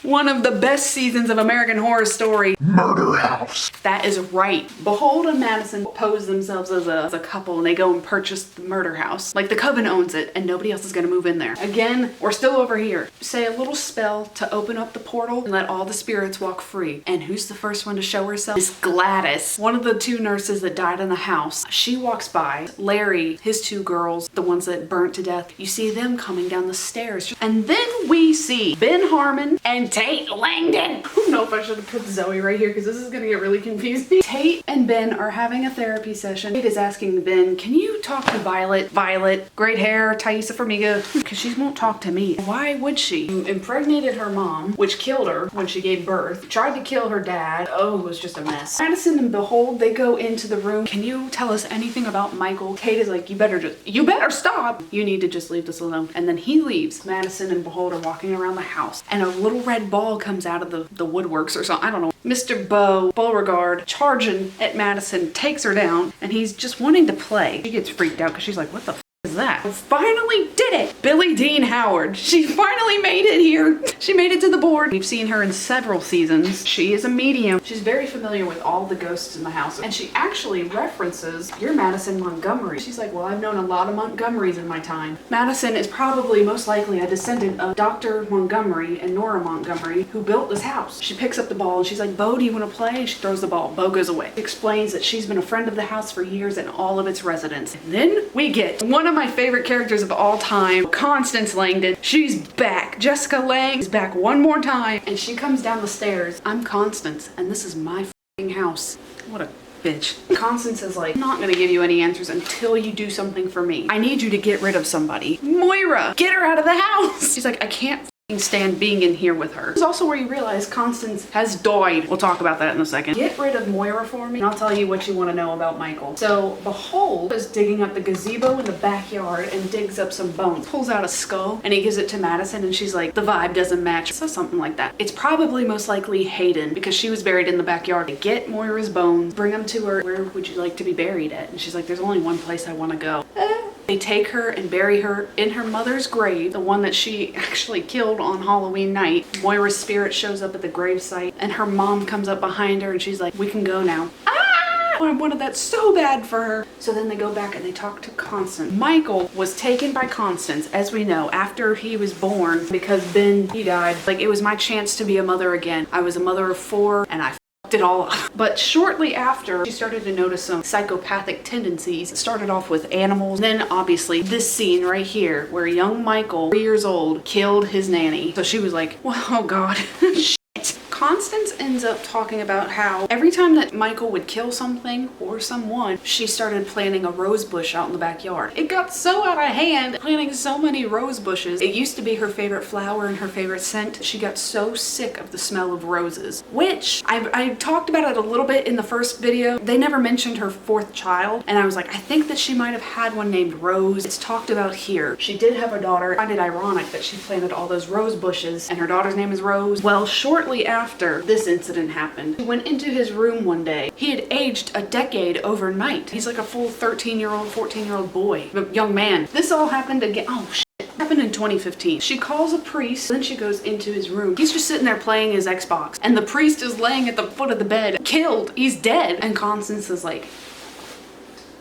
One of the best seasons of American Horror Story. Murder House. That is right. Behold and Madison pose themselves as a couple and they go and purchase the murder house. Like the coven owns it and nobody else is gonna move in there. Again, we're still over here. Say a little spell to open up the portal and let all the spirits walk free. And who's the first one to show herself? Miss Gladys, one of the 2 nurses that died in the house. She walks by. Larry, his 2 girls, the ones that burnt to death, you see them coming down the stairs. And then we see Ben Harmon and Tate Langdon. I don't know if I should have put Zoe right here because this is gonna get really confusing. Tate and Ben are having a therapy session. Tate is asking Ben, can you talk to Violet? Violet, great hair, Thaisa Formiga, because she won't talk to me. Why would she? You impregnated her mom, which killed her when she gave birth, tried to kill her dad. Oh, it was just a mess. Madison and Behold, they go into the room. Can you tell us anything about Michael? Tate is like, you better stop. You need to just leave this alone. And then he leaves. Madison and Behold are walking around the house and a little red ball comes out of the woodworks or something. I don't know. Mr. Beauregard charging at Madison, takes her down, and he's just wanting to play. She gets freaked out because she's like, what the is that? Finally did it! Billie Dean Howard. She finally made it here. She made it to the board. We've seen her in several seasons. She is a medium. She's very familiar with all the ghosts in the house. And she actually references, you're Madison Montgomery. She's like, well, I've known a lot of Montgomerys in my time. Madison is probably most likely a descendant of Dr. Montgomery and Nora Montgomery, who built this house. She picks up the ball and she's like, Bo, do you want to play? She throws the ball. Bo goes away. She explains that she's been a friend of the house for years and all of its residents. And then we get one of my favorite characters of all time, Constance Langdon. She's back. Jessica Lange is back one more time and she comes down the stairs. I'm Constance and this is my f***ing house. What a bitch. Constance is like, I'm not gonna give you any answers until you do something for me. I need you to get rid of somebody. Moira, get her out of the house. She's like, I can't stand being in here with her. This is also where you realize Constance has died. We'll talk about that in a second. Get rid of Moira for me and I'll tell you what you want to know about Michael. So Behold is digging up the gazebo in the backyard and digs up some bones. Pulls out a skull and he gives it to Madison and she's like, the vibe doesn't match. So something like that. It's probably most likely Hayden because she was buried in the backyard. Get Moira's bones, bring them to her. Where would you like to be buried at? And she's like, there's only one place I want to go. They take her and bury her in her mother's grave, the one that she actually killed on Halloween night. Moira's spirit shows up at the gravesite and her mom comes up behind her and she's like, we can go now. I wanted that so bad for her. So then they go back and they talk to Constance. Michael was taken by Constance, as we know, after he was born because Ben, he died. Like, it was my chance to be a mother again. I was a mother of 4 and I f***ed it all up. But shortly after, she started to notice some psychopathic tendencies. It started off with animals. Then obviously this scene right here where young Michael, 3 years old, killed his nanny. So she was like, well, oh God. Constance ends up talking about how every time that Michael would kill something or someone, she started planting a rose bush out in the backyard. It got so out of hand, planting so many rose bushes. It used to be her favorite flower and her favorite scent. She got so sick of the smell of roses, which I talked about it a little bit in the first video. They never mentioned her 4th child, and I was like, I think that she might have had one named Rose. It's talked about here. She did have a daughter. I find it ironic that she planted all those rose bushes and her daughter's name is Rose. Well, shortly after this incident happened, he went into his room one day. He had aged a decade overnight. He's like a full 13-year-old, 14-year-old boy, a young man. This all happened again. Oh, shit. Happened in 2015. She calls a priest, then she goes into his room. He's just sitting there playing his Xbox, and the priest is laying at the foot of the bed, killed. He's dead. And Constance is like,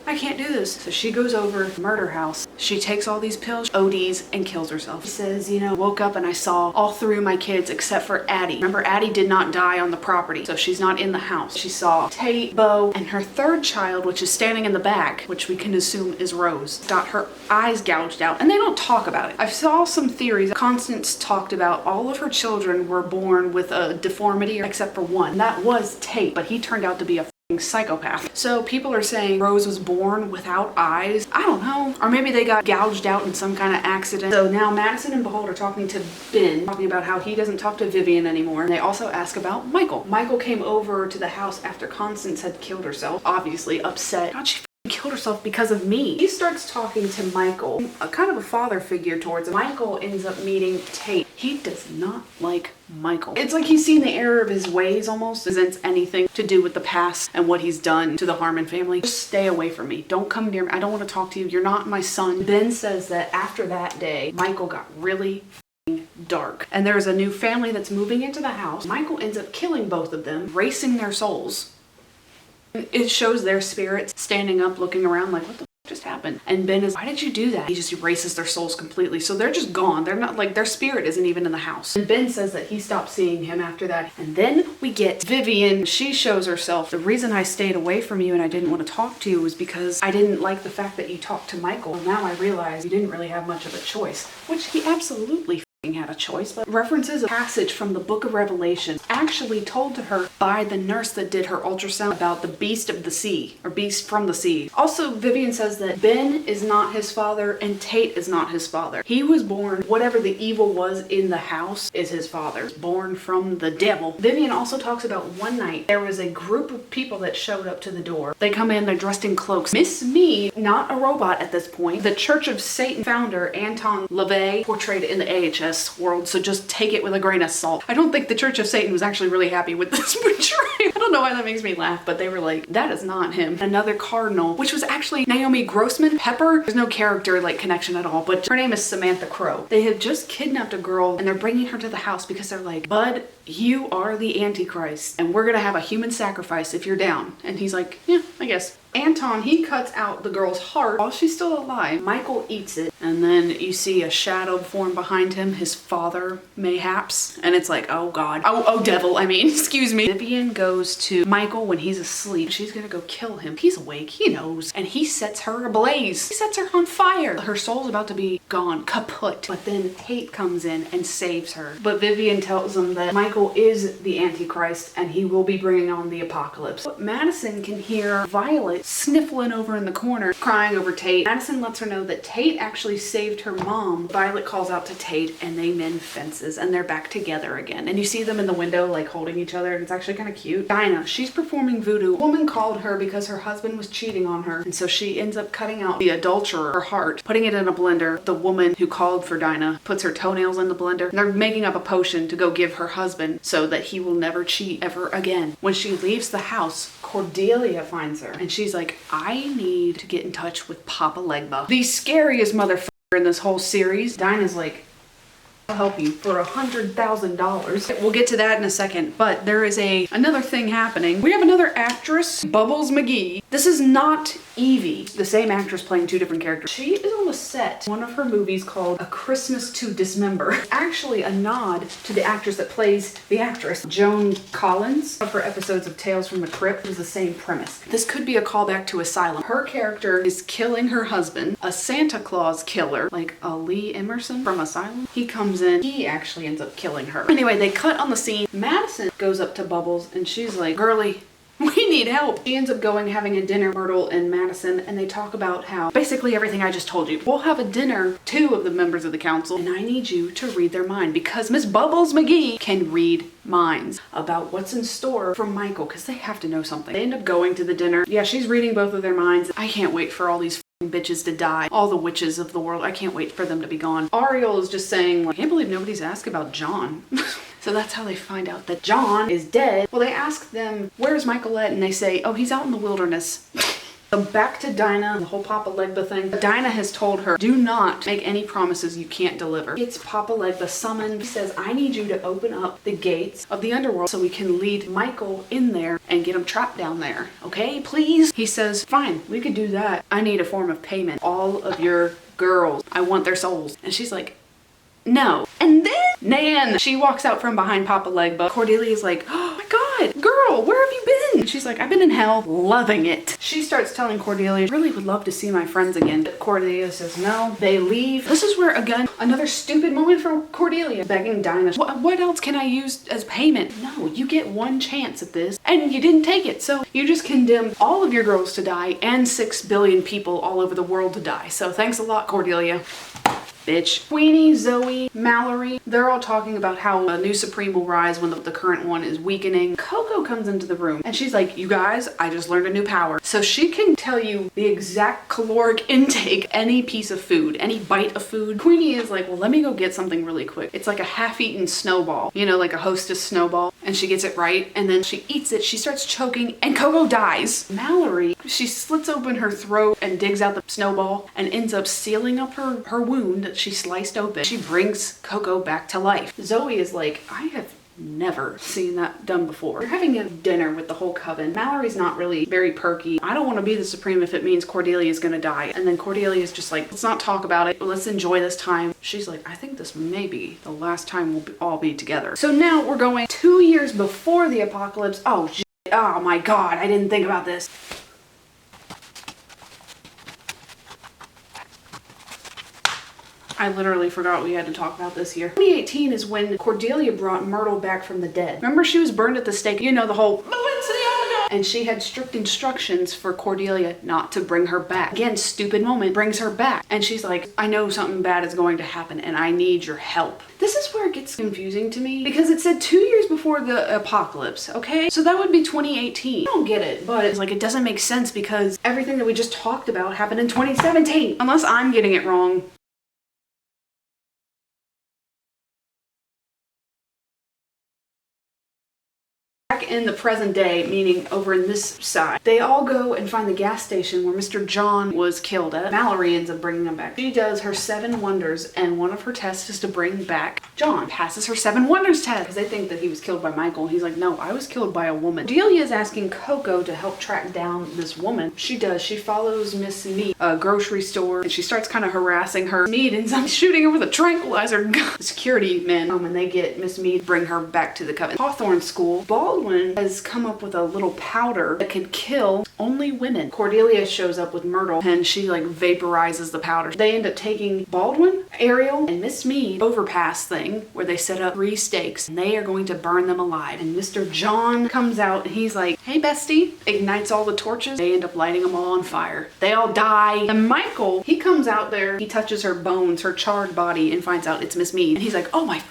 I can't do this. So she goes over to Murder House. She takes all these pills, ODs, and kills herself. She says, you know, woke up and I saw all 3 of my kids except for Addie. Remember, Addie did not die on the property, so she's not in the house. She saw Tate, Bo, and her 3rd child, which is standing in the back, which we can assume is Rose, got her eyes gouged out, and they don't talk about it. I saw some theories. Constance talked about all of her children were born with a deformity except for one. And that was Tate, but he turned out to be a psychopath. So people are saying Rose was born without eyes. I don't know. Or maybe they got gouged out in some kind of accident. So now Madison and Behold are talking to Ben, talking about how he doesn't talk to Vivian anymore. And they also ask about Michael. Michael came over to the house after Constance had killed herself, obviously upset. God, she killed herself because of me. He starts talking to Michael, a kind of a father figure towards him. Michael ends up meeting Tate. He does not like Michael. It's like he's seen the error of his ways almost. Resents anything to do with the past and what he's done to the Harmon family. Just stay away from me. Don't come near me. I don't want to talk to you. You're not my son. Ben says that after that day, Michael got really dark. And there's a new family that's moving into the house. Michael ends up killing both of them, erasing their souls. It shows their spirits standing up, looking around like, what the f just happened? And Ben is, why did you do that? He just erases their souls completely. So they're just gone. They're not, like, their spirit isn't even in the house. And Ben says that he stopped seeing him after that. And then we get Vivian. She shows herself. The reason I stayed away from you and I didn't want to talk to you was because I didn't like the fact that you talked to Michael. Now I realize you didn't really have much of a choice, which he absolutely had a choice, but references a passage from the book of Revelation actually told to her by the nurse that did her ultrasound about the beast of the sea, or beast from the sea. Also, Vivian says that Ben is not his father and Tate is not his father. He was born, whatever the evil was in the house is his father, born from the devil. Vivian also talks about one night there was a group of people that showed up to the door. They come in, they're dressed in cloaks. Miss Me, not a robot at this point, the Church of Satan founder Anton LaVey, portrayed in the AHS world, so just take it with a grain of salt. I don't think the Church of Satan was actually really happy with this portrayal. I don't know why that makes me laugh, but they were like, that is not him. Another cardinal, which was actually Naomi Grossman Pepper. There's no character like connection at all, but her name is Samantha Crow. They had just kidnapped a girl and they're bringing her to the house because they're like, Bud, you are the Antichrist and we're gonna have a human sacrifice if you're down. And he's like, yeah, I guess. Anton, he cuts out the girl's heart while she's still alive. Michael eats it, and then you see a shadow form behind him, his father, mayhaps. And it's like, oh God. Oh devil, I mean, excuse me. Vivian goes to Michael when he's asleep. She's gonna go kill him. He's awake, he knows. And he sets her ablaze. He sets her on fire. Her soul's about to be gone, kaput. But then Tate comes in and saves her. But Vivian tells him that Michael is the Antichrist and he will be bringing on the apocalypse. But Madison can hear Violet sniffling over in the corner, crying over Tate. Madison lets her know that Tate actually saved her mom. Violet calls out to Tate and they mend fences and they're back together again. And you see them in the window like holding each other and it's actually kind of cute. Dinah, she's performing voodoo. A woman called her because her husband was cheating on her, and so she ends up cutting out the adulterer, her heart, putting it in a blender. The woman who called for Dinah puts her toenails in the blender and they're making up a potion to go give her husband so that he will never cheat ever again. When she leaves the house, Cordelia finds her and she's like, I need to get in touch with Papa Legba, the scariest motherfucker in this whole series. Dinah's like, I'll help you for $100,000. We'll get to that in a second, but there is another thing happening. We have another actress, Bubbles McGee. This is not Evie, the same actress playing two different characters. She is on the set one of her movies called A Christmas to Dismember. Actually a nod to the actress that plays the actress, Joan Collins. Of her episodes of Tales from the Crypt was the same premise. This could be a callback to Asylum. Her character is killing her husband, a Santa Claus killer, like a Lee Emerson from Asylum. He comes in, he actually ends up killing her. Anyway, they cut on the scene. Madison goes up to Bubbles and she's like, girly, we need help. She ends up having a dinner, Myrtle and Madison, and they talk about how basically everything I just told you. We'll have a dinner, two of the members of the council, and I need you to read their mind because Miss Bubbles McGee can read minds about what's in store for Michael because they have to know something. They end up going to the dinner. Yeah, she's reading both of their minds. I can't wait for all these bitches to die. All the witches of the world. I can't wait for them to be gone. Ariel is just saying, like, I can't believe nobody's asked about John. So that's how they find out that John is dead. Well, they ask them, where's Michael at? And they say, oh, he's out in the wilderness. So back to Dinah, the whole Papa Legba thing. Dinah has told her, do not make any promises you can't deliver. It's Papa Legba summoned. He says, I need you to open up the gates of the underworld so we can lead Michael in there and get him trapped down there. Okay, please? He says, fine, we could do that. I need a form of payment. All of your girls, I want their souls. And she's like, no. And then Nan, she walks out from behind Papa Legba. Cordelia's like, oh my God, girl, where have you been? And she's like, I've been in hell, loving it. She starts telling Cordelia, I really would love to see my friends again. But Cordelia says no. They leave. This is where, again, another stupid moment for Cordelia, begging Dinah, what else can I use as payment? No, you get one chance at this and you didn't take it. So you just condemned all of your girls to die and 6 billion people all over the world to die. So thanks a lot, Cordelia. Bitch. Queenie, Zoe, Mallory, they're all talking about how a new Supreme will rise when the current one is weakening. Coco comes into the room and she's like, you guys, I just learned a new power. So she can tell you the exact caloric intake, any piece of food, any bite of food. Queenie is like, well, let me go get something really quick. It's like a half-eaten snowball, you know, like a Hostess snowball. And she gets it right and then she eats it, she starts choking and Coco dies. Mallory, she slits open her throat and digs out the snowball and ends up sealing up her wound that she sliced open. She brings Coco back to life. Zoe is like, I have never seen that done before. You're having a dinner with the whole coven. Mallory's not really very perky. I don't want to be the Supreme if it means Cordelia is gonna die. And then Cordelia is just like, let's not talk about it. Let's enjoy this time. She's like, I think this may be the last time we'll all be together. So now we're going 2 years before the apocalypse. Oh, oh my God, I didn't think about this. I literally forgot we had to talk about this year. 2018 is when Cordelia brought Myrtle back from the dead. Remember she was burned at the stake? You know, the whole Balenciaga! And she had strict instructions for Cordelia not to bring her back. Again, stupid moment, brings her back. And she's like, I know something bad is going to happen and I need your help. This is where it gets confusing to me because it said 2 years before the apocalypse, okay? So that would be 2018. I don't get it, but it's like it doesn't make sense because everything that we just talked about happened in 2017. Unless I'm getting it wrong. Back in the present day, meaning over in this side, they all go and find the gas station where Mr. John was killed at. Mallory ends up bringing him back. She does her 7 wonders, and one of her tests is to bring back John. Passes her 7 wonders test because they think that he was killed by Michael. He's like, no, I was killed by a woman. Delia is asking Coco to help track down this woman. She does. She follows Miss Mead, a grocery store, and she starts kind of harassing her. Mead ends up shooting her with a tranquilizer. The security men come and they get Miss Mead, bring her back to the Coven. Hawthorne School. Baldwin has come up with a little powder that can kill only women. Cordelia shows up with Myrtle and she like vaporizes the powder. They end up taking Baldwin, Ariel, and Miss Mead overpass thing where they set up 3 stakes and they are going to burn them alive. And Mr. John comes out and he's like, hey bestie, ignites all the torches. They end up lighting them all on fire. They all die. And Michael, he comes out there, he touches her bones, her charred body, and finds out it's Miss Mead. And he's like, oh my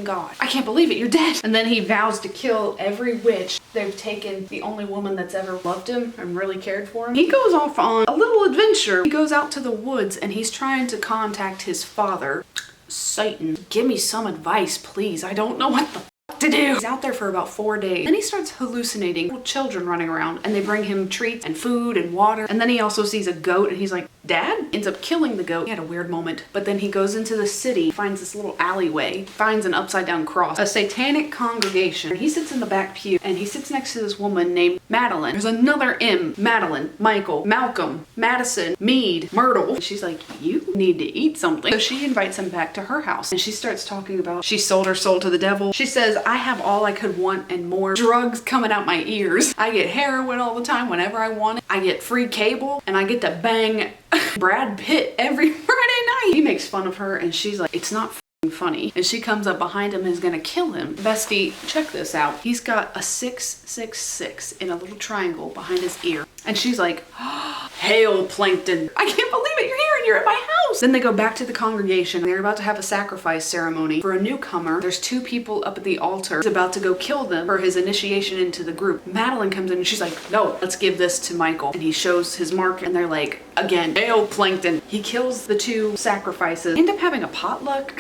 God, I can't believe it, you're dead. And then he vows to kill every witch. They've taken the only woman that's ever loved him and really cared for him. He goes off on a little adventure. He goes out to the woods and he's trying to contact his father, Satan. Give me some advice, please. I don't know what the to do. He's out there for about 4 days. Then he starts hallucinating little children running around and they bring him treats and food and water. And then he also sees a goat and he's like, Dad? Ends up killing the goat. He had a weird moment. But then he goes into the city, finds this little alleyway, finds an upside down cross, a satanic congregation. He sits in the back pew and he sits next to this woman named Madeline. There's another M. Madeline, Michael, Malcolm, Madison, Mead, Myrtle. And she's like, you need to eat something. So she invites him back to her house and she starts talking about she sold her soul to the devil. She says, I have all I could want and more. Drugs coming out my ears. I get heroin all the time whenever I want it. I get free cable and I get to bang Brad Pitt every Friday night. He makes fun of her and she's like, it's not funny. And she comes up behind him and is gonna kill him. Bestie, check this out. He's got a 666 in a little triangle behind his ear. And she's like, oh, hail plankton. I can't believe it. You're here and you're at my house. Then they go back to the congregation. They're about to have a sacrifice ceremony for a newcomer. There's 2 people up at the altar. He's about to go kill them for his initiation into the group. Madeline comes in and she's like, no, let's give this to Michael. And he shows his mark and they're like, again, hail plankton. He kills the 2 sacrifices. They end up having a potluck.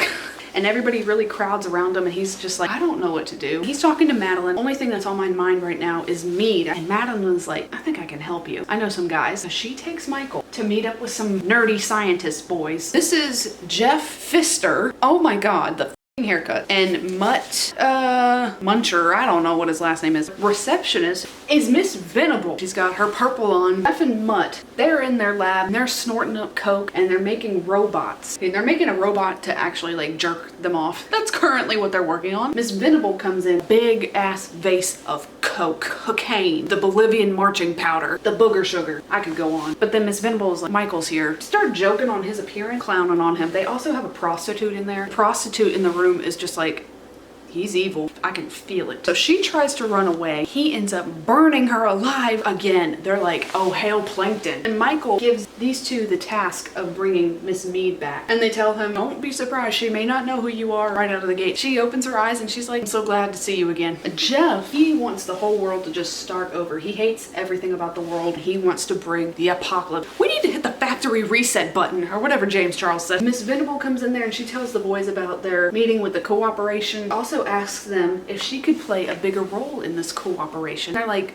And everybody really crowds around him and he's just like, I don't know what to do. He's talking to Madeline. Only thing that's on my mind right now is Mead. And Madeline's like, I think I can help you. I know some guys. So she takes Michael to meet up with some nerdy scientist boys. This is Jeff Pfister. Oh my God, the haircut. And Mutt, Muncher, I don't know what his last name is. Receptionist is Miss Venable. She's got her purple on. Jeff and Mutt, they're in their lab and they're snorting up coke and they're making robots. Okay, they're making a robot to actually like jerk them off. That's currently what they're working on. Miss Venable comes in, big ass vase of coke, cocaine, the Bolivian marching powder, the booger sugar. I could go on. But then Miss Venable is like, Michael's here. Start joking on his appearance, clowning on him. They also have a prostitute in there. Prostitute in the room is just like, he's evil. I can feel it. So she tries to run away. He ends up burning her alive again. They're like, oh, hail plankton. And Michael gives these 2 the task of bringing Miss Mead back. And they tell him, don't be surprised. She may not know who you are right out of the gate. She opens her eyes and she's like, I'm so glad to see you again. Jeff, he wants the whole world to just start over. He hates everything about the world. He wants to bring the apocalypse. We need to hit the factory reset button or whatever James Charles said. Miss Venable comes in there and she tells the boys about their meeting with the cooperation. Also asks them if she could play a bigger role in this cooperation. They're like,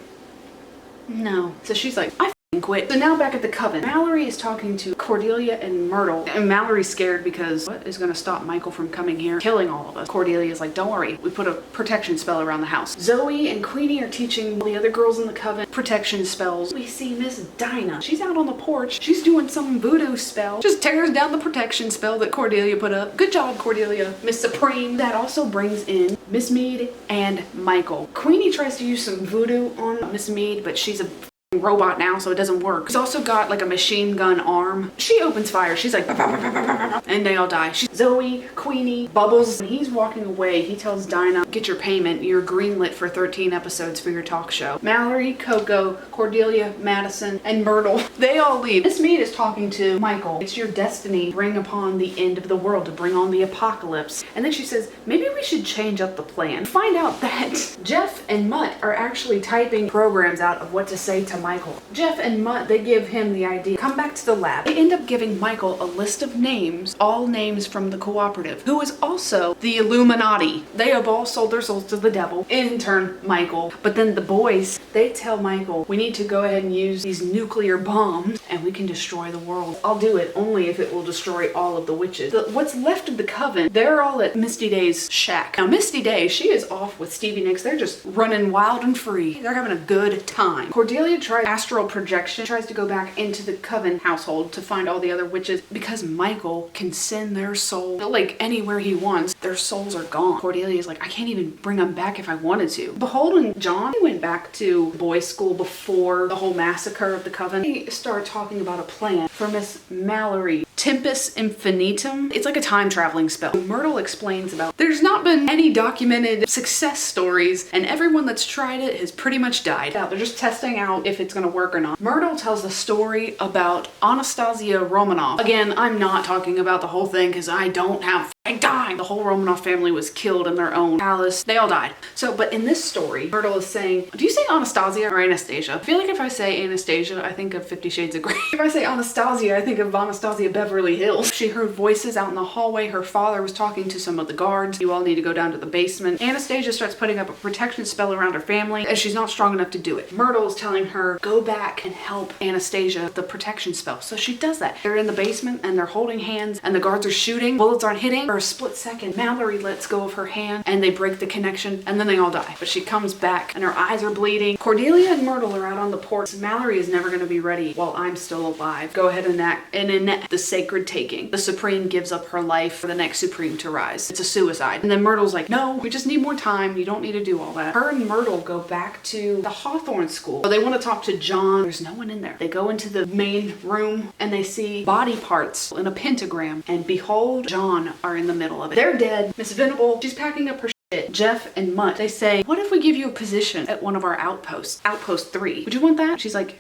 no. So she's like, I f***ing quit. So now back at the Coven, Mallory is talking to Cordelia and Myrtle. And Mallory's scared because what is going to stop Michael from coming here, killing all of us? Cordelia is like, don't worry. We put a protection spell around the house. Zoe and Queenie are teaching the other girls in the Coven protection spells. We see Miss Dinah. She's out on the porch. She's doing some voodoo spell. Just tears down the protection spell that Cordelia put up. Good job, Cordelia. Miss Supreme. That also brings in Miss Mead and Michael. Queenie tries to use some voodoo on Miss Mead, but she's a robot now, so it doesn't work. He's also got like a machine gun arm. She opens fire. She's like, "Bah, bah, bah, bah, bah, bah," and they all die. Zoe, Queenie, Bubbles. When he's walking away, he tells Dinah, "Get your payment. You're greenlit for 13 episodes for your talk show." Mallory, Coco, Cordelia, Madison, and Myrtle, they all leave. Miss Mead is talking to Michael. "It's your destiny to bring upon the end of the world, to bring on the apocalypse." And then she says, "Maybe we should change up the plan." Find out that Jeff and Mutt are actually typing programs out of what to say to Michael. Jeff and Mutt, they give him the idea. Come back to the lab. They end up giving Michael a list of names, all names from the cooperative, who is also the Illuminati. They have all sold their souls to the devil, in turn, Michael. But then the boys, they tell Michael, "We need to go ahead and use these nuclear bombs and we can destroy the world. I'll do it only if it will destroy all of the witches." What's left of the coven, they're all at Misty Day's shack. Now, Misty Day, she is off with Stevie Nicks. They're just running wild and free. They're having a good time. Cordelia tries astral projection, tries to go back into the coven household to find all the other witches because Michael can send their soul like anywhere he wants. Their souls are gone. Cordelia's like, "I can't even bring them back if I wanted to." Behold and John, he went back to boys' school before the whole massacre of the coven. They start talking about a plan for Miss Mallory. Tempus Infinitum. It's like a time traveling spell. Myrtle explains about there's not been any documented success stories and everyone that's tried it has pretty much died. They're just testing out if it's gonna work or not. Myrtle tells the story about Anastasia Romanov. Again, I'm not talking about the whole thing because I don't have time. The whole Romanov family was killed in their own palace. They all died. So, but in this story, Myrtle is saying, do you say Anastasia or Anastasia? I feel like if I say Anastasia, I think of 50 Shades of Grey. If I say Anastasia, I think of Anastasia Beverly Hills. She heard voices out in the hallway. Her father was talking to some of the guards. "You all need to go down to the basement." Anastasia starts putting up a protection spell around her family as she's not strong enough to do it. Myrtle is telling her, go back and help Anastasia with the protection spell. So she does that. They're in the basement and they're holding hands and the guards are shooting. Bullets aren't hitting. For a split second, Mallory lets go of her hand and they break the connection and then they all die. But she comes back and her eyes are bleeding. Cordelia and Myrtle are out on the porch. Mallory is never going to be ready while I'm still alive. Go ahead and enact the sacred taking. The Supreme gives up her life for the next Supreme to rise. It's a suicide. And then Myrtle's like, "No, we just need more time. You don't need to do all that." Her and Myrtle go back to the Hawthorne school. So they want to talk to John. There's no one in there. They go into the main room and they see body parts in a pentagram. And behold, John are in the middle of it. They're dead. Miss Venable, she's packing up her shit. Jeff and Mutt, they say, "What if we give you a position at one of our outposts? Outpost 3. Would you want that?" She's like,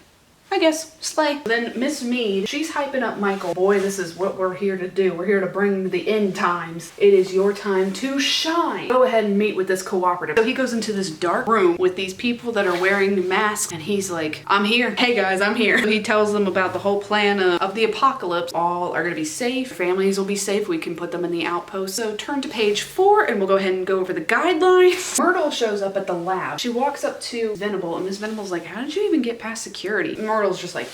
"I guess, slay." Then Miss Mead, she's hyping up Michael. "Boy, this is what we're here to do. We're here to bring the end times. It is your time to shine. Go ahead and meet with this cooperative." So he goes into this dark room with these people that are wearing masks and he's like, "I'm here. Hey guys, I'm here." So he tells them about the whole plan of the apocalypse. All are gonna be safe. Families will be safe. We can put them in the outpost. So turn to page 4 and we'll go ahead and go over the guidelines. Myrtle shows up at the lab. She walks up to Venable and Miss Venable's like, "How did you even get past security?" Myrtle's just like,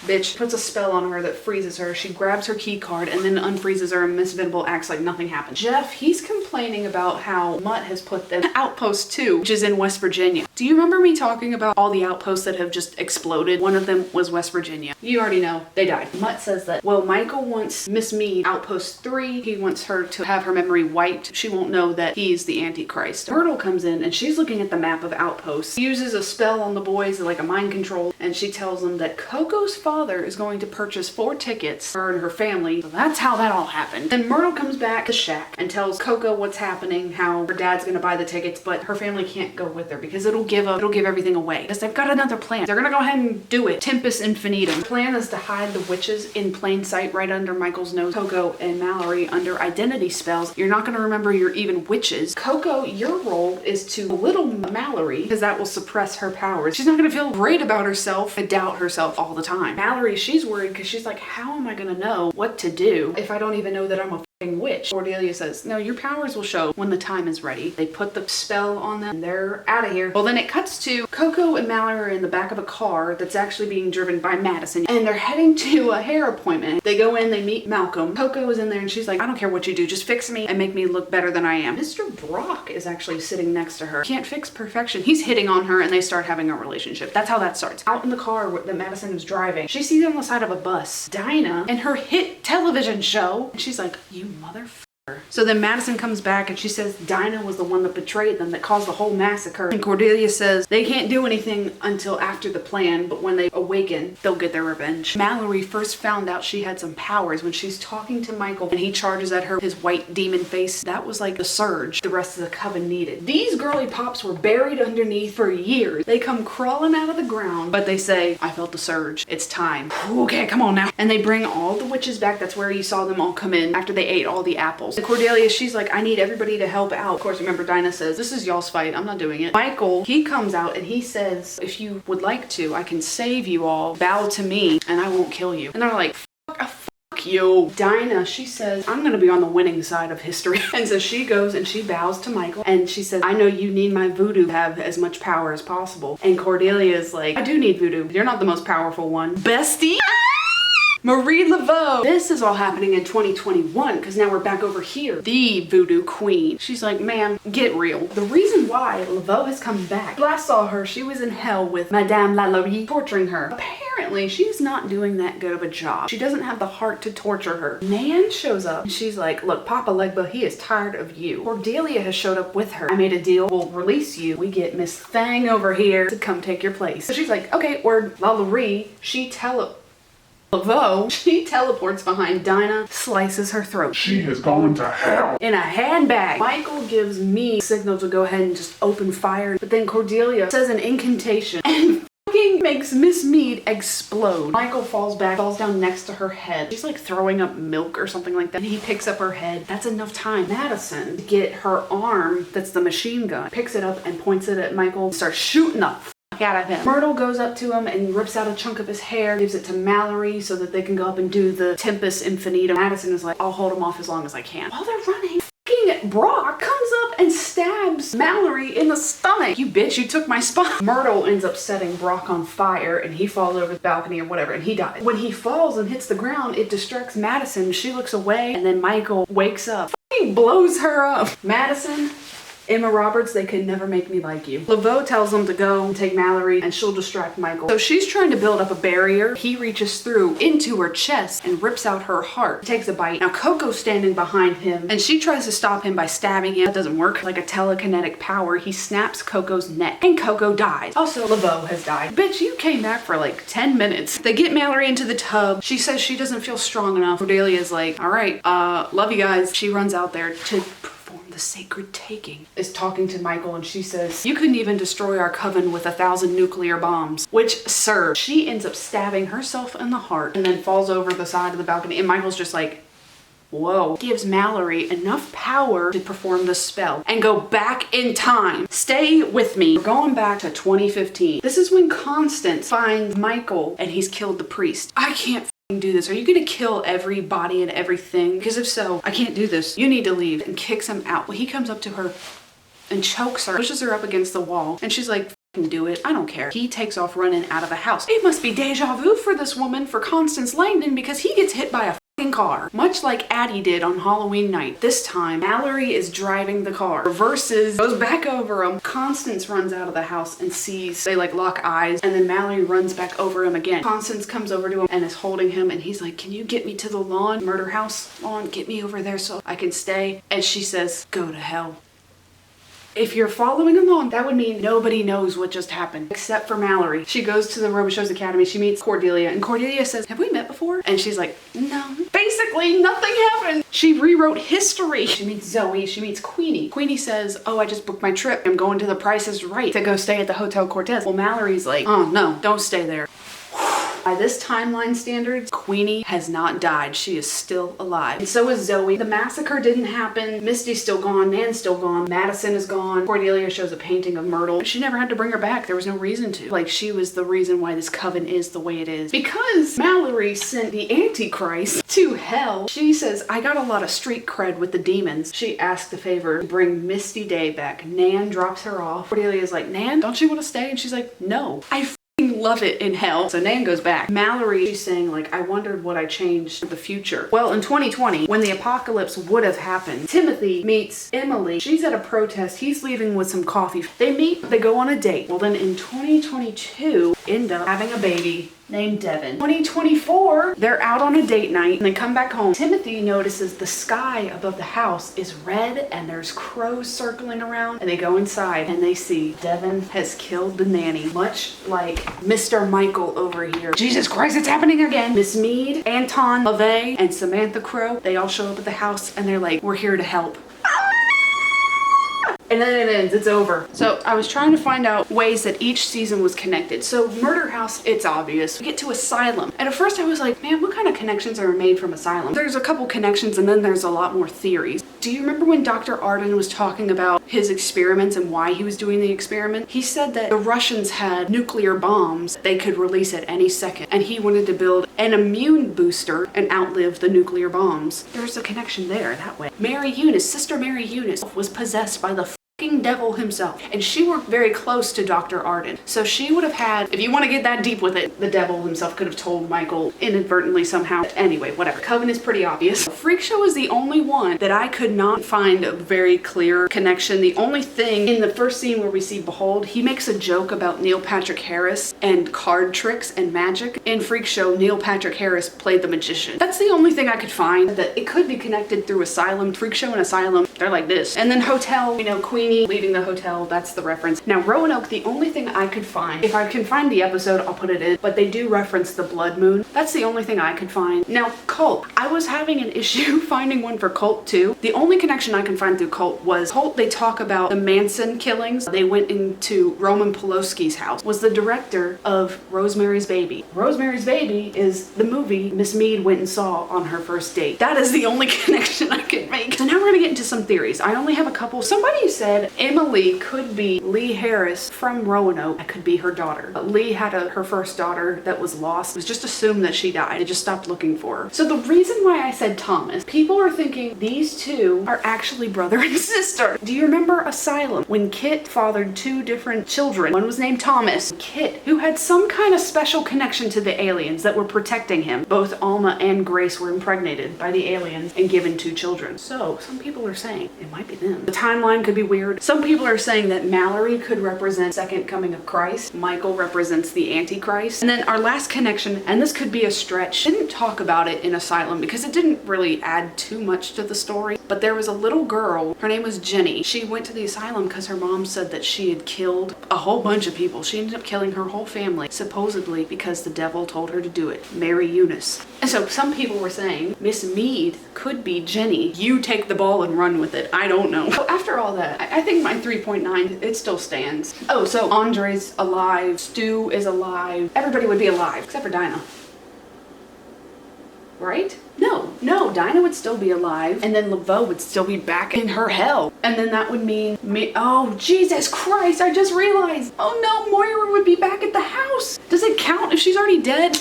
bitch, puts a spell on her that freezes her. She grabs her key card and then unfreezes her and Miss Venable acts like nothing happened. Jeff, he's complaining about how Mutt has put them Outpost 2, which is in West Virginia. Do you remember me talking about all the outposts that have just exploded? One of them was West Virginia. You already know, they died. Mutt says that, well, Michael wants Miss Mead Outpost 3. He wants her to have her memory wiped. She won't know that he's the Antichrist. Myrtle comes in and she's looking at the map of outposts. She uses a spell on the boys, like a mind control, and she tells them that Coco's father is going to purchase 4 tickets for her and her family. So that's how that all happened. Then Myrtle comes back to shack and tells Coco what's happening, how her dad's gonna buy the tickets, but her family can't go with her because it'll give everything away. Because they've got another plan. They're gonna go ahead and do it. Tempus Infinitum. The plan is to hide the witches in plain sight right under Michael's nose. Coco and Mallory under identity spells. You're not gonna remember you're even witches. Coco, your role is to belittle Mallory because that will suppress her powers. She's not gonna feel great about herself and doubt herself all the time. Mallory, she's worried because she's like, how am I gonna know what to do if I don't even know that I'm a witch? Cordelia says, no, your powers will show when the time is ready. They put the spell on them and they're out of here. Well, then it cuts to Coco and Mallory are in the back of a car that's actually being driven by Madison and they're heading to a hair appointment. They go in, they meet Malcolm. Coco is in there and she's like, I don't care what you do, just fix me and make me look better than I am. Mr. Brock is actually sitting next to her. Can't fix perfection. He's hitting on her and they start having a relationship. That's how that starts. Out in the car that Madison is driving, she sees on the side of a bus Dinah and her hit television show and she's like, you motherfucker. So then Madison comes back and she says Dinah was the one that betrayed them, that caused the whole massacre. And Cordelia says they can't do anything until after the plan, but when they awaken, they'll get their revenge. Mallory first found out she had some powers when she's talking to Michael and he charges at her, his white demon face. That was like the surge the rest of the coven needed. These girly pops were buried underneath for years. They come crawling out of the ground, but they say, I felt the surge. It's time. Okay, come on now. And they bring all the witches back. That's where you saw them all come in after they ate all the apples. And Cordelia, she's like, I need everybody to help out. Of course, remember Dinah says, this is y'all's fight. I'm not doing it. Michael, he comes out and he says, if you would like to, I can save you all. Bow to me and I won't kill you. And they're like, fuck you. Dinah, she says, I'm gonna be on the winning side of history. And so she goes and she bows to Michael and she says, I know you need my voodoo to have as much power as possible. And Cordelia is like, I do need voodoo. You're not the most powerful one. Bestie? Marie Laveau. This is all happening in 2021 because now we're back over here. The voodoo queen. She's like, ma'am, get real. The reason why Laveau has come back. Last saw her, she was in hell with Madame Lalaurie torturing her. Apparently, she's not doing that good of a job. She doesn't have the heart to torture her. Nan shows up and she's like, look, Papa Legba, he is tired of you. Cordelia has showed up with her. I made a deal. We'll release you. We get Miss Thang over here to come take your place. So she's like, okay, word. Lalaurie, Laveau, she teleports behind Dinah, slices her throat. She has gone to hell. In a handbag. Michael gives me a signal to go ahead and just open fire. But then Cordelia says an incantation and fucking makes Miss Mead explode. Michael falls back, falls down next to her head. She's like throwing up milk or something like that. And he picks up her head. That's enough time. Madison, to get her arm, that's the machine gun, picks it up and points it at Michael and starts shooting the out of him. Myrtle goes up to him and rips out a chunk of his hair, gives it to Mallory so that they can go up and do the Tempest Infinitum. Madison is like, I'll hold him off as long as I can. While they're running, fucking Brock comes up and stabs Mallory in the stomach. You bitch, you took my spot. Myrtle ends up setting Brock on fire and he falls over the balcony or whatever and he dies. When he falls and hits the ground, it distracts Madison. She looks away and then Michael wakes up. He blows her up. Madison, Emma Roberts, they could never make me like you. Laveau tells them to go and take Mallory and she'll distract Michael. So she's trying to build up a barrier. He reaches through into her chest and rips out her heart. He takes a bite. Now Coco's standing behind him and she tries to stop him by stabbing him. That doesn't work. Like a telekinetic power, he snaps Coco's neck and Coco dies. Also, Laveau has died. Bitch, you came back for like 10 minutes. They get Mallory into the tub. She says she doesn't feel strong enough. Cordelia's like, all right, love you guys. She runs out there to the sacred taking. Is talking to Michael and she says, you couldn't even destroy our coven with 1,000 nuclear bombs. Which, sir, she ends up stabbing herself in the heart and then falls over the side of the balcony and Michael's just like, whoa. Gives Mallory enough power to perform the spell and go back in time. Stay with me. We're going back to 2015. This is when Constance finds Michael and he's killed the priest. I can't do this. Are you gonna kill everybody and everything? Because if so, I can't do this. You need to leave. And kicks him out. Well, he comes up to her and chokes her, pushes her up against the wall, and she's like, do it. I don't care. He takes off running out of the house. It must be deja vu for this woman, for Constance Langdon, because he gets hit by a car, much like Addie did on Halloween night. This time, Mallory is driving the car, reverses, goes back over him. Constance runs out of the house and sees, they like lock eyes, and then Mallory runs back over him again. Constance comes over to him and is holding him, and he's like, can you get me to the lawn, murder house lawn, get me over there so I can stay? And she says, go to hell. If you're following along, that would mean nobody knows what just happened, except for Mallory. She goes to the Robichaux's Academy, she meets Cordelia, and Cordelia says, have we met before? And she's like, no. Basically, nothing happened. She rewrote history. She meets Zoe, she meets Queenie. Queenie says, oh, I just booked my trip. I'm going to the Price is Right to go stay at the Hotel Cortez. Well, Mallory's like, oh no, don't stay there. By this timeline standards, Queenie has not died. She is still alive. And so is Zoe. The massacre didn't happen. Misty's still gone. Nan's still gone. Madison is gone. Cordelia shows a painting of Myrtle. She never had to bring her back. There was no reason to. Like, she was the reason why this coven is the way it is. Because Mallory sent the Antichrist to hell, she says, I got a lot of street cred with the demons. She asked a favor to bring Misty Day back. Nan drops her off. Cordelia's like, Nan, don't you want to stay? And she's like, no. I love it in hell. So Nan goes back. Mallory, she's saying like, I wondered what I changed for the future. Well, in 2020, when the apocalypse would have happened, Timothy meets Emily. She's at a protest. He's leaving with some coffee. They meet, they go on a date. Well, then in 2022, end up having a baby named Devin. 2024, they're out on a date night and they come back home. Timothy notices the sky above the house is red and there's crows circling around, and they go inside and they see Devin has killed the nanny, much like Mr. Michael over here. Jesus Christ, it's happening again. Miss Mead, Anton LaVey, and Samantha Crow, they all show up at the house and they're like, we're here to help. And then it ends, it's over. So I was trying to find out ways that each season was connected. So Murder House, it's obvious. We get to Asylum. And at first I was like, man, what kind of connections are made from Asylum? There's a couple connections and then there's a lot more theories. Do you remember when Dr. Arden was talking about his experiments and why he was doing the experiment? He said that the Russians had nuclear bombs they could release at any second. And he wanted to build an immune booster and outlive the nuclear bombs. There's a connection there that way. Mary Eunice, Sister Mary Eunice, was possessed by the devil himself, and she worked very close to Dr. Arden, so she would have had, if you want to get that deep with it, the devil himself could have told Michael inadvertently somehow. Anyway, whatever. Coven is pretty obvious. Freak Show is the only one that I could not find a very clear connection. The only thing in the first scene where we see Behold, he makes a joke about Neil Patrick Harris and card tricks and magic. In Freak Show, Neil Patrick Harris played the magician. That's the only thing I could find that it could be connected through Asylum. Freak Show and Asylum, they're like this. And then Hotel, you know, Queenie leaving the hotel, that's the reference. Now Roanoke, the only thing I could find, if I can find the episode, I'll put it in, but they do reference the blood moon. That's the only thing I could find. Now Cult, I was having an issue finding one for Cult too. The only connection I can find through Cult was Cult, they talk about the Manson killings. They went into Roman Polowski's house, was the director of Rosemary's Baby. Rosemary's Baby is the movie Miss Mead went and saw on her first date. That is the only connection I could make. So now we're gonna get into some theories. I only have a couple. Somebody said Emily could be Lee Harris from Roanoke. That could be her daughter. Lee had her first daughter that was lost. It was just assumed that she died. They just stopped looking for her. So the reason why I said Thomas, people are thinking these two are actually brother and sister. Do you remember Asylum when Kit fathered two different children? One was named Thomas. Kit, who had some kind of special connection to the aliens that were protecting him. Both Alma and Grace were impregnated by the aliens and given two children. So some people are saying it might be them. The timeline could be weird. Some people are saying that Mallory could represent second coming of Christ. Michael represents the Antichrist. And then our last connection, and this could be a stretch, didn't talk about it in Asylum because it didn't really add too much to the story, but there was a little girl, her name was Jenny. She went to the asylum because her mom said that she had killed a whole bunch of people. She ended up killing her whole family, supposedly because the devil told her to do it. Mary Eunice. And so some people were saying Miss Mead could be Jenny. You take the ball and run with it. I don't know. So after all that, I think my 3.9, it still stands. Oh, so Andre's alive, Stu is alive, everybody would be alive, except for Dinah. Right? No, Dinah would still be alive, and then Laveau would still be back in her hell. And then that would mean me, oh, Jesus Christ, I just realized. Oh no, Moira would be back at the house. Does it count if she's already dead?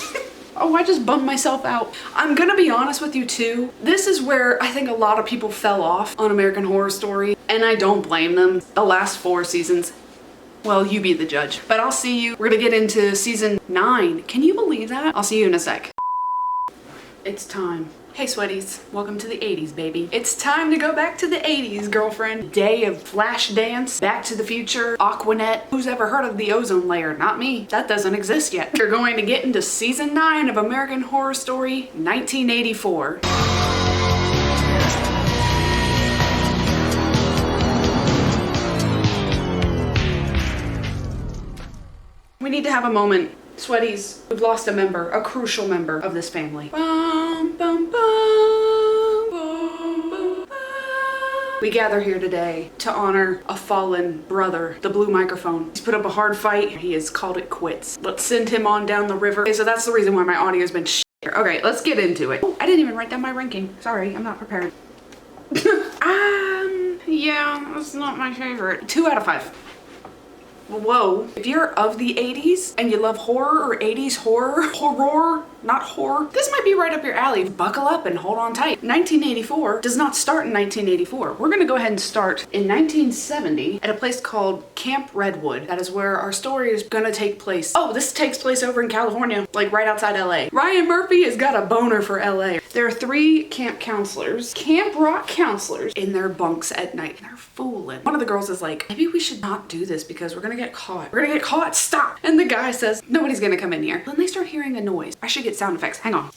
Oh, I just bummed myself out. I'm gonna be honest with you too. This is where I think a lot of people fell off on American Horror Story, and I don't blame them. The last 4 seasons, well, you be the judge. But I'll see you. We're gonna get into season 9. Can you believe that? I'll see you in a sec. It's time. Hey sweaties, welcome to the 80s, baby. It's time to go back to the 80s, girlfriend. Day of Flashdance, Back to the Future, Aquanet. Who's ever heard of the ozone layer? Not me. That doesn't exist yet. You're going to get into season 9 of American Horror Story 1984. We need to have a moment. Sweaties, we've lost a member, a crucial member of this family. Bum, bum, bum, bum, bum, bum. We gather here today to honor a fallen brother, the blue microphone. He's put up a hard fight. He has called it quits. Let's send him on down the river. Okay, so that's the reason why my audio's been shit. Okay, let's get into it. Oh, I didn't even write down my ranking. Sorry, I'm not prepared. Yeah, that's not my favorite. 2 out of 5. Whoa. If you're of the 80s and you love horror or 80s horror, not horror, this might be right up your alley. Buckle up and hold on tight. 1984 does not start in 1984. We're gonna go ahead and start in 1970 at a place called Camp Redwood. That is where our story is gonna take place. Oh, this takes place over in California, like right outside LA. Ryan Murphy has got a boner for LA. There are 3 camp counselors, Camp Rock counselors, in their bunks at night. They're fooling. One of the girls is like, maybe we should not do this because we're gonna gonna get caught. We're gonna get caught. Stop. And the guy says, nobody's gonna come in here. Then they start hearing a noise. I should get sound effects. Hang on.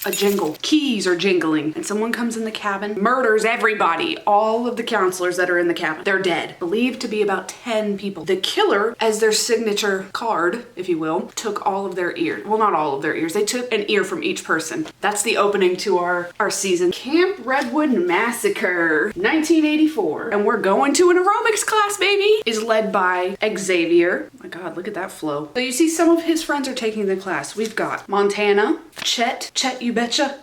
A jingle. Keys are jingling. And someone comes in the cabin, murders everybody. All of the counselors that are in the cabin. They're dead. Believed to be about 10 people. The killer, as their signature card, if you will, took all of their ears. Well, not all of their ears. They took an ear from each person. That's the opening to our season. Camp Redwood Massacre, 1984. And we're going to an aerobics class, baby. Is led by Xavier. Oh my God, look at that flow. So you see some of his friends are taking the class. We've got Montana, Chet, you betcha,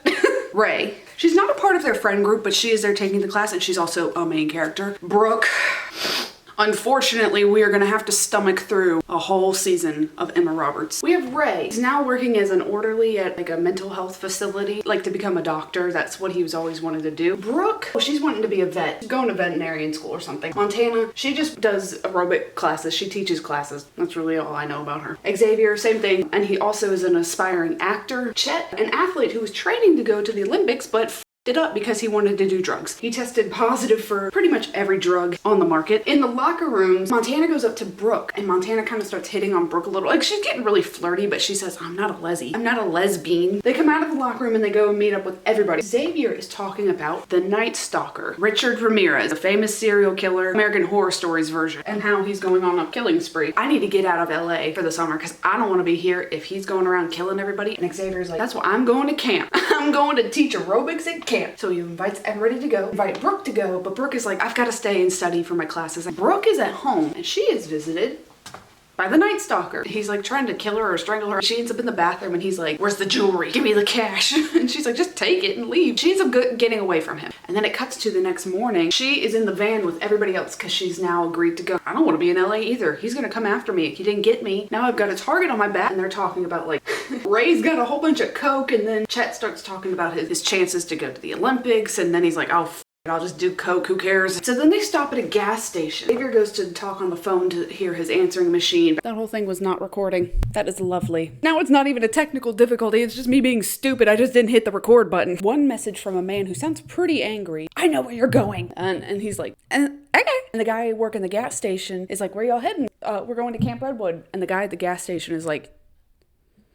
Ray. She's not a part of their friend group, but she is there taking the class, and she's also a main character. Brooke. Unfortunately, we are gonna have to stomach through a whole season of Emma Roberts. We have Ray. He's now working as an orderly at like a mental health facility, like to become a doctor. That's what he was always wanted to do. Brooke, well, she's wanting to be a vet. She's going to veterinarian school or something. Montana, she just does aerobic classes. She teaches classes. That's really all I know about her. Xavier, same thing. And he also is an aspiring actor. Chet, an athlete who was training to go to the Olympics, but it up because he wanted to do drugs. He tested positive for pretty much every drug on the market. In the locker rooms, Montana goes up to Brooke, and Montana kind of starts hitting on Brooke a little. Like, she's getting really flirty, but she says, I'm not a lesbian. I'm not a lesbian. They come out of the locker room and they go and meet up with everybody. Xavier is talking about the Night Stalker, Richard Ramirez, a famous serial killer, American Horror Stories version, and how he's going on a killing spree. I need to get out of LA for the summer because I don't want to be here if he's going around killing everybody. And Xavier's like, that's why I'm going to camp. I'm going to teach aerobics at camp. So he invites everybody to go, invite Brooke to go, but Brooke is like, I've got to stay and study for my classes. Brooke is at home and she is visited by the Night Stalker. He's like trying to kill her or strangle her. She ends up in the bathroom and he's like, where's the jewelry? Give me the cash. And she's like, just take it and leave. She ends up getting away from him. And then it cuts to the next morning. She is in the van with everybody else because she's now agreed to go. I don't want to be in LA either. He's going to come after me. He didn't get me. Now I've got a target on my back. And they're talking about like, Ray's got a whole bunch of coke. And then Chet starts talking about his chances to go to the Olympics. And then he's like, oh, I'll just do coke, who cares? So then they stop at a gas station. Xavier goes to talk on the phone to hear his answering machine. That whole thing was not recording. That is lovely. Now it's not even a technical difficulty, it's just me being stupid. I just didn't hit the record button. One message from a man who sounds pretty angry. I know where you're going. And he's like, okay. And the guy working the gas station is like, where y'all heading? We're going to Camp Redwood. And the guy at the gas station is like,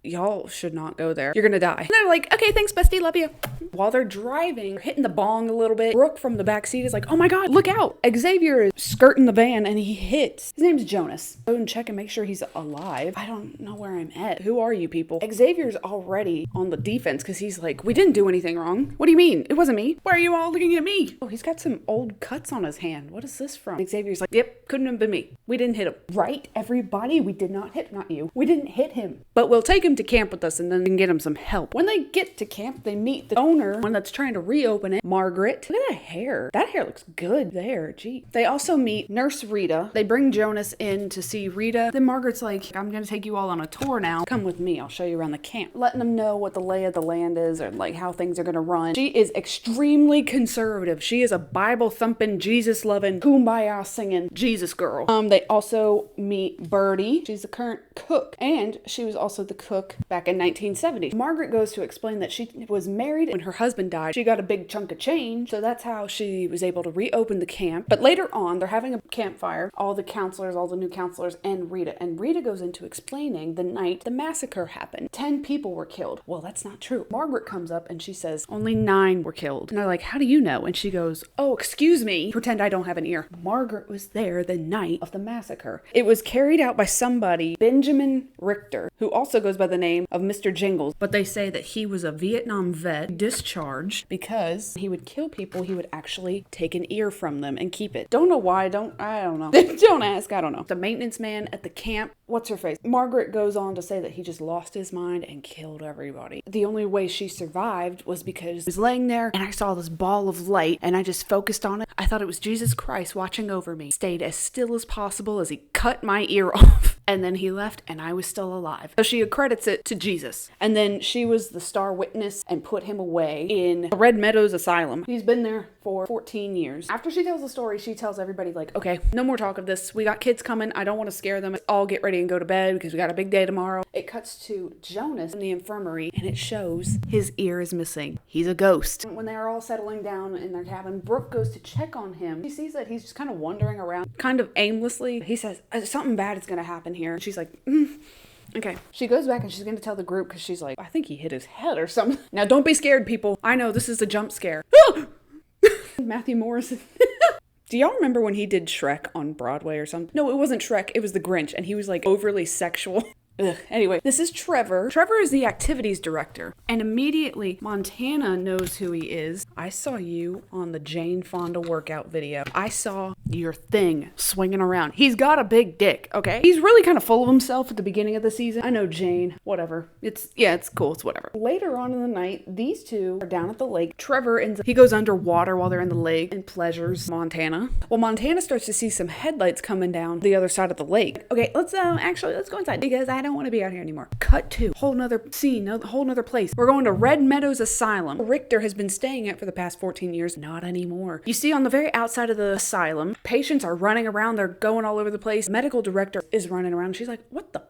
y'all should not go there. You're gonna die. And they're like, okay, thanks, bestie, love you. While they're driving, hitting the bong a little bit, Brooke from the back seat is like, oh my God, look out. Xavier is skirting the van and he hits. His name's Jonas. Go and check and make sure he's alive. I don't know where I'm at. Who are you people? Xavier's already on the defense because he's like, we didn't do anything wrong. What do you mean? It wasn't me. Why are you all looking at me? Oh, he's got some old cuts on his hand. What is this from? Xavier's like, yep, couldn't have been me. We didn't hit him. Right, everybody? We did not hit, not you. We didn't hit him. But we'll take him to camp with us and then we can get him some help. When they get to camp, they meet the owner, one that's trying to reopen it, Margaret. Look at that hair. That hair looks good there. Gee. They also meet Nurse Rita. They bring Jonas in to see Rita. Then Margaret's like, I'm gonna take you all on a tour now. Come with me. I'll show you around the camp. Letting them know what the lay of the land is or like how things are gonna run. She is extremely conservative. She is a Bible thumping, Jesus loving, kumbaya singing Jesus girl. They also meet Birdie. She's the current cook and she was also the cook back in 1970. Margaret goes to explain that she was married when her husband died. She got a big chunk of change, so that's how she was able to reopen the camp. But later on, they're having a campfire. All the counselors, all the new counselors, and Rita goes into explaining the night the massacre happened. 10 people were killed. Well, that's not true. Margaret comes up and she says, only 9 were killed. And they're like, how do you know? And she goes, oh, excuse me. Pretend I don't have an ear. Margaret was there the night of the massacre. It was carried out by somebody, Benjamin Richter, who also goes by the name of Mr. Jingles. But they say that he was a Vietnam vet discharged because he would kill people. He would actually take an ear from them and keep it. Don't know why. I don't know. Don't ask. I don't know. The maintenance man at the camp, what's her face? Margaret goes on to say that he just lost his mind and killed everybody. The only way she survived was because I was laying there and I saw this ball of light and I just focused on it. I thought it was Jesus Christ watching over me. Stayed as still as possible as he cut my ear off. And then he left and I was still alive. So she accredits it to Jesus. And then she was the star witness and put him away in Red Meadows Asylum. He's been there for 14 years. After she tells the story, she tells everybody like, okay, no more talk of this. We got kids coming. I don't want to scare them. Let's all get ready and go to bed because we got a big day tomorrow. It cuts to Jonas in the infirmary and it shows his ear is missing. He's a ghost. When they're all settling down in their cabin, Brooke goes to check on him. She sees that he's just kind of wandering around, kind of aimlessly. He says, something bad is going to happen here. And she's like, okay. She goes back and she's going to tell the group because she's like, I think he hit his head or something. Now, don't be scared, people. I know this is a jump scare. Matthew Morrison. Do y'all remember when he did Shrek on Broadway or something? No, it wasn't Shrek. It was the Grinch. And he was like overly sexual. Ugh. Anyway, this is Trevor. Trevor is the activities director. And immediately, Montana knows who he is. I saw you on the Jane Fonda workout video. I saw your thing swinging around. He's got a big dick, okay? He's really kind of full of himself at the beginning of the season. I know Jane, whatever. It's cool. It's whatever. Later on in the night, these two are down at the lake. Trevor he goes underwater while they're in the lake and pleasures Montana. Well, Montana starts to see some headlights coming down the other side of the lake. Okay, let's go inside because I don't want to be out here anymore. Cut to whole nother scene, a whole nother place. We're going to Red Meadows Asylum. Richter has been staying at for the past 14 years. Not anymore. You see on the very outside of the asylum, patients are running around. They're going all over the place. Medical director is running around. She's like, what the?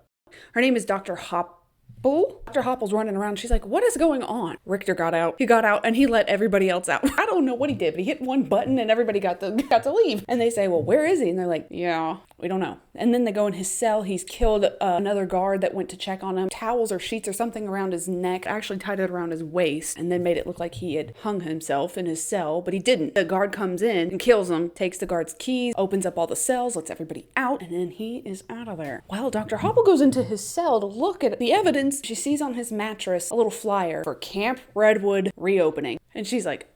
Her name is Dr. Hopple. Dr. Hopple's running around. She's like, what is going on? Richter got out. He got out and he let everybody else out. I don't know what he did, but he hit one button and everybody got to leave. And they say, well, where is he? And they're like, yeah, we don't know. And then they go in his cell. He's killed another guard that went to check on him. Towels or sheets or something around his neck, actually tied it around his waist and then made it look like he had hung himself in his cell, but he didn't. The guard comes in and kills him, takes the guard's keys, opens up all the cells, lets everybody out, and then he is out of there. Well, Dr. Hopple goes into his cell to look at the evidence. She sees on his mattress a little flyer for Camp Redwood reopening. And she's like,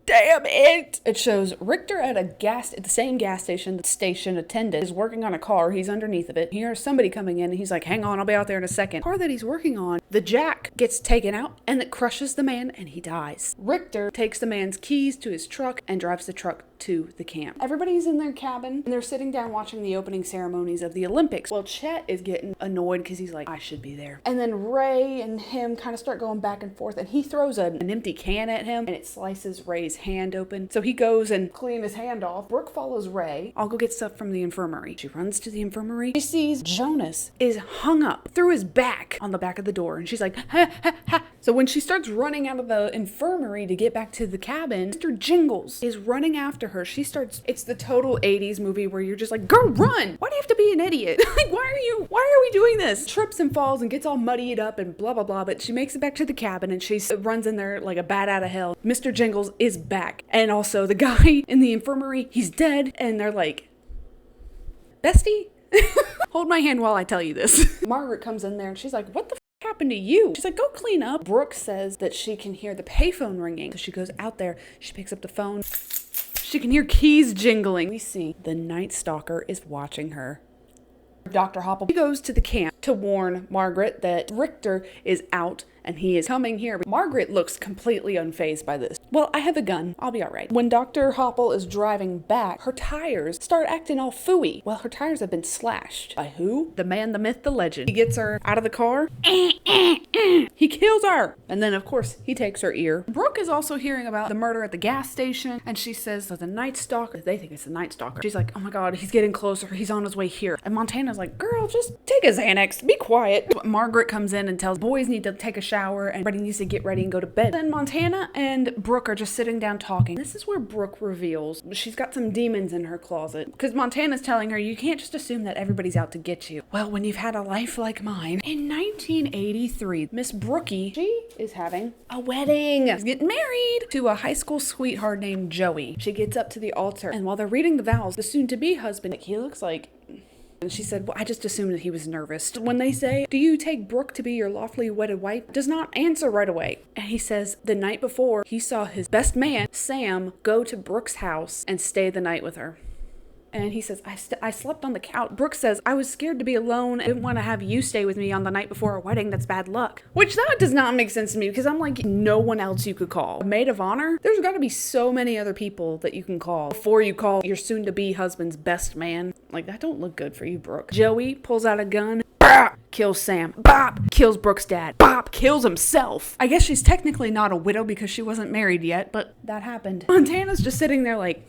damn it! It shows Richter at the same gas station. The station attendant is working on a car. He's underneath of it. He hears somebody coming in and he's like, hang on, I'll be out there in a second. The car that he's working on, the jack gets taken out and it crushes the man and he dies. Richter takes the man's keys to his truck and drives the truck to the camp. Everybody's in their cabin and they're sitting down watching the opening ceremonies of the Olympics. Well, Chet is getting annoyed because he's like, I should be there. And then Ray and him kind of start going back and forth and he throws an empty can at him and it slices Ray's hand open. So he goes and cleans his hand off. Brooke follows Ray. I'll go get stuff from the infirmary. She runs to the infirmary. She sees Jonas is hung up through his back on the back of the door and she's like, ha, ha, ha. So when she starts running out of the infirmary to get back to the cabin, Mr. Jingles is running after her. It's the total 80s movie where you're just like, girl, run! Why do you have to be an idiot? Like, why are we doing this? Trips and falls and gets all muddied up and blah, blah, blah. But she makes it back to the cabin and she runs in there like a bat out of hell. Mr. Jingles is back. And also the guy in the infirmary, he's dead. And they're like, bestie? Hold my hand while I tell you this. Margaret comes in there and she's like, what the happened to you? She's like, go clean up. Brooke says that she can hear the payphone ringing. So she goes out there. She picks up the phone. She can hear keys jingling. We see the Night Stalker is watching her. Dr. Hopple goes to the camp to warn Margaret that Richter is out and he is coming here. But Margaret looks completely unfazed by this. Well, I have a gun. I'll be all right. When Dr. Hopple is driving back, her tires start acting all phooey. Well, her tires have been slashed. By who? The man, the myth, the legend. He gets her out of the car. He kills her. And then, of course, he takes her ear. Brooke is also hearing about the murder at the gas station. And she says that the Night Stalker, they think it's the Night Stalker. She's like, oh my God, he's getting closer. He's on his way here. And Montana's like, girl, just take a Xanax. Be quiet. Margaret comes in and tells boys need to take a shower and everybody needs to get ready and go to bed. Then Montana and Brooke are just sitting down talking. This is where Brooke reveals she's got some demons in her closet. Because Montana's telling her, you can't just assume that everybody's out to get you. Well, when you've had a life like mine. In 1983, Miss Brookie, she is having a wedding. She's getting married to a high school sweetheart named Joey. She gets up to the altar and while they're reading the vows, the soon-to-be husband, he looks like... And she said, well, I just assumed that he was nervous. When they say, do you take Brooke to be your lawfully wedded wife? Does not answer right away. And he says the night before, he saw his best man, Sam, go to Brooke's house and stay the night with her. And he says, I slept on the couch. Brooke says, I was scared to be alone. I didn't want to have you stay with me on the night before our wedding. That's bad luck. Which that does not make sense to me because I'm like, no one else you could call. A maid of honor? There's got to be so many other people that you can call before you call your soon-to-be husband's best man. Like, that don't look good for you, Brooke. Joey pulls out a gun. kills Sam. Bop! Kills Brooke's dad. Bop! Kills himself. I guess she's technically not a widow because she wasn't married yet, but that happened. Montana's just sitting there like...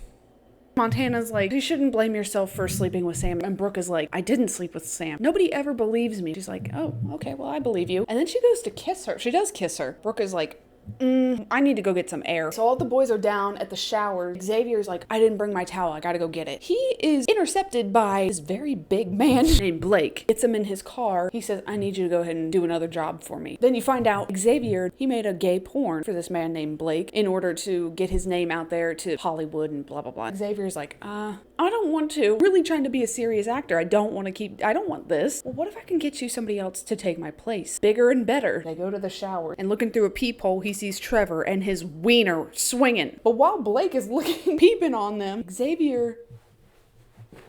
Montana's like, you shouldn't blame yourself for sleeping with Sam. And Brooke is like, I didn't sleep with Sam. Nobody ever believes me. She's like, oh, okay, well, I believe you. And then she goes to kiss her. She does kiss her. Brooke is like, I need to go get some air. So all the boys are down at the shower. Xavier's like, I didn't bring my towel. I gotta go get it. He is intercepted by this very big man named Blake. Gets him in his car. He says, I need you to go ahead and do another job for me. Then you find out Xavier, he made a gay porn for this man named Blake in order to get his name out there to Hollywood and blah, blah, blah. Xavier's like, I don't want to. Really trying to be a serious actor. I don't want this. Well, what if I can get you somebody else to take my place? Bigger and better. They go to the shower and looking through a peephole, he sees Trevor and his wiener swinging. But while Blake is looking, peeping on them, Xavier,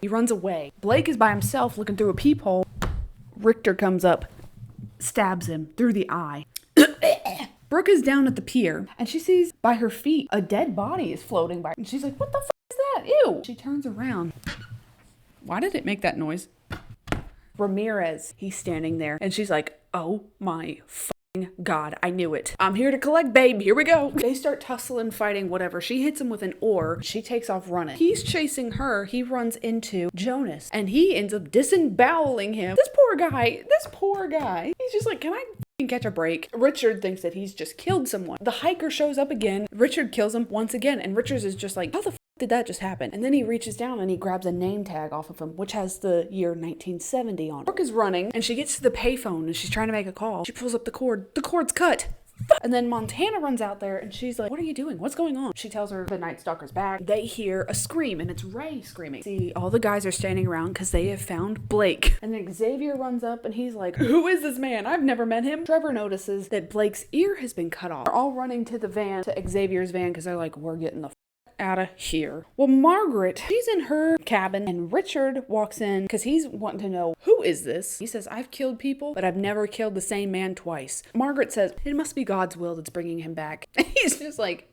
he runs away. Blake is by himself looking through a peephole. Richter comes up, stabs him through the eye. Brooke is down at the pier and she sees by her feet a dead body is floating by. And she's like, what the fuck is that? Ew. She turns around. Why did it make that noise? Ramirez, he's standing there and she's like, oh my God, I knew it. I'm here to collect, babe. Here we go. They start tussling, fighting, whatever. She hits him with an oar. She takes off running. He's chasing her. He runs into Jonas and he ends up disemboweling him. This poor guy. He's just like, can I catch a break? Richard thinks that he's just killed someone. The hiker shows up again. Richard kills him once again. And Richards is just like, how the did that just happen? And then he reaches down and he grabs a name tag off of him, which has the year 1970 on it. Brooke is running and she gets to the payphone and she's trying to make a call. She pulls up the cord. The cord's cut. And then Montana runs out there and she's like, what are you doing? What's going on? She tells her the Night Stalker's back. They hear a scream and it's Ray screaming. See, all the guys are standing around because they have found Blake. And then Xavier runs up and he's like, who is this man? I've never met him. Trevor notices that Blake's ear has been cut off. They're all running to the van, to Xavier's van, because they're like, we're getting the out of here. Well, Margaret, she's in her cabin and Richard walks in because he's wanting to know, who is this? He says, I've killed people, but I've never killed the same man twice. Margaret says, it must be God's will that's bringing him back. And he's just like,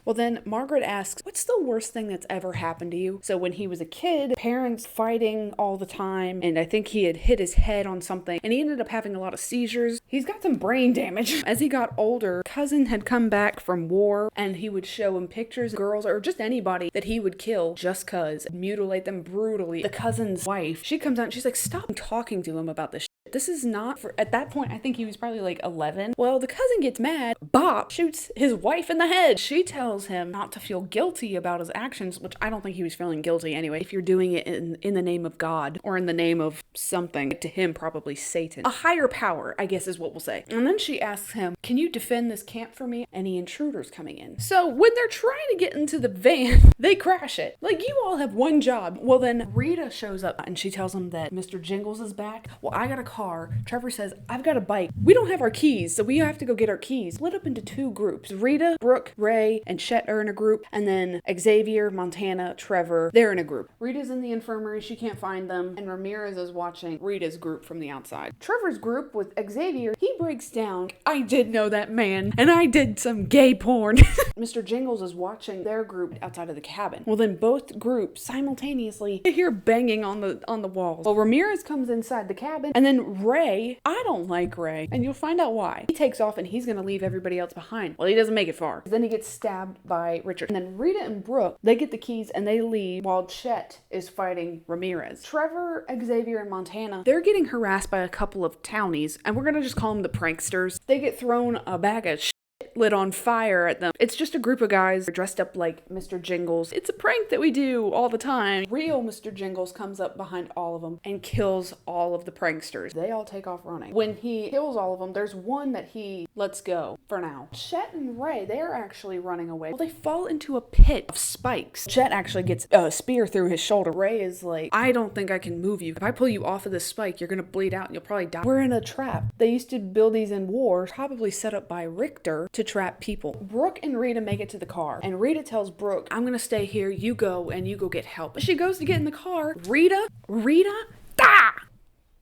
well, then Margaret asks, what's the worst thing that's ever happened to you? So when he was a kid, parents fighting all the time, and I think he had hit his head on something, and he ended up having a lot of seizures. He's got some brain damage. As he got older, cousin had come back from war, and he would show him pictures of girls, or just anybody that he would kill just cause, mutilate them brutally. The cousin's wife, she comes out and she's like, stop talking to him about this shit. This is not for, at that point, I think he was probably like 11. Well, the cousin gets mad. Bop shoots his wife in the head. She tells him not to feel guilty about his actions, which I don't think he was feeling guilty anyway. If you're doing it in the name of God or in the name of something, to him, probably Satan. A higher power, I guess is what we'll say. And then she asks him, can you defend this camp for me? Any intruders coming in? So when they're trying to get into the van, they crash it. Like, you all have one job. Well, then Rita shows up and she tells him that Mr. Jingles is back. Well, I got a car. Trevor says, I've got a bike. We don't have our keys, so we have to go get our keys. Split up into two groups. Rita, Brooke, Ray, and Chet are in a group, and then Xavier, Montana, Trevor, they're in a group. Rita's in the infirmary, she can't find them, and Ramirez is watching Rita's group from the outside. Trevor's group with Xavier, he breaks down. I did know that man, and I did some gay porn. Mr. Jingles is watching their group outside of the cabin. Well, then both groups simultaneously hear banging on the walls. Well, Ramirez comes inside the cabin, and then Ray, I don't like Ray, and you'll find out why. He takes off and he's gonna leave everybody else behind. Well, he doesn't make it far. Then he gets stabbed by Richard. And then Rita and Brooke, they get the keys and they leave while Chet is fighting Ramirez. Trevor, Xavier, and Montana, they're getting harassed by a couple of townies, and we're gonna just call them the pranksters. They get thrown a bag of shit lit on fire at them. It's just a group of guys dressed up like Mr. Jingles. It's a prank that we do all the time. Real Mr. Jingles comes up behind all of them and kills all of the pranksters. They all take off running. When he kills all of them, there's one that he lets go for now. Chet and Ray, they're actually running away. Well, they fall into a pit of spikes. Chet actually gets a spear through his shoulder. Ray is like, I don't think I can move you. If I pull you off of this spike, you're gonna bleed out and you'll probably die. We're in a trap. They used to build these in war, probably set up by Richter to trap people. Brooke and Rita make it to the car, and Rita tells Brooke, I'm gonna stay here, you go, and you go get help. But she goes to get in the car. Rita,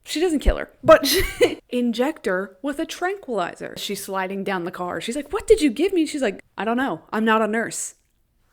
she doesn't kill her, but she inject her with a tranquilizer. She's sliding down the car. She's like, what did you give me? She's like, I don't know. I'm not a nurse.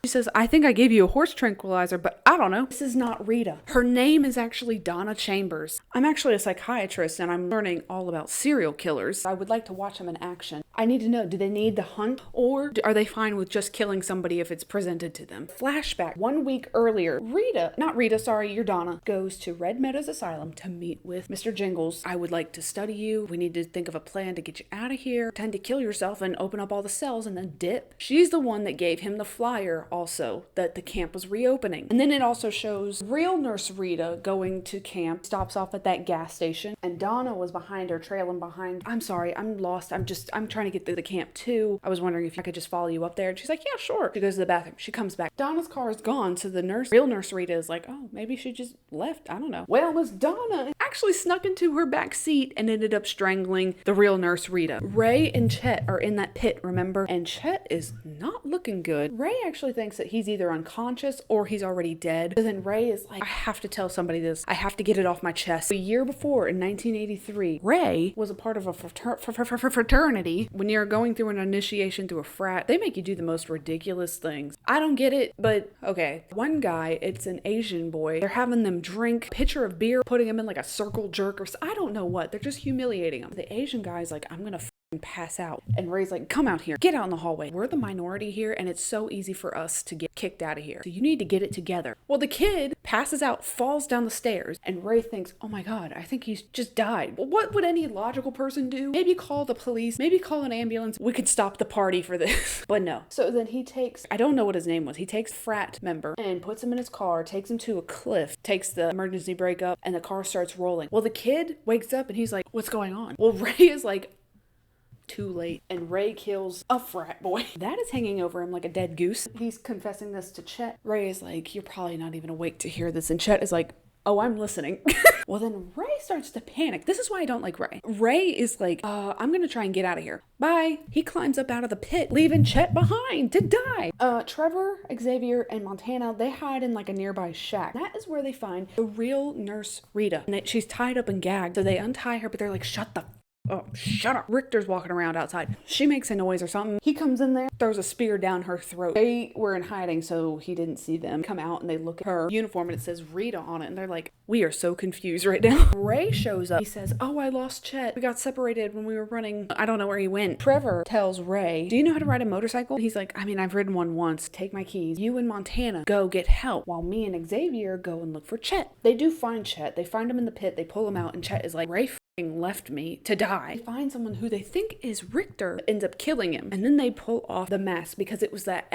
She says, I think I gave you a horse tranquilizer, but I don't know. This is not Rita. Her name is actually Donna Chambers. I'm actually a psychiatrist and I'm learning all about serial killers. I would like to watch them in action. I need to know, do they need the hunt or are they fine with just killing somebody if it's presented to them? Flashback 1 week earlier, your Donna goes to Red Meadows Asylum to meet with Mr. Jingles. I would like to study you. We need to think of a plan to get you out of here. Pretend to kill yourself and open up all the cells and then dip. She's the one that gave him the flyer also that the camp was reopening. And then it also shows real Nurse Rita going to camp, stops off at that gas station, and Donna was behind her, trailing behind. I'm sorry, I'm lost. I'm trying to get through the camp too. I was wondering if I could just follow you up there. And she's like, yeah, sure. She goes to the bathroom. She comes back. Donna's car is gone. So the real Nurse Rita is like, oh, maybe she just left. I don't know. Well, Miss Donna actually snuck into her back seat and ended up strangling the real Nurse Rita. Ray and Chet are in that pit, remember? And Chet is not looking good. Ray actually thinks that he's either unconscious or he's already dead. So then Ray is like, I have to tell somebody this. I have to get it off my chest. A year before, in 1983, Ray was a part of a fraternity. When you're going through an initiation through a frat, they make you do the most ridiculous things. I don't get it, but okay. One guy, it's an Asian boy. They're having them drink a pitcher of beer, putting him in like a circle jerk or I don't know what. They're just humiliating him. The Asian guy's like, I'm gonna pass out. And Ray's like, come out here. Get out in the hallway. We're the minority here and it's so easy for us to get kicked out of here. So you need to get it together. Well, the kid passes out, falls down the stairs, and Ray thinks, oh my God, I think he's just died. Well, what would any logical person do? Maybe call the police, maybe call an ambulance. We could stop the party for this. But no. So then he takes, I don't know what his name was. He takes frat member and puts him in his car, takes him to a cliff, takes the emergency brake up, and the car starts rolling. Well, the kid wakes up and he's like, what's going on? Well, Ray is like, too late, and Ray kills a frat boy. That is hanging over him like a dead goose. He's confessing this to Chet. Ray is like, you're probably not even awake to hear this, and Chet is like, oh, I'm listening. Well, then Ray starts to panic. This is why I don't like Ray. Ray is like, I'm gonna try and get out of here. Bye. He climbs up out of the pit, leaving Chet behind to die. Trevor, Xavier, and Montana, they hide in like a nearby shack. That is where they find the real Nurse Rita. And she's tied up and gagged, so they untie her, but they're like, shut up. Richter's walking around outside. She makes a noise or something. He comes in there, throws a spear down her throat. They were in hiding, so he didn't see them come out, and they look at her uniform and it says Rita on it, and they're like, we are so confused right now. Ray shows up. He says, oh, I lost Chet. We got separated when we were running. I don't know where he went. Trevor tells Ray, do you know how to ride a motorcycle? He's like, I mean, I've ridden one once. Take my keys. You and Montana go get help, while me and Xavier go and look for Chet. They do find Chet. They find him in the pit. They pull him out, and Chet is like, Ray left me to die. They find someone who they think is Richter, ends up killing him, and then they pull off the mask because it was that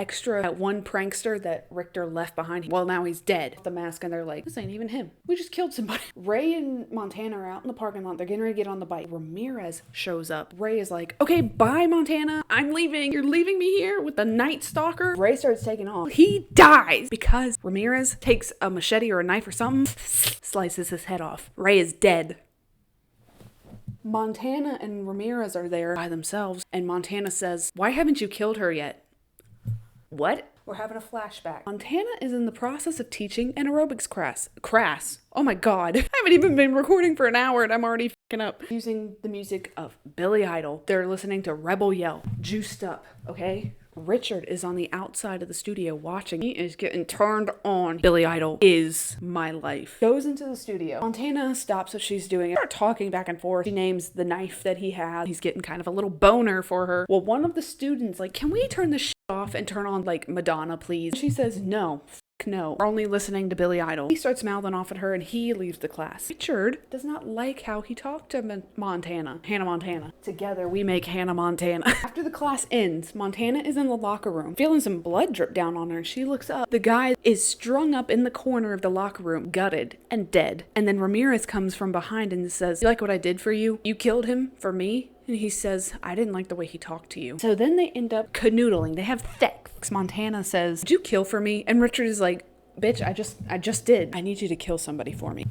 one prankster that Richter left behind. Well, now he's dead. The mask, and they're like, this ain't even him. We just killed somebody. Ray and Montana are out in the parking lot. They're getting ready to get on the bike. Ramirez shows up. Ray is like, okay, bye, Montana. I'm leaving. You're leaving me here with the Night Stalker. Ray starts taking off. He dies because Ramirez takes a machete or a knife or something, slices his head off. Ray is dead. Montana and Ramirez are there by themselves, and Montana says, why haven't you killed her yet? What? We're having a flashback. Montana is in the process of teaching an aerobics class. Oh my God. I haven't even been recording for an hour and I'm already fucking up. Using the music of Billy Idol. They're listening to Rebel Yell. Juiced up, okay? Richard is on the outside of the studio watching. He is getting turned on. Billy Idol is my life. Goes into the studio. Montana stops what she's doing and start talking back and forth. She names the knife that he had. He's getting kind of a little boner for her. Well, one of the students like, can we turn this off and turn on like Madonna, please? She says, no. No, we're only listening to Billy Idol. He starts mouthing off at her and he leaves the class. Richard does not like how he talked to Hannah Montana. Together we make Hannah Montana. After the class ends, Montana is in the locker room, feeling some blood drip down on her, and she looks up. The guy is strung up in the corner of the locker room, gutted and dead. And then Ramirez comes from behind and says, you like what I did for you? You killed him for me? And he says, I didn't like the way he talked to you. So then they end up canoodling. They have sex. Montana says, did you kill for me? And Richard is like, bitch, I just did. I need you to kill somebody for me.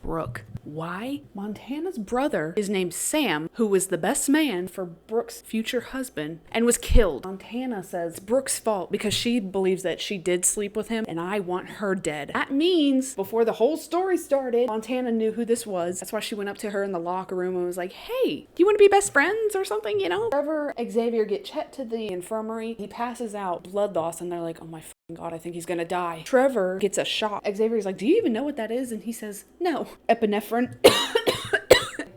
Brooke. Why? Montana's brother is named Sam, who was the best man for Brooke's future husband and was killed. Montana says it's Brooke's fault because she believes that she did sleep with him and I want her dead. That means before the whole story started, Montana knew who this was. That's why she went up to her in the locker room and was like, hey, do you want to be best friends or something, you know? Trevor, Xavier get Chet to the infirmary. He passes out, blood loss, and they're like, oh my God, I think he's gonna die. Trevor gets a shot. Xavier's like, do you even know what that is? And he says, no. Epinephrine.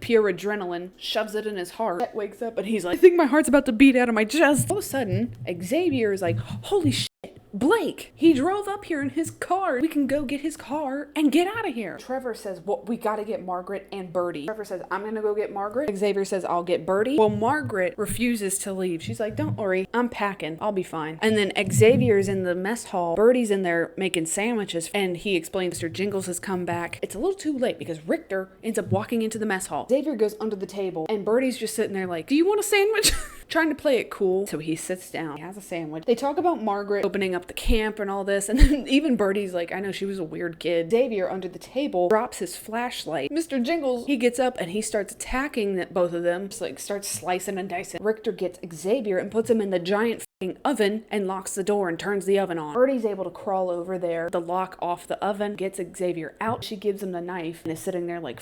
Pure adrenaline. Shoves it in his heart. Chet wakes up and he's like, I think my heart's about to beat out of my chest. All of a sudden, Xavier is like, holy shit. Blake, he drove up here in his car. We can go get his car and get out of here. Trevor says, well, we gotta get Margaret and Birdie. Trevor says, I'm gonna go get Margaret. Xavier says, I'll get Birdie. Well, Margaret refuses to leave. She's like, don't worry, I'm packing. I'll be fine. And then Xavier's in the mess hall. Birdie's in there making sandwiches. And he explains Mr. Jingles has come back. It's a little too late because Richter ends up walking into the mess hall. Xavier goes under the table and Birdie's just sitting there like, do you want a sandwich? Trying to play it cool. So he sits down. He has a sandwich. They talk about Margaret opening up the camp and all this. And then even Birdie's like, I know she was a weird kid. Xavier under the table drops his flashlight. Mr. Jingles, he gets up and he starts attacking both of them. Just like starts slicing and dicing. Richter gets Xavier and puts him in the giant oven and locks the door and turns the oven on. Birdie's able to crawl over there, the lock off the oven, gets Xavier out. She gives him the knife and is sitting there like,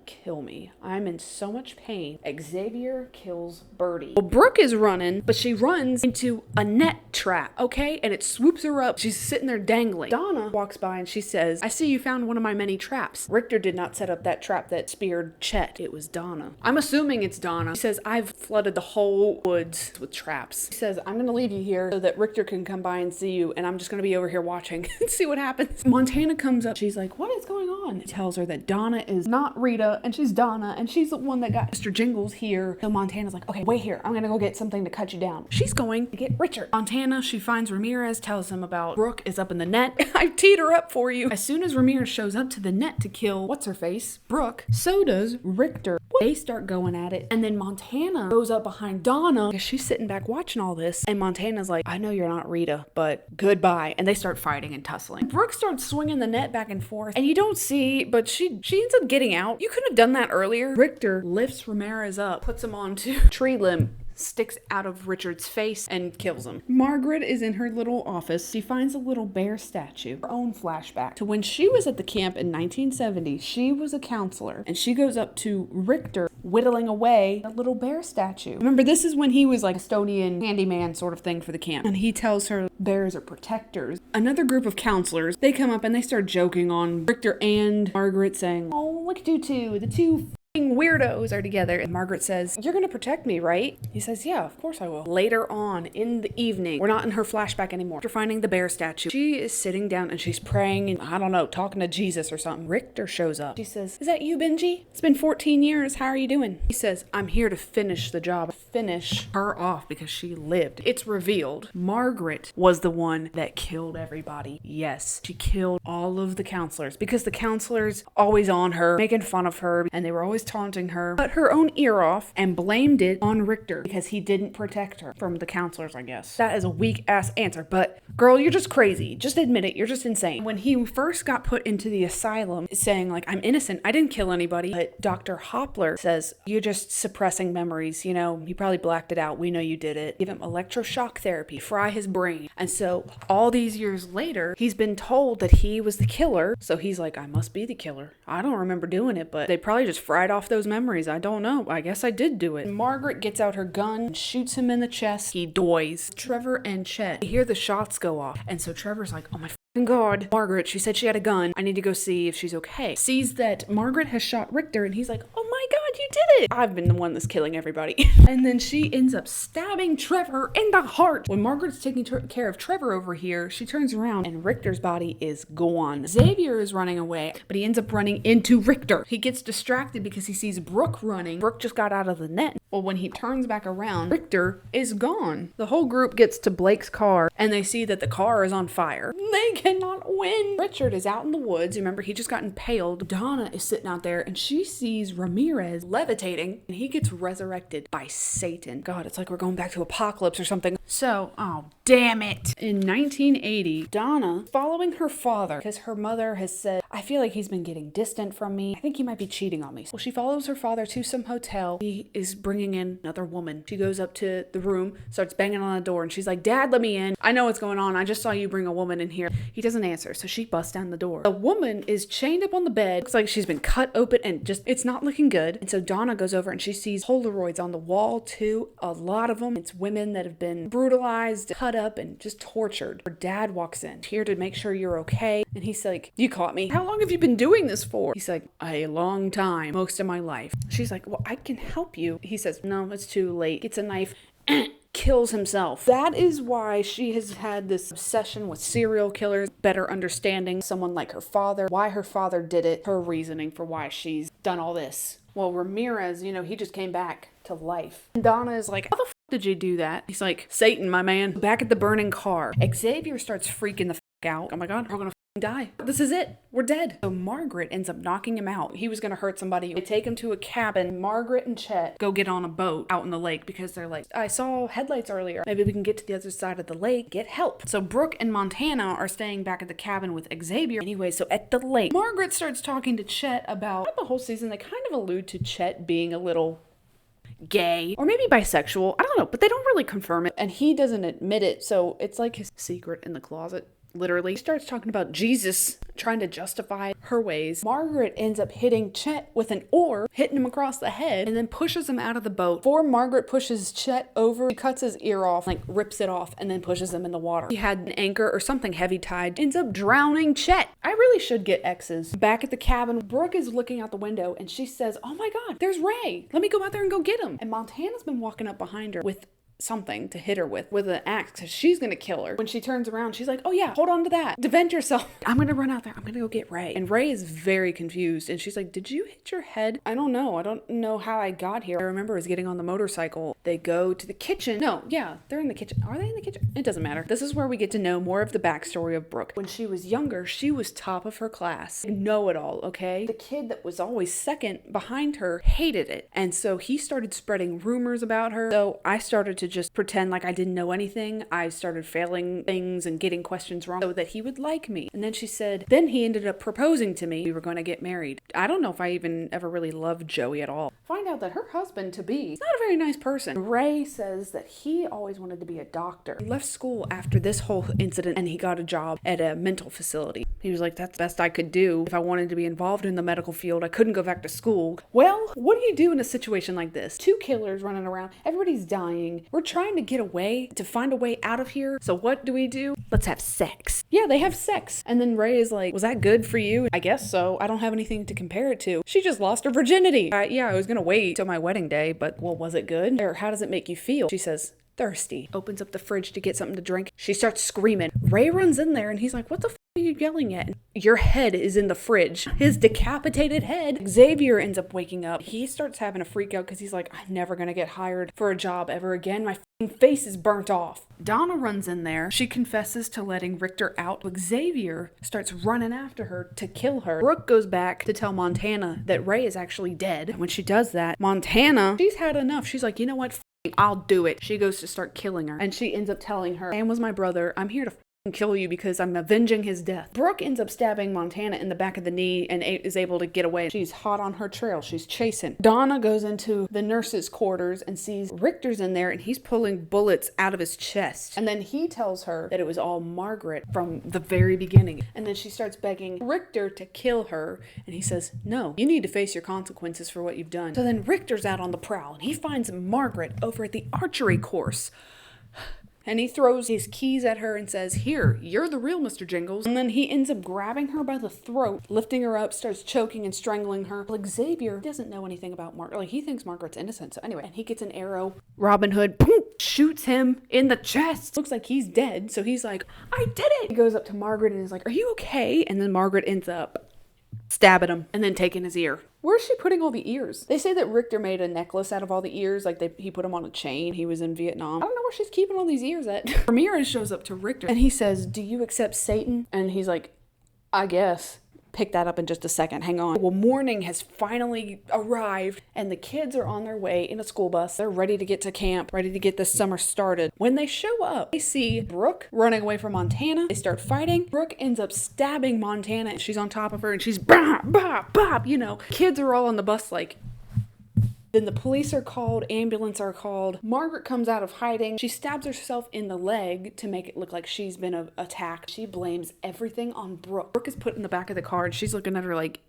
kill me. I'm in so much pain. Xavier kills Birdie. Well, Brooke is running, but she runs into a net trap, okay? And it swoops her up. She's sitting there dangling. Donna walks by and she says, I see you found one of my many traps. Richter did not set up that trap that speared Chet. It was Donna. I'm assuming it's Donna. She says, I've flooded the whole woods with traps. She says, I'm gonna leave you here so that Richter can come by and see you, and I'm just gonna be over here watching and see what happens. Montana comes up. She's like, what is going on? He tells her that Donna is not Rita, and she's Donna, and she's the one that got Mr. Jingles here. So Montana's like, okay, wait here. I'm gonna go get something to cut you down. She's going to get Richard. Montana, she finds Ramirez, tells him about Brooke is up in the net. I teed her up for you. As soon as Ramirez shows up to the net to kill what's-her-face, Brooke, so does Richter. They start going at it, and then Montana goes up behind Donna because she's sitting back watching all this, and Montana's like, I know you're not Rita, but goodbye. And they start fighting and tussling. Brooke starts swinging the net back and forth, and you don't see, but she ends up getting out. You could have done that earlier. Richter lifts Ramirez up, puts him onto a tree limb, sticks out of Richard's face and kills him. Margaret is in her little office. She finds a little bear statue. Her own flashback to when she was at the camp in 1970. She was a counselor, and she goes up to Richter whittling away a little bear statue. Remember, this is when he was like custodian, handyman sort of thing for the camp. And he tells her bears are protectors. Another group of counselors, they come up and they start joking on Richter and Margaret, saying, oh, look at you two, the two weirdos are together. And Margaret says, you're gonna protect me, right? He says, yeah, of course I will. Later on in the evening, we're not in her flashback anymore. After finding the bear statue, she is sitting down and she's praying and I don't know, talking to Jesus or something. Richter shows up. She says, is that you, Benji? It's been 14 years. How are you doing? He says, I'm here to finish the job. Finish her off because she lived. It's revealed Margaret was the one that killed everybody. Yes, she killed all of the counselors because the counselors always on her, making fun of her, and they were always taunting her, cut her own ear off and blamed it on Richter because he didn't protect her from the counselors, I guess. That is a weak ass answer, but girl, you're just crazy. Just admit it. You're just insane. When he first got put into the asylum saying like, I'm innocent, I didn't kill anybody, but Dr. Hoppler says, you're just suppressing memories. You know, you probably blacked it out. We know you did it. Give him electroshock therapy, fry his brain. And so all these years later, he's been told that he was the killer. So he's like, I must be the killer. I don't remember doing it, but they probably just fried off those memories. I don't know. I guess I did do it. Margaret gets out her gun and shoots him in the chest. He dies. Trevor and Chet hear the shots go off. And so Trevor's like, oh my God. Margaret, she said she had a gun. I need to go see if she's okay. Sees that Margaret has shot Richter and he's like, oh my God, you did it. I've been the one that's killing everybody. And then she ends up stabbing Trevor in the heart. When Margaret's taking care of Trevor over here, she turns around and Richter's body is gone. Xavier is running away, but he ends up running into Richter. He gets distracted because he sees Brooke running. Brooke just got out of the net. Well, when he turns back around, Richter is gone. The whole group gets to Blake's car and they see that the car is on fire. They cannot win. Richard is out in the woods. Remember, he just got impaled. Donna is sitting out there and she sees Ramirez levitating and he gets resurrected by Satan. God, it's like we're going back to Apocalypse or something. So, oh, damn it. In 1980, Donna, following her father, because her mother has said, I feel like he's been getting distant from me. I think he might be cheating on me. Well, she follows her father to some hotel. He is bringing in another woman. She goes up to the room, starts banging on the door, and she's like, Dad, let me in. I know what's going on. I just saw you bring a woman in here. He doesn't answer, so she busts down the door. The woman is chained up on the bed. Looks like she's been cut open and just, it's not looking good. And so Donna goes over and she sees Polaroids on the wall too. A lot of them. It's women that have been brutalized, cut up, and just tortured. Her dad walks in, here to make sure you're okay. And he's like, you caught me. How long have you been doing this for? He's like, a long time, most of my life. She's like, well, I can help you. He says, no, it's too late. Gets a knife, kills himself. That is why she has had this obsession with serial killers, better understanding someone like her father, why her father did it, her reasoning for why she's done all this. Well, Ramirez, he just came back to life. And Donna is like, how the did you do that? He's like, Satan, my man. Back at the burning car, Xavier starts freaking the out. Oh my God, we're gonna die. This is it. We're dead. So Margaret ends up knocking him out. He was gonna hurt somebody. They take him to a cabin. Margaret and Chet go get on a boat out in the lake because they're like, I saw headlights earlier. Maybe we can get to the other side of the lake, get help. So Brooke and Montana are staying back at the cabin with Xavier. Anyway, so at the lake, Margaret starts talking to Chet about the whole season. They kind of allude to Chet being a little gay or maybe bisexual. I don't know, but they don't really confirm it. And he doesn't admit it. So it's like his secret in the closet. Literally, he starts talking about Jesus, trying to justify her ways. Margaret ends up hitting Chet with an oar, hitting him across the head, and then pushes him out of the boat. Before Margaret pushes Chet over, she cuts his ear off, like rips it off, and then pushes him in the water. He had an anchor or something heavy tied, ends up drowning Chet. I really should get X's. Back at the cabin, Brooke is looking out the window, and she says, oh my God, there's Ray. Let me go out there and go get him. And Montana's been walking up behind her with something to hit her with an axe because she's gonna kill her. When she turns around, she's like, oh yeah, hold on to that, defend yourself. I'm gonna run out there, I'm gonna go get Ray. And Ray is very confused and she's like, did you hit your head? I don't know how I got here. I remember is getting on the motorcycle. They go to the kitchen. No, yeah, they're in the kitchen. Are they in the kitchen? It doesn't matter. This is where we get to know more of the backstory of Brooke. When she was younger, she was top of her class. Know it all, okay? The kid that was always second behind her hated it. And so he started spreading rumors about her. So I started to just pretend like I didn't know anything. I started failing things and getting questions wrong so that he would like me. And then she said, then he ended up proposing to me. We were going to get married. I don't know if I even ever really loved Joey at all. Find out that her husband to be is not a very nice person. Ray says that he always wanted to be a doctor. He left school after this whole incident and he got a job at a mental facility. He was like, that's the best I could do. If I wanted to be involved in the medical field, I couldn't go back to school. Well, what do you do in a situation like this? Two killers running around. Everybody's dying. We're trying to get away, to find a way out of here. So what do? Let's have sex. Yeah, they have sex. And then Ray is like, was that good for you? I guess so. I don't have anything to compare it to. She just lost her virginity. Yeah, I was gonna wait till my wedding day, but well, was it good? Or how does it make you feel? She says, thirsty. Opens up the fridge to get something to drink. She starts screaming. Ray runs in there and he's like, what the are you yelling at? Your head is in the fridge. His decapitated head. Xavier ends up waking up. He starts having a freak out because he's like, I'm never gonna get hired for a job ever again. My face is burnt off. Donna runs in there. She confesses to letting Richter out. Xavier starts running after her to kill her. Brooke goes back to tell Montana that Ray is actually dead. And when she does that, Montana, she's had enough. She's like, you know what? I'll do it. She goes to start killing her. And she ends up telling her, Sam was my brother. I'm here to kill you because I'm avenging his death. Brooke ends up stabbing Montana in the back of the knee and is able to get away. She's hot on her trail. She's chasing. Donna goes into the nurse's quarters and sees Richter's in there and he's pulling bullets out of his chest. And then he tells her that it was all Margaret from the very beginning. And then she starts begging Richter to kill her. And he says, no, you need to face your consequences for what you've done. So then Richter's out on the prowl and he finds Margaret over at the archery course. And he throws his keys at her and says, here, you're the real Mr. Jingles. And then he ends up grabbing her by the throat, lifting her up, starts choking and strangling her. Like Xavier doesn't know anything about Margaret. Like he thinks Margaret's innocent. So anyway, and he gets an arrow. Robin Hood boom, shoots him in the chest. Looks like he's dead. So he's like, I did it. He goes up to Margaret and is like, are you okay? And then Margaret ends up stabbing him and then taking his ear. Where's she putting all the ears? They say that Richter made a necklace out of all the ears. Like he put them on a chain. He was in Vietnam. I don't know where she's keeping all these ears at. Ramirez shows up to Richter and he says, do you accept Satan? And he's like, I guess. pick that up in just a second. Hang on. Well, morning has finally arrived and the kids are on their way in a school bus. They're ready to get to camp, ready to get this summer started. When they show up, they see Brooke running away from Montana. They start fighting. Brooke ends up stabbing Montana and she's on top of her and she's bop, bop, bop, you know. Kids are all on the bus like... Then the police are called, ambulance are called. Margaret comes out of hiding. She stabs herself in the leg to make it look like she's been attacked. She blames everything on Brooke. Brooke is put in the back of the car and she's looking at her like,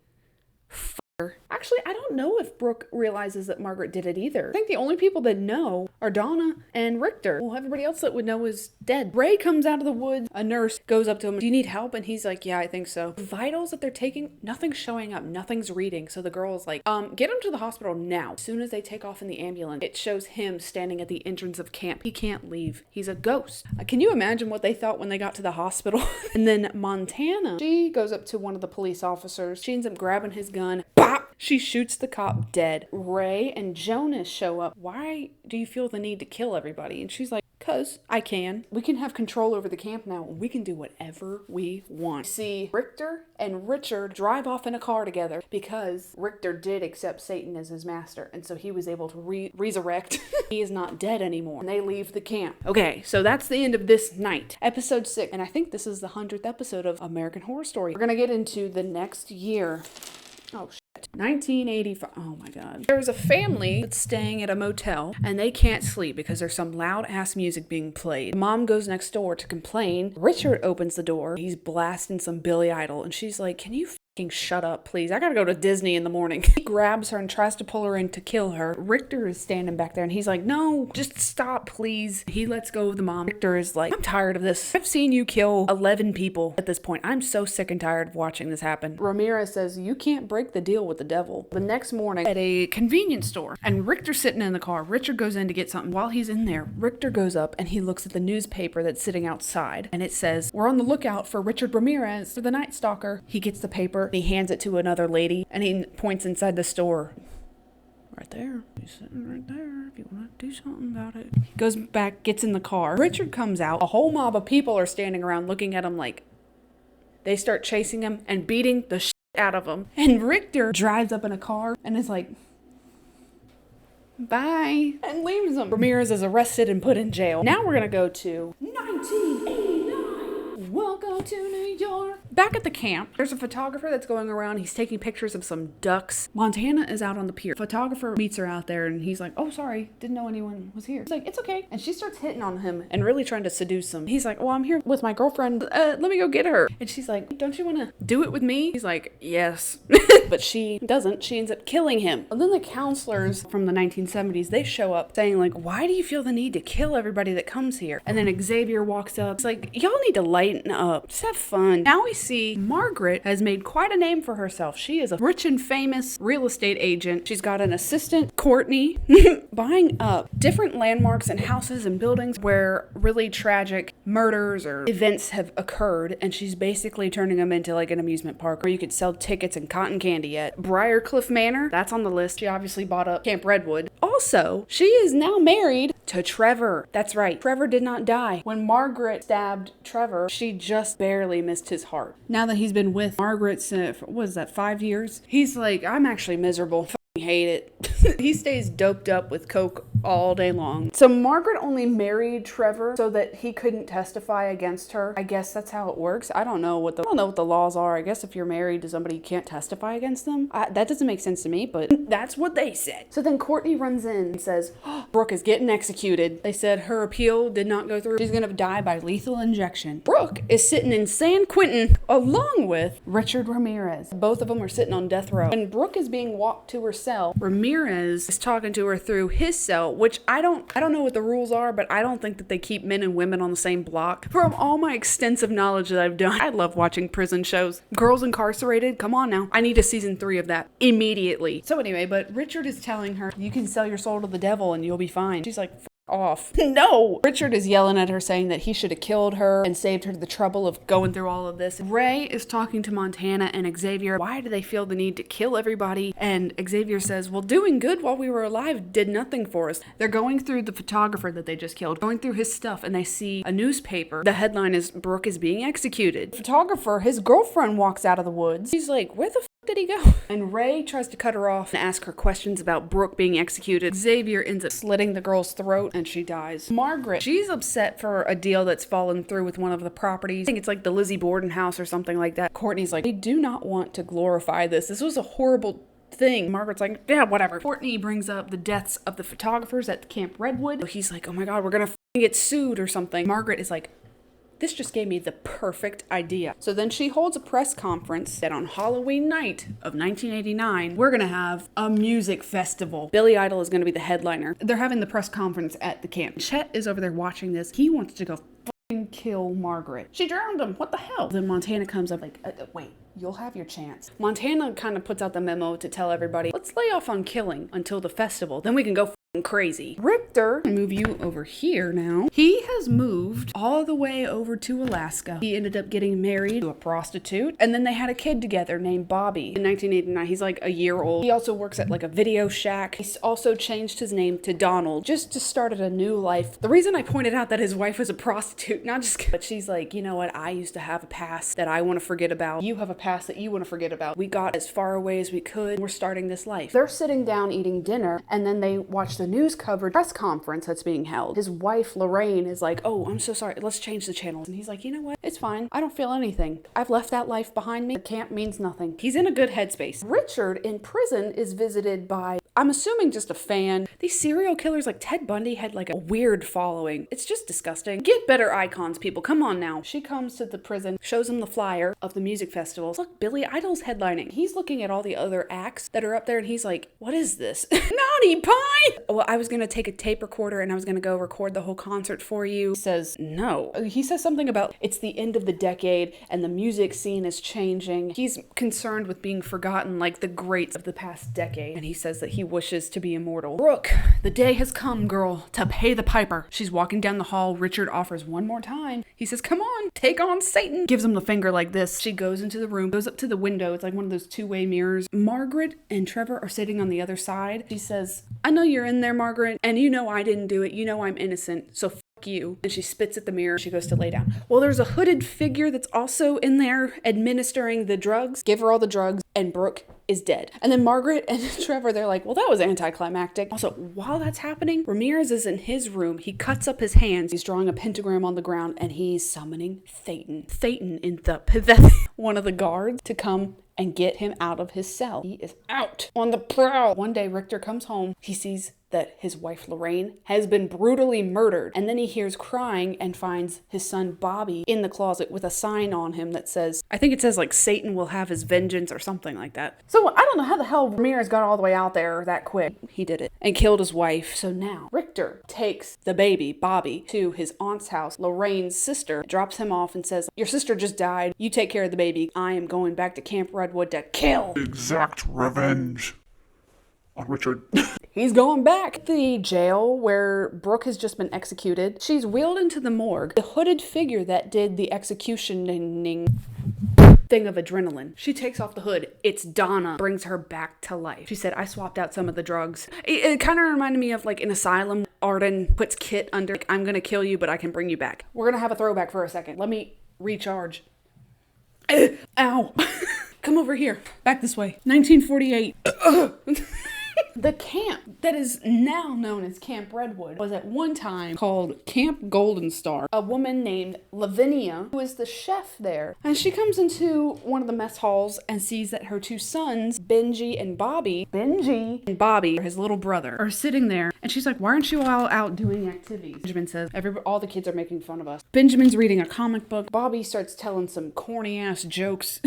fuck her. Actually, I don't know if Brooke realizes that Margaret did it either. I think the only people that know are Donna and Richter. Well, everybody else that would know is dead. Ray comes out of the woods. A nurse goes up to him. Do you need help? And he's like, yeah, I think so. Vitals that they're taking, nothing's showing up. Nothing's reading. So the girl's like, get him to the hospital now. As soon as they take off in the ambulance, it shows him standing at the entrance of camp. He can't leave. He's a ghost. Can you imagine what they thought when they got to the hospital? And then Montana, she goes up to one of the police officers. She ends up grabbing his gun. Bop! She shoots the cop dead. Ray and Jonas show up. Why do you feel the need to kill everybody? And she's like, cause I can. We can have control over the camp now. We can do whatever we want. See, Richter and Richard drive off in a car together because Richter did accept Satan as his master. And so he was able to resurrect. He is not dead anymore. And they leave the camp. Okay, so that's the end of this night. Episode 6. And I think this is the 100th episode of American Horror Story. We're gonna get into the next year. Oh, 1985. Oh my god. There's a family that's staying at a motel and they can't sleep because there's some loud ass music being played. Mom goes next door to complain. Richard opens the door. He's blasting some Billy Idol and she's like, can you shut up, please? I gotta go to Disney in the morning. He grabs her and tries to pull her in to kill her. Richter is standing back there and he's like, no, just stop, please. He lets go of the mom. Richter is like, I'm tired of this. I've seen you kill 11 people at this point. I'm so sick and tired of watching this happen. Ramirez says, you can't break the deal with the devil. The next morning at a convenience store and Richter's sitting in the car. Richard goes in to get something. While he's in there, Richter goes up and he looks at the newspaper that's sitting outside and it says, we're on the lookout for Richard Ramirez, for the Night Stalker. He gets the paper. He hands it to another lady and he points inside the store. Right there. He's sitting right there if you want to do something about it. He goes back, gets in the car. Richard comes out. A whole mob of people are standing around looking at him like they start chasing him and beating the shit out of him. And Richter drives up in a car and is like, bye, and leaves him. Ramirez is arrested and put in jail. Now we're gonna go to 1989. Welcome to New York. Back at the camp, there's a photographer that's going around. He's taking pictures of some ducks. Montana is out on the pier. Photographer meets her out there and he's like, oh, sorry, didn't know anyone was here. He's like, it's okay. And she starts hitting on him and really trying to seduce him. He's like, well, I'm here with my girlfriend. Let me go get her. And she's like, don't you want to do it with me? He's like, yes. But she doesn't. She ends up killing him. And then the counselors from the 1970s, they show up saying like, why do you feel the need to kill everybody that comes here? And then Xavier walks up. It's like, y'all need to lighten up. Just have fun. Now we see Margaret has made quite a name for herself. She is a rich and famous real estate agent. She's got an assistant, Courtney, buying up different landmarks and houses and buildings where really tragic murders or events have occurred. And she's basically turning them into like an amusement park where you could sell tickets and cotton candy at. Briarcliff Manor, that's on the list. She obviously bought up Camp Redwood. Also, she is now married to Trevor. That's right. Trevor did not die. When Margaret stabbed Trevor, she just barely missed his heart. Now that he's been with Margaret, what is that, 5 years? He's like, I'm actually miserable. Hate it. He stays doped up with coke all day long. So Margaret only married Trevor so that he couldn't testify against her. I guess that's how it works. I don't know what the laws are. I guess if you're married to somebody, you can't testify against them. That doesn't make sense to me, but that's what they said. So then Courtney runs in and says, oh, Brooke is getting executed. They said her appeal did not go through. She's gonna die by lethal injection. Brooke is sitting in San Quentin along with Richard Ramirez. Both of them are sitting on death row. When Brooke is being walked to her cell, Ramirez is talking to her through his cell, which I don't know what the rules are, but I don't think that they keep men and women on the same block. From all my extensive knowledge that I've done, I love watching prison shows. Girls Incarcerated, come on now. I need a season 3 of that immediately. So anyway, but Richard is telling her, you can sell your soul to the devil and you'll be fine. She's like, off. No! Richard is yelling at her saying that he should have killed her and saved her the trouble of going through all of this. Ray is talking to Montana and Xavier. Why do they feel the need to kill everybody? And Xavier says, well, doing good while we were alive did nothing for us. They're going through the photographer that they just killed, going through his stuff, and they see a newspaper. The headline is, Brooke is being executed. The photographer, his girlfriend, walks out of the woods. She's like, where the f did he go? And Ray tries to cut her off and ask her questions about Brooke being executed. Xavier ends up slitting the girl's throat and she dies. Margaret, she's upset for a deal that's fallen through with one of the properties. I think it's like the Lizzie Borden house or something like that. Courtney's like, they do not want to glorify this. This was a horrible thing. Margaret's like, yeah, whatever. Courtney brings up the deaths of the photographers at Camp Redwood. So he's like, oh my God, we're gonna get sued or something. Margaret is like, this just gave me the perfect idea. So then she holds a press conference that on Halloween night of 1989, we're going to have a music festival. Billy Idol is going to be the headliner. They're having the press conference at the camp. Chet is over there watching this. He wants to go fucking kill Margaret. She drowned him. What the hell? Then Montana comes up like, wait. You'll have your chance. Montana kind of puts out the memo to tell everybody, let's lay off on killing until the festival. Then we can go crazy. Richter, I'll move you over here now. He has moved all the way over to Alaska. He ended up getting married to a prostitute, and then they had a kid together named Bobby. In 1989, he's like a year old. He also works at like a video shack. He's also changed his name to Donald just to start a new life. The reason I pointed out that his wife was a prostitute, not just, but she's like, you know what? I used to have a past that I want to forget about. You have a past that you want to forget about. We got as far away as we could. We're starting this life. They're sitting down eating dinner, and then they watch the news coverage press conference that's being held. His wife Lorraine is like, oh, I'm so sorry, let's change the channel. And he's like, you know what, it's fine, I don't feel anything, I've left that life behind me. The camp means nothing. He's in a good headspace. Richard in prison is visited by, I'm assuming, just a fan. These serial killers like Ted Bundy had like a weird following. It's just disgusting. Get better icons, people, come on now. She comes to the prison, shows him the flyer of the music festival. Look, Billy Idol's headlining. He's looking at all the other acts that are up there and he's like, what is this? Naughty Pie! Well, I was gonna take a tape recorder and I was gonna go record the whole concert for you. He says no. He says something about it's the end of the decade and the music scene is changing. He's concerned with being forgotten like the greats of the past decade. And he says that he wishes to be immortal. Brooke, the day has come, girl, to pay the piper. She's walking down the hall. Richard offers one more time. He says, come on, take on Satan. Gives him the finger like this. She goes into the room, goes up to the window. It's like one of those two-way mirrors. Margaret and Trevor are sitting on the other side. She says, I know you're in there, Margaret, and you know I didn't do it. You know I'm innocent, so fuck you. And she spits at the mirror. She goes to lay down. Well, there's a hooded figure that's also in there administering the drugs. Give her all the drugs, and Brooke is dead. And then Margaret and Trevor, they're like, well, that was anticlimactic. Also, while that's happening, Ramirez is in his room. He cuts up his hands. He's drawing a pentagram on the ground, and he's summoning Thetan. Thetan in the one of the guards to come and get him out of his cell. He is out on the prowl. One day, Richter comes home. He sees that his wife Lorraine has been brutally murdered. And then he hears crying and finds his son Bobby in the closet with a sign on him that says, I think it says like Satan will have his vengeance or something like that. So I don't know how the hell Ramirez got all the way out there that quick. He did it and killed his wife. So now Richter takes the baby, Bobby, to his aunt's house. Lorraine's sister drops him off and says, your sister just died. You take care of the baby. I am going back to Camp Redwood to kill. Exact revenge on Richard. He's going back. At the jail where Brooke has just been executed, she's wheeled into the morgue. The hooded figure that did the executioning thing of adrenaline. She takes off the hood. It's Donna. Brings her back to life. She said, I swapped out some of the drugs. It kind of reminded me of like an asylum. Arden puts Kit under, like, I'm gonna kill you, but I can bring you back. We're gonna have a throwback for a second. Let me recharge. Ow. Come over here. Back this way. 1948. The camp that is now known as Camp Redwood was at one time called Camp Golden Star. A woman named Lavinia, who is the chef there, and she comes into one of the mess halls and sees that her two sons, Benji and Bobby, his little brother, are sitting there, and she's like, why aren't you all out doing activities? Benjamin says, all the kids are making fun of us. Benjamin's reading a comic book. Bobby starts telling some corny ass jokes.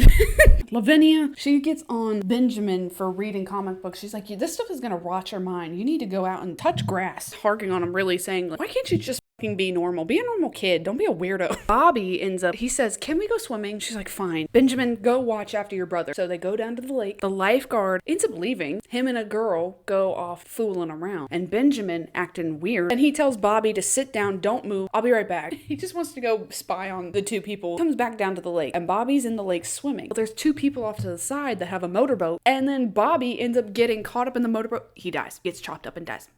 Lavinia, she gets on Benjamin for reading comic books. She's like, this stuff is gonna rot your mind. You need to go out and touch grass. Harking on him, really saying, like, why can't you just be normal. Be a normal kid. Don't be a weirdo. Bobby ends up, he says, can we go swimming? She's like, fine. Benjamin, go watch after your brother. So they go down to the lake. The lifeguard ends up leaving. Him and a girl go off fooling around. And Benjamin, acting weird, and he tells Bobby to sit down, don't move. I'll be right back. He just wants to go spy on the two people. Comes back down to the lake. And Bobby's in the lake swimming. But there's two people off to the side that have a motorboat. And then Bobby ends up getting caught up in the motorboat. He dies. Gets chopped up and dies.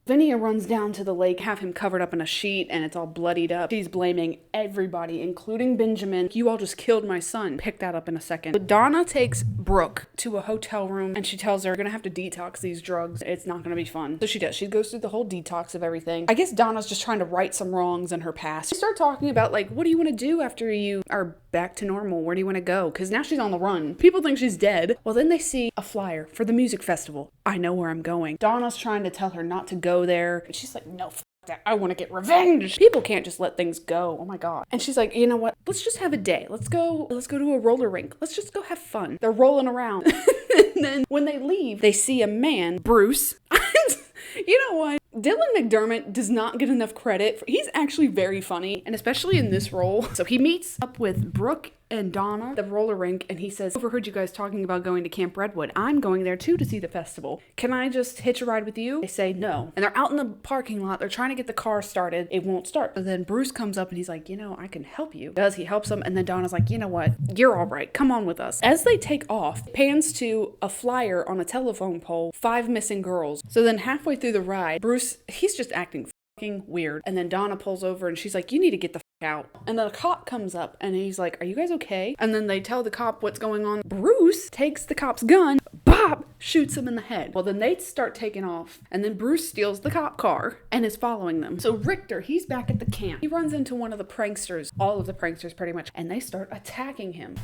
Lavinia runs down to the lake, have him covered up in a sheet, and it's all bloodied up. She's blaming everybody, including Benjamin. You all just killed my son. Pick that up in a second. But Donna takes Brooke to a hotel room, and she tells her, you're gonna have to detox these drugs. It's not gonna be fun. So she does. She goes through the whole detox of everything. I guess Donna's just trying to right some wrongs in her past. She start talking about, like, what do you want to do after you are back to normal? Where do you want to go? Because now she's on the run. People think she's dead. Well, then they see a flyer for the music festival. I know where I'm going. Donna's trying to tell her not to go there. She's like, no, that. I want to get revenge. People can't just let things go. Oh my God. And she's like, you know what? Let's just have a day. Let's go to a roller rink. Let's just go have fun. They're rolling around. And then when they leave, they see a man, Bruce. You know what? Dylan McDermott does not get enough credit. He's actually very funny, and especially in this role. So he meets up with Brooke and Donna at the roller rink, and he says, overheard you guys talking about going to Camp Redwood. I'm going there too to see the festival. Can I just hitch a ride with you? They say no. And they're out in the parking lot. They're trying to get the car started. It won't start. But then Bruce comes up and he's like, you know, I can help you. He helps him. And then Donna's like, you know what? You're all right. Come on with us. As they take off, pans to a flyer on a telephone pole, 5 missing girls. So then halfway through the ride, Bruce, he's just acting fucking weird. And then Donna pulls over and she's like, you need to get the out. And then a cop comes up and he's like, are you guys okay? And then they tell the cop what's going on. Bruce takes the cop's gun. Bob shoots him in the head. Well, then they start taking off, and then Bruce steals the cop car and is following them. So Richter, he's back at the camp. He runs into one of the pranksters, all of the pranksters pretty much, and they start attacking him.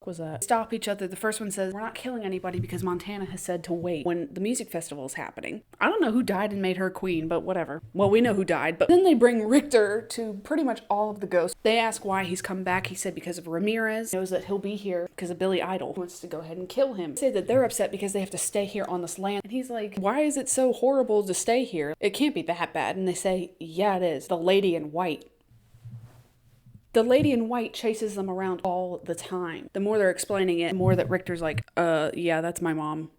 Was that? Stop each other. The first one says, we're not killing anybody because Montana has said to wait when the music festival is happening. I don't know who died and made her queen, but whatever. Well, we know who died, but then they bring Richter to pretty much all of the ghosts. They ask why he's come back. He said because of Ramirez. He knows that he'll be here because of Billy Idol. He wants to go ahead and kill him. They say that they're upset because they have to stay here on this land. And he's like, why is it so horrible to stay here? It can't be that bad. And they say, yeah, it is. The lady in white. The lady in white chases them around all the time. The more they're explaining it, the more that Richter's like, yeah, that's my mom.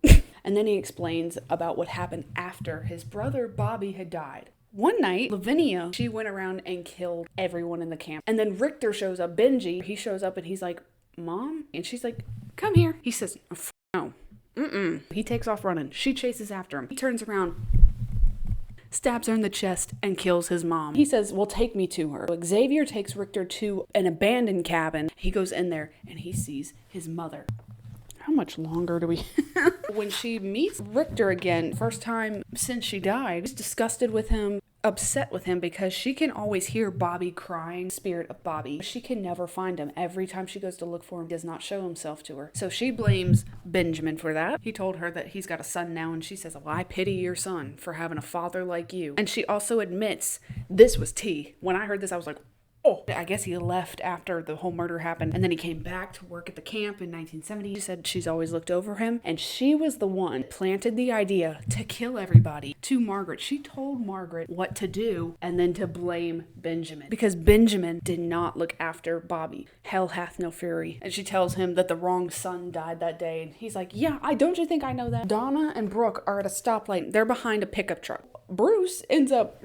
And then he explains about what happened after his brother Bobby had died. One night, Lavinia, she went around and killed everyone in the camp. And then Richter shows up, Benji, he shows up and he's like, Mom? And she's like, come here. He says, no. He takes off running. She chases after him. He turns around, stabs her in the chest, and kills his mom. He says, well, take me to her. So Xavier takes Richter to an abandoned cabin. He goes in there and he sees his mother. How much longer do we... When she meets Richter again, first time since she died, she's disgusted with him, upset with him because she can always hear Bobby crying, spirit of Bobby. She can never find him. Every time she goes to look for him, he does not show himself to her. So she blames Benjamin for that. He told her that he's got a son now, and she says, well, I pity your son for having a father like you. And she also admits this was tea. When I heard this, I was like, oh, I guess he left after the whole murder happened, and then he came back to work at the camp in 1970. She said she's always looked over him, and she was the one that planted the idea to kill everybody to Margaret. She told Margaret what to do and then to blame Benjamin because Benjamin did not look after Bobby. Hell hath no fury. And she tells him that the wrong son died that day, and he's like, yeah, don't you think I know that? Donna and Brooke are at a stoplight. They're behind a pickup truck. Bruce ends up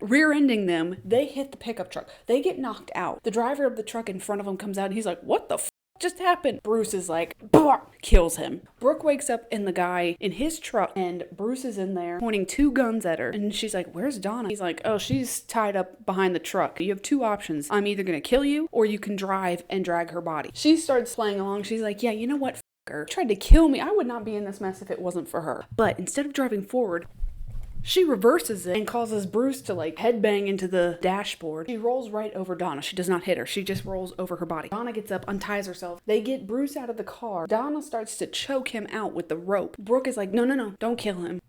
rear-ending them. They hit the pickup truck. They get knocked out. The driver of the truck in front of them comes out and he's like, what the f just happened? Bruce is like, bah! Kills him. Brooke wakes up in the guy in his truck and Bruce is in there pointing 2 guns at her. And she's like, where's Donna? He's like, oh, she's tied up behind the truck. You have 2 options. I'm either gonna kill you or you can drive and drag her body. She starts playing along. She's like, yeah, you know what? F her. Tried to kill me. I would not be in this mess if it wasn't for her. But instead of driving forward, she reverses it and causes Bruce to headbang into the dashboard. She rolls right over Donna. She does not hit her. She just rolls over her body. Donna gets up, unties herself. They get Bruce out of the car. Donna starts to choke him out with the rope. Brooke is like, no, don't kill him.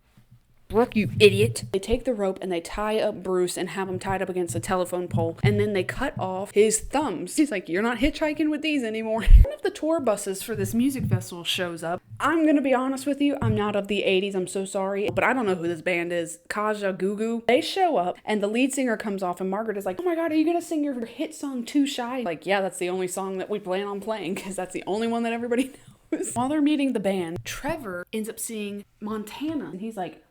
Brooke, you idiot. They take the rope and they tie up Bruce and have him tied up against a telephone pole, and then they cut off his thumbs. He's like, you're not hitchhiking with these anymore. One of the tour buses for this music festival shows up. I'm gonna be honest with you, I'm not of the 80s, I'm so sorry, but I don't know who this band is. Kaja Gugu. They show up and the lead singer comes off and Margaret is like, oh my god, are you gonna sing your hit song Too Shy? Like, yeah, that's the only song that we plan on playing because that's the only one that everybody knows. While they're meeting the band, Trevor ends up seeing Montana and he's like,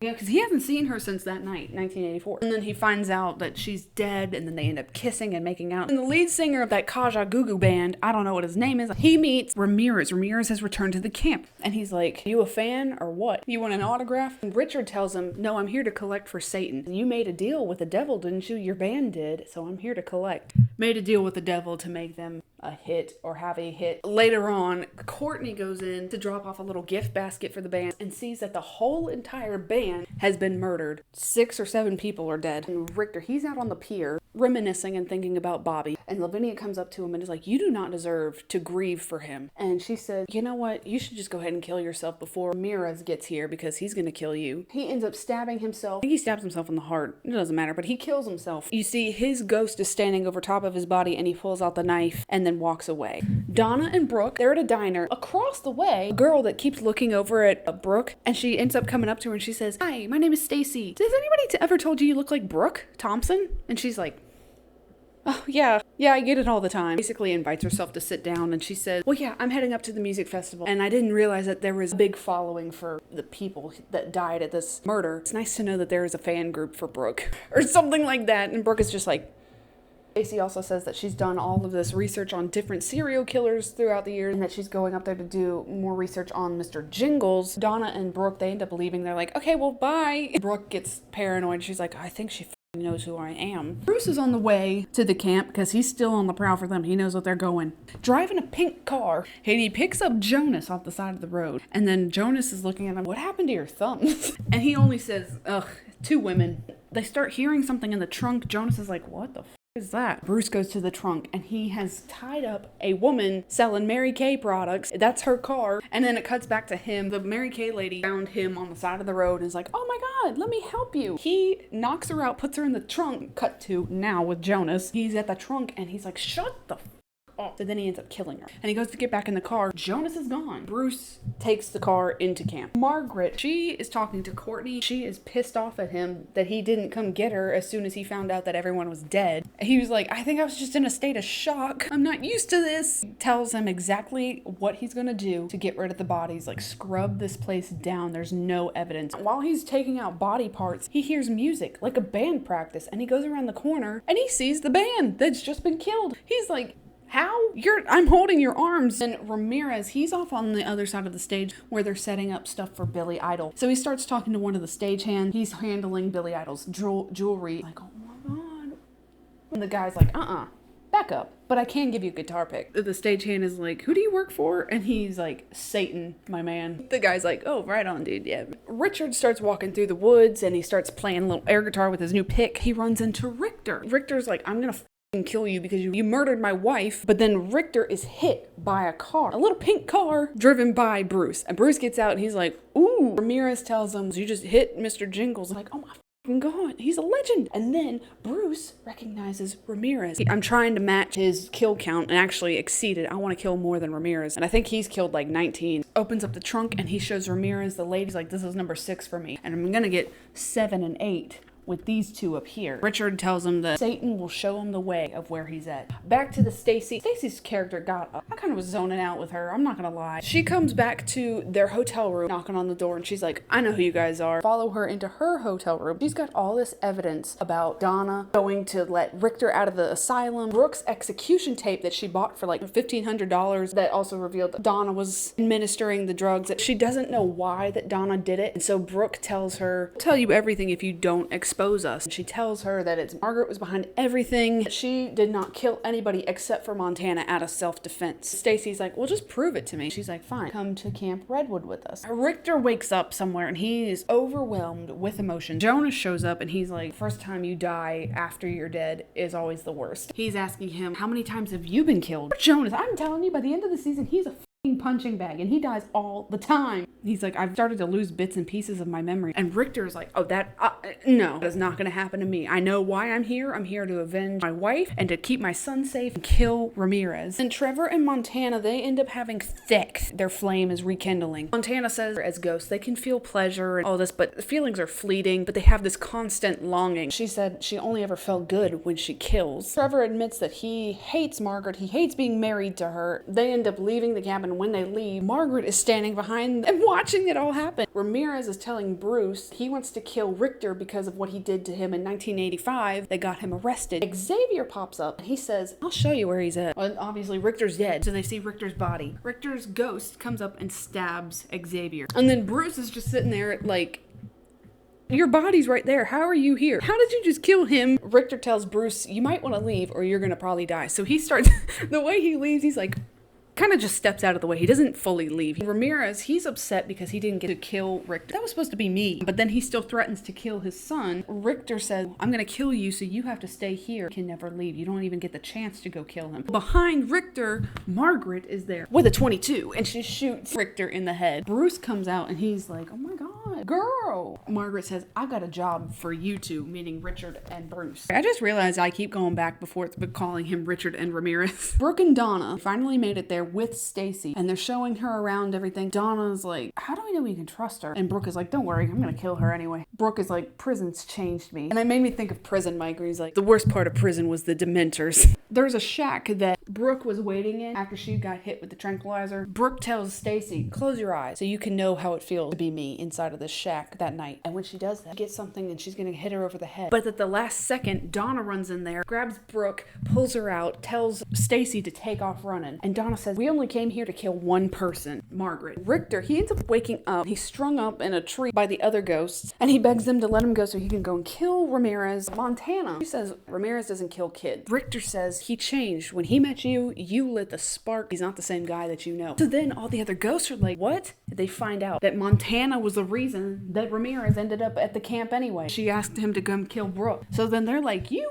yeah, because he hasn't seen her since that night, 1984. And then he finds out that she's dead, and then they end up kissing and making out. And the lead singer of that Kaja Gugu band, I don't know what his name is, he meets Ramirez. Ramirez has returned to the camp. And he's like, you a fan or what? You want an autograph? And Richard tells him, no, I'm here to collect for Satan. You made a deal with the devil, didn't you? Your band did, so I'm here to collect. Made a deal with the devil to make them a hit or have a hit. Later on, Courtney goes in to drop off a little gift basket for the band and sees that the whole entire band has been murdered. 6 or 7 people are dead. And Richter, he's out on the pier reminiscing and thinking about Bobby. And Lavinia comes up to him and is like, you do not deserve to grieve for him. And she says, you know what? You should just go ahead and kill yourself before Ramirez gets here because he's going to kill you. He ends up stabbing himself. I think he stabs himself in the heart. It doesn't matter, but he kills himself. You see his ghost is standing over top of his body and he pulls out the knife and then walks away. Donna and Brooke, they're at a diner. Across the way, a girl that keeps looking over at Brooke, and she ends up coming up to her and she says, hi, my name is Stacy. Has anybody ever told you look like Brooke Thompson? And she's like, oh, yeah, I get it all the time. Basically invites herself to sit down and she says, well, yeah, I'm heading up to the music festival and I didn't realize that there was a big following for the people that died at this murder. It's nice to know that there is a fan group for Brooke or something like that. And Brooke is just like, Stacy also says that she's done all of this research on different serial killers throughout the years and that she's going up there to do more research on Mr. Jingles. Donna and Brooke, they end up leaving. They're like, okay, well, bye. Brooke gets paranoid. She's like, I think she knows who I am. Bruce is on the way to the camp because he's still on the prowl for them. He knows what they're going. Driving a pink car, and he picks up Jonas off the side of the road. And then Jonas is looking at him, what happened to your thumbs? And he only says, ugh, 2 women. They start hearing something in the trunk. Jonas is like, what the is that? Bruce goes to the trunk and he has tied up a woman selling Mary Kay products. That's her car. And then it cuts back to him. The Mary Kay lady found him on the side of the road and is like, oh my god, let me help you. He knocks her out, puts her in the trunk. Cut to now with Jonas. He's at the trunk and he's like, shut the off. So then he ends up killing her. And he goes to get back in the car. Jonas is gone. Bruce takes the car into camp. Margaret, she is talking to Courtney. She is pissed off at him that he didn't come get her as soon as he found out that everyone was dead. He was like, I think I was just in a state of shock. I'm not used to this. He tells him exactly what he's gonna do to get rid of the bodies. Like, scrub this place down. There's no evidence. While he's taking out body parts, he hears music, like a band practice, and he goes around the corner and he sees the band that's just been killed. He's like, how? I'm holding your arms. And Ramirez, he's off on the other side of the stage where they're setting up stuff for Billy Idol. So he starts talking to one of the stagehands. He's handling Billy Idol's jewelry. Like, oh my god. And the guy's like, back up. But I can give you a guitar pick. The stagehand is like, who do you work for? And he's like, Satan, my man. The guy's like, oh, right on, dude, yeah. Richard starts walking through the woods and he starts playing a little air guitar with his new pick. He runs into Richter. Richter's like, I'm gonna kill you because you murdered my wife. But then Richter is hit by a car, a little pink car driven by Bruce, and Bruce gets out and he's like, ooh. Ramirez tells him, you just hit Mr. Jingles. I'm like, oh my god, he's a legend. And then Bruce recognizes Ramirez. I'm trying to match his kill count and actually exceed it. I want to kill more than Ramirez, and I think he's killed like 19. Opens up the trunk and he shows Ramirez the lady's like, this is number 6 for me, and I'm gonna get 7 and 8 with these 2 up here. Richard tells him that Satan will show him the way of where he's at. Back to the Stacy. Stacy's character got up. I kind of was zoning out with her, I'm not gonna lie. She comes back to their hotel room, knocking on the door, and she's like, I know who you guys are. Follow her into her hotel room. She's got all this evidence about Donna going to let Richter out of the asylum. Brooke's execution tape that she bought for like $1,500 that also revealed that Donna was administering the drugs. That she doesn't know why that Donna did it. And so Brooke tells her, I'll tell you everything if you don't expose us. And she tells her that it's Margaret was behind everything. She did not kill anybody except for Montana out of self-defense. Stacy's like, well, just prove it to me. She's like, fine, come to Camp Redwood with us. Richter wakes up somewhere and he is overwhelmed with emotion. Jonas shows up and he's like, first time you die after you're dead is always the worst. He's asking him, how many times have you been killed? Jonas, I'm telling you, by the end of the season, he's a punching bag and he dies all the time. He's like, I've started to lose bits and pieces of my memory. And Richter's like, oh, no, that's not going to happen to me. I know why I'm here. I'm here to avenge my wife and to keep my son safe and kill Ramirez. And Trevor and Montana, they end up having sex. Their flame is rekindling. Montana says, as ghosts, they can feel pleasure and all this, but the feelings are fleeting, but they have this constant longing. She said she only ever felt good when she kills. Trevor admits that he hates Margaret. He hates being married to her. They end up leaving the cabin. When they leave, Margaret is standing behind them and watching it all happen. Ramirez is telling Bruce he wants to kill Richter because of what he did to him in 1985. They got him arrested. Xavier pops up and he says, I'll show you where he's at. Well, obviously Richter's dead, so they see Richter's body. Richter's ghost comes up and stabs Xavier. And then Bruce is just sitting there like, your body's right there. How are you here? How did you just kill him? Richter tells Bruce, you might want to leave or you're going to probably die. So he starts, the way he leaves, he's like, kind of just steps out of the way. He doesn't fully leave. Ramirez, he's upset because he didn't get to kill Richter. That was supposed to be me, but then he still threatens to kill his son. Richter says, I'm going to kill you, so you have to stay here. You can never leave. You don't even get the chance to go kill him. Behind Richter, Margaret is there with a 22, and she shoots Richter in the head. Bruce comes out, and he's like, oh my God, girl. Margaret says, I've got a job for you two, meaning Richard and Bruce. I just realized I keep going back before it's been calling him Richard and Ramirez. Brooke and Donna finally made it there with Stacy, and they're showing her around everything. Donna's like, how do we know we can trust her? And Brooke is like, don't worry, I'm gonna kill her anyway. Brooke is like, prison's changed me. And it made me think of Prison, Mike, where he's like, the worst part of prison was the Dementors. There's a shack that Brooke was waiting in after she got hit with the tranquilizer. Brooke tells Stacy, close your eyes so you can know how it feels to be me inside of this shack that night. And when she does that, she gets something and she's gonna hit her over the head. But at the last second, Donna runs in there, grabs Brooke, pulls her out, tells Stacy to take off running. And Donna says, we only came here to kill one person, Margaret. Richter, he ends up waking up. He's strung up in a tree by the other ghosts, and he begs them to let him go so he can go and kill Ramirez. Montana, he says, Ramirez doesn't kill kids. Richter says, he changed. When he met you, you lit the spark. He's not the same guy that you know. So then all the other ghosts are like, what? They find out that Montana was the reason that Ramirez ended up at the camp anyway. She asked him to come kill Brooke. So then they're like, you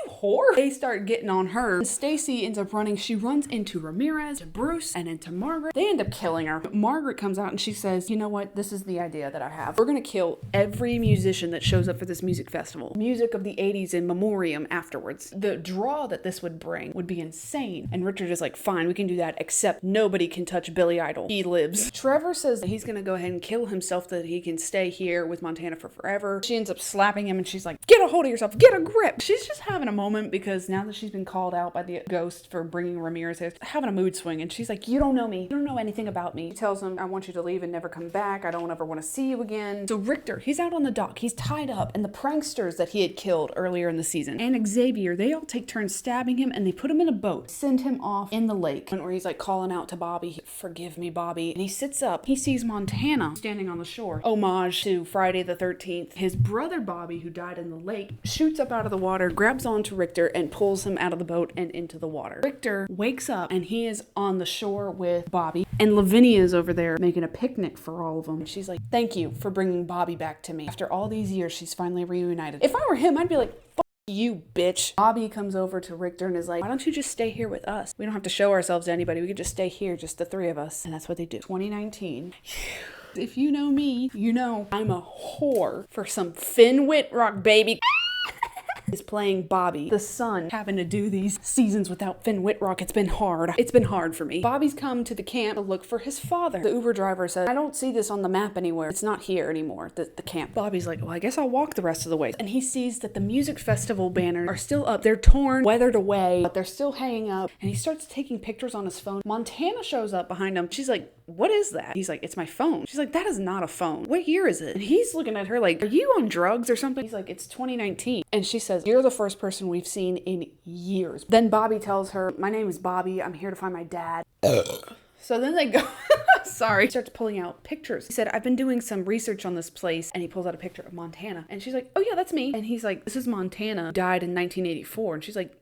whore. They start getting on her. And Stacy ends up running. She runs into Ramirez, to Bruce, and into Margaret. They end up killing her. Margaret comes out and she says, you know what? This is the idea that I have. We're going to kill every musician that shows up for this music festival. Music of the 80s in memoriam afterwards. The draw that this would bring would be insane. And Richard is like, fine, we can do that, except nobody can touch Billy Idol. He lives. Trevor says that he's going to go ahead and kill himself so that he can stay here with Montana for forever. She ends up slapping him and she's like, get a hold of yourself, get a grip. She's just having a moment because now that she's been called out by the ghost for bringing Ramirez here, having a mood swing, and she's like, you don't know me. You don't know anything about me. He tells him, I want you to leave and never come back. I don't ever want to see you again. So Richter, he's out on the dock. He's tied up, and the pranksters that he had killed earlier in the season, and Xavier, they all take turns stabbing him, and they put him in a boat, send him off in the lake, where he's like calling out to Bobby, forgive me, Bobby. And he sits up. He sees Montana standing on the shore. Homage to Friday the 13th. His brother Bobby, who died in the lake, shoots up out of the water, grabs onto Richter, and pulls him out of the boat and into the water. Richter wakes up, and he is on the shore with Bobby, and Lavinia is over there making a picnic for all of them. And she's like, thank you for bringing Bobby back to me. After all these years, she's finally reunited. If I were him, I'd be like, fuck you, bitch. Bobby comes over to Richter and is like, why don't you just stay here with us? We don't have to show ourselves to anybody. We could just stay here, just the three of us. And that's what they do. 2019. If you know me, you know I'm a whore for some Finn Whitrock, baby. Is playing Bobby, the son, having to do these seasons without Finn Whitrock. It's been hard. It's been hard for me. Bobby's come to the camp to look for his father. The Uber driver said, I don't see this on the map anywhere. It's not here anymore, the camp. Bobby's like, well, I guess I'll walk the rest of the way. And he sees that the music festival banners are still up. They're torn, weathered away, but they're still hanging up. And he starts taking pictures on his phone. Montana shows up behind him. She's like, what is that? He's like, it's my phone. She's like, that is not a phone. What year is it? And he's looking at her like, are you on drugs or something? He's like, it's 2019. And she says, you're the first person we've seen in years. Then Bobby tells her, my name is Bobby. I'm here to find my dad. So then they go, sorry, he starts pulling out pictures. He said, I've been doing some research on this place. And he pulls out a picture of Montana. And she's like, oh yeah, that's me. And he's like, this is Montana, died in 1984. And she's like,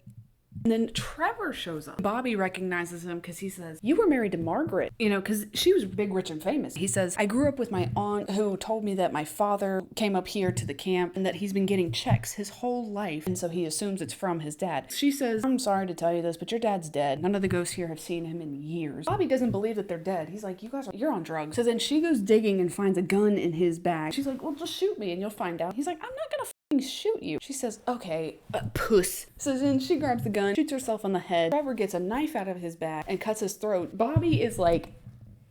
And then Trevor shows up. Bobby recognizes him because he says, you were married to Margaret, you know, because she was big, rich, and famous. He says, I grew up with my aunt who told me that my father came up here to the camp and that he's been getting checks his whole life. And so he assumes it's from his dad. She says, I'm sorry to tell you this, but your dad's dead. None of the ghosts here have seen him in years. Bobby doesn't believe that they're dead. He's like, you're on drugs. So then she goes digging and finds a gun in his bag. She's like, well, just shoot me and you'll find out. He's like, I'm not gonna shoot you. She says, okay, puss. So then she grabs the gun, shoots herself on the head. Trevor gets a knife out of his bag and cuts his throat. Bobby is like,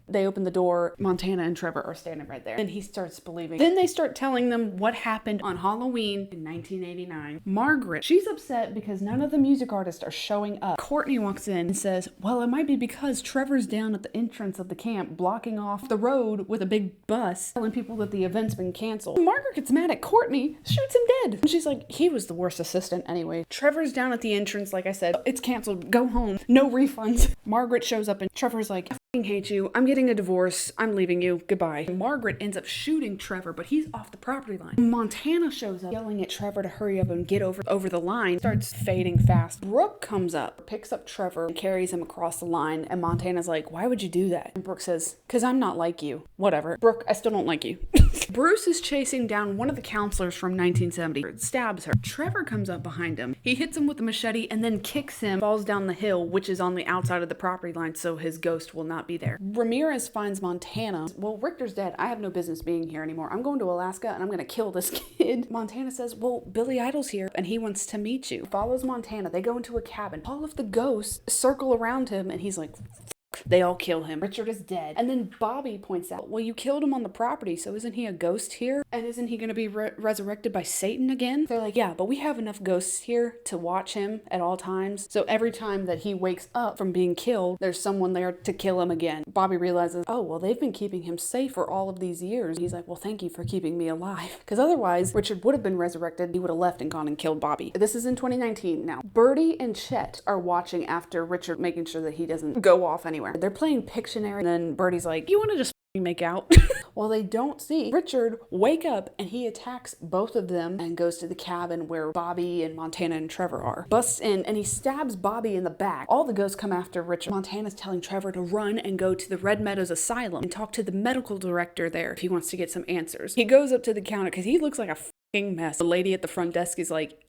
they open the door. Montana and Trevor are standing right there. And he starts believing. Then they start telling them what happened on Halloween in 1989. Margaret, she's upset because none of the music artists are showing up. Courtney walks in and says, well, it might be because Trevor's down at the entrance of the camp, blocking off the road with a big bus, telling people that the event's been canceled. Margaret gets mad at Courtney, shoots him dead. And she's like, he was the worst assistant anyway. Trevor's down at the entrance, like I said. It's canceled. Go home. No refunds. Margaret shows up and Trevor's like, I hate you. I'm getting a divorce. I'm leaving you. Goodbye. Margaret ends up shooting Trevor, but he's off the property line. Montana shows up, yelling at Trevor to hurry up and get over the line. Starts fading fast. Brooke comes up, picks up Trevor, and carries him across the line. And Montana's like, why would you do that? And Brooke says, because I'm not like you. Whatever. Brooke, I still don't like you. Bruce is chasing down one of the counselors from 1970. Stabs her. Trevor comes up behind him. He hits him with a machete and then kicks him, falls down the hill, which is on the outside of the property line, so his ghost will not be there. Ramirez finds Montana. Well, Richter's dead. I have no business being here anymore. I'm going to Alaska and I'm going to kill this kid. Montana says, well, Billy Idol's here and he wants to meet you. Follows Montana. They go into a cabin. All of the ghosts circle around him and he's like, they all kill him. Richard is dead. And then Bobby points out, well, you killed him on the property, so isn't he a ghost here? And isn't he going to be resurrected by Satan again? They're like, yeah, but we have enough ghosts here to watch him at all times. So every time that he wakes up from being killed, there's someone there to kill him again. Bobby realizes, oh, well, they've been keeping him safe for all of these years. He's like, well, thank you for keeping me alive. Because otherwise, Richard would have been resurrected. He would have left and gone and killed Bobby. This is in 2019 now. Birdie and Chet are watching after Richard, making sure that he doesn't go off anywhere. They're playing Pictionary, and then Birdie's like, you want to just make out? Well, they don't see Richard wake up, and he attacks both of them and goes to the cabin where Bobby and Montana and Trevor are. Busts in, and he stabs Bobby in the back. All the ghosts come after Richard. Montana's telling Trevor to run and go to the Red Meadows Asylum and talk to the medical director there if he wants to get some answers. He goes up to the counter because he looks like a fucking mess. The lady at the front desk is like,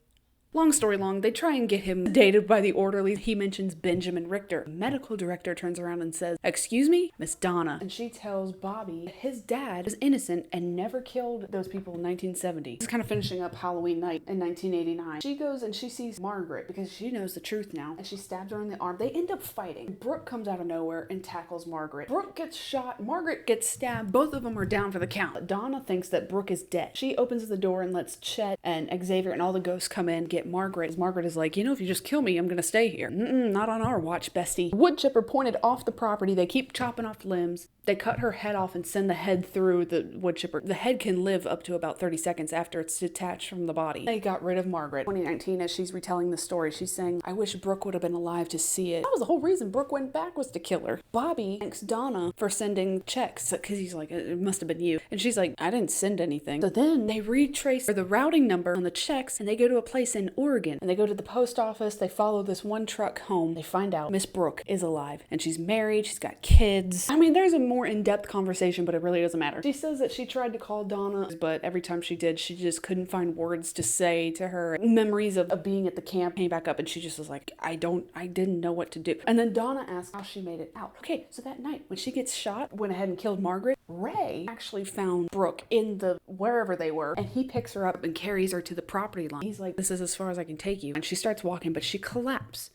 long story long, they try and get him sedated by the orderly. He mentions Benjamin Richter. The medical director turns around and says, excuse me, Miss Donna. And she tells Bobby that his dad is innocent and never killed those people in 1970. It's kind of finishing up Halloween night in 1989. She goes and she sees Margaret because she knows the truth now, and she stabs her in the arm. They end up fighting. Brooke comes out of nowhere and tackles Margaret. Brooke gets shot. Margaret gets stabbed. Both of them are down for the count. Donna thinks that Brooke is dead. She opens the door and lets Chet and Xavier and all the ghosts come in, get Margaret. Margaret is like, you know, if you just kill me, I'm gonna stay here. Not on our watch, bestie. Wood chipper pointed off the property. They keep chopping off limbs. They cut her head off and send the head through the wood chipper. The head can live up to about 30 seconds after it's detached from the body. They got rid of Margaret. 2019, as she's retelling the story, she's saying, I wish Brooke would have been alive to see it. That was the whole reason Brooke went back, was to kill her. Bobby thanks Donna for sending checks because he's like, it must have been you. And she's like, I didn't send anything. So then they retrace the routing number on the checks and they go to a place in Oregon. And they go to the post office. They follow this one truck home. They find out Miss Brooke is alive and she's married. She's got kids. I mean, there's a more in-depth conversation, but it really doesn't matter. She says that she tried to call Donna, but every time she did, she just couldn't find words to say to her. Memories of being at the camp came back up and she just was like, I didn't know what to do. And then Donna asked how she made it out. Okay, so that night when she gets shot, went ahead and killed Margaret, Ray actually found Brooke in the wherever they were, and he picks her up and carries her to the property line. He's like, this is as far as I can take you. And she starts walking, but she collapses.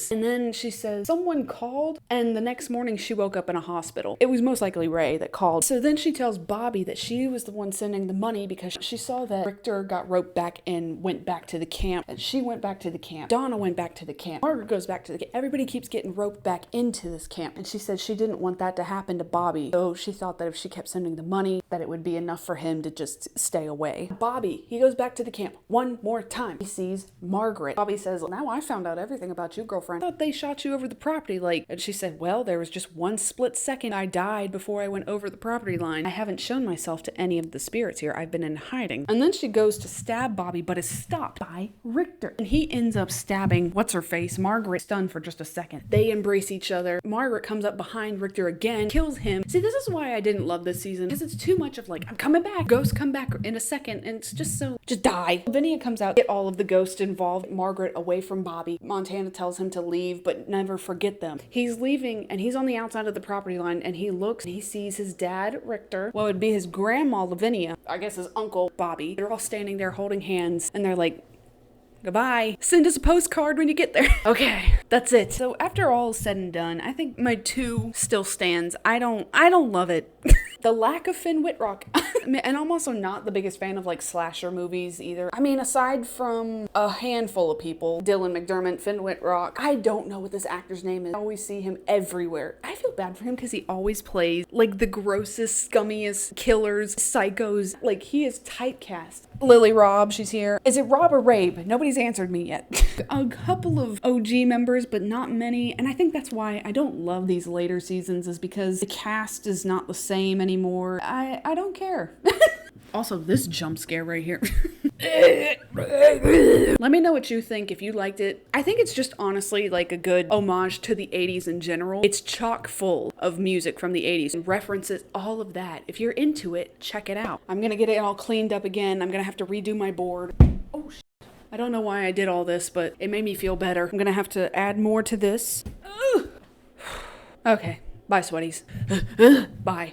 And then she says, someone called, and the next morning she woke up in a hospital. It was most likely Ray that called. So then she tells Bobby that she was the one sending the money because she saw that Richter got roped back and went back to the camp. And she went back to the camp. Donna went back to the camp. Margaret goes back to the camp. Everybody keeps getting roped back into this camp. And she said she didn't want that to happen to Bobby. So she thought that if she kept sending the money, that it would be enough for him to just stay away. Bobby, he goes back to the camp one more time. He sees Margaret. Bobby says, now I found out everything about you. you, girlfriend? I thought they shot you over the property, like. And she said, well, there was just one split second I died before I went over the property line. I haven't shown myself to any of the spirits here. I've been in hiding. And then she goes to stab Bobby, but is stopped by Richter. And he ends up stabbing, what's-her-face, Margaret, stunned for just a second. They embrace each other. Margaret comes up behind Richter again, kills him. See, this is why I didn't love this season, because it's too much of like, I'm coming back. Ghosts come back in a second, and it's just so, just die. Lavinia comes out, get all of the ghosts involved, Margaret away from Bobby. Montana tells him to leave, but never forget them. He's leaving, and he's on the outside of the property line, and he looks, and he sees his dad, Richter, what would be his grandma, Lavinia, I guess his uncle, Bobby. They're all standing there holding hands, and they're like, goodbye. Send us a postcard when you get there. Okay, that's it. So after all is said and done, I think my 2 still stands. I don't love it. The lack of Finn Wittrock. And I'm also not the biggest fan of like slasher movies either. I mean, aside from a handful of people, Dylan McDermott, Finn Wittrock, I don't know what this actor's name is. I always see him everywhere. I feel bad for him because he always plays like the grossest, scummiest killers, psychos. Like he is typecast. Lily Robb, she's here. Is it Rob or Rabe? Nobody's answered me yet. A couple of OG members, but not many. And I think that's why I don't love these later seasons, is because the cast is not the same anymore. I don't care. Also, this jump scare right here. Let me know what you think, if you liked it. I think it's just honestly like a good homage to the 80s in general. It's chock full of music from the 80s and references all of that. If you're into it, check it out. I'm gonna get it all cleaned up again. I'm gonna have to redo my board. Oh, I don't know why I did all this, but it made me feel better. I'm gonna have to add more to this. Okay, bye, sweaties. Bye.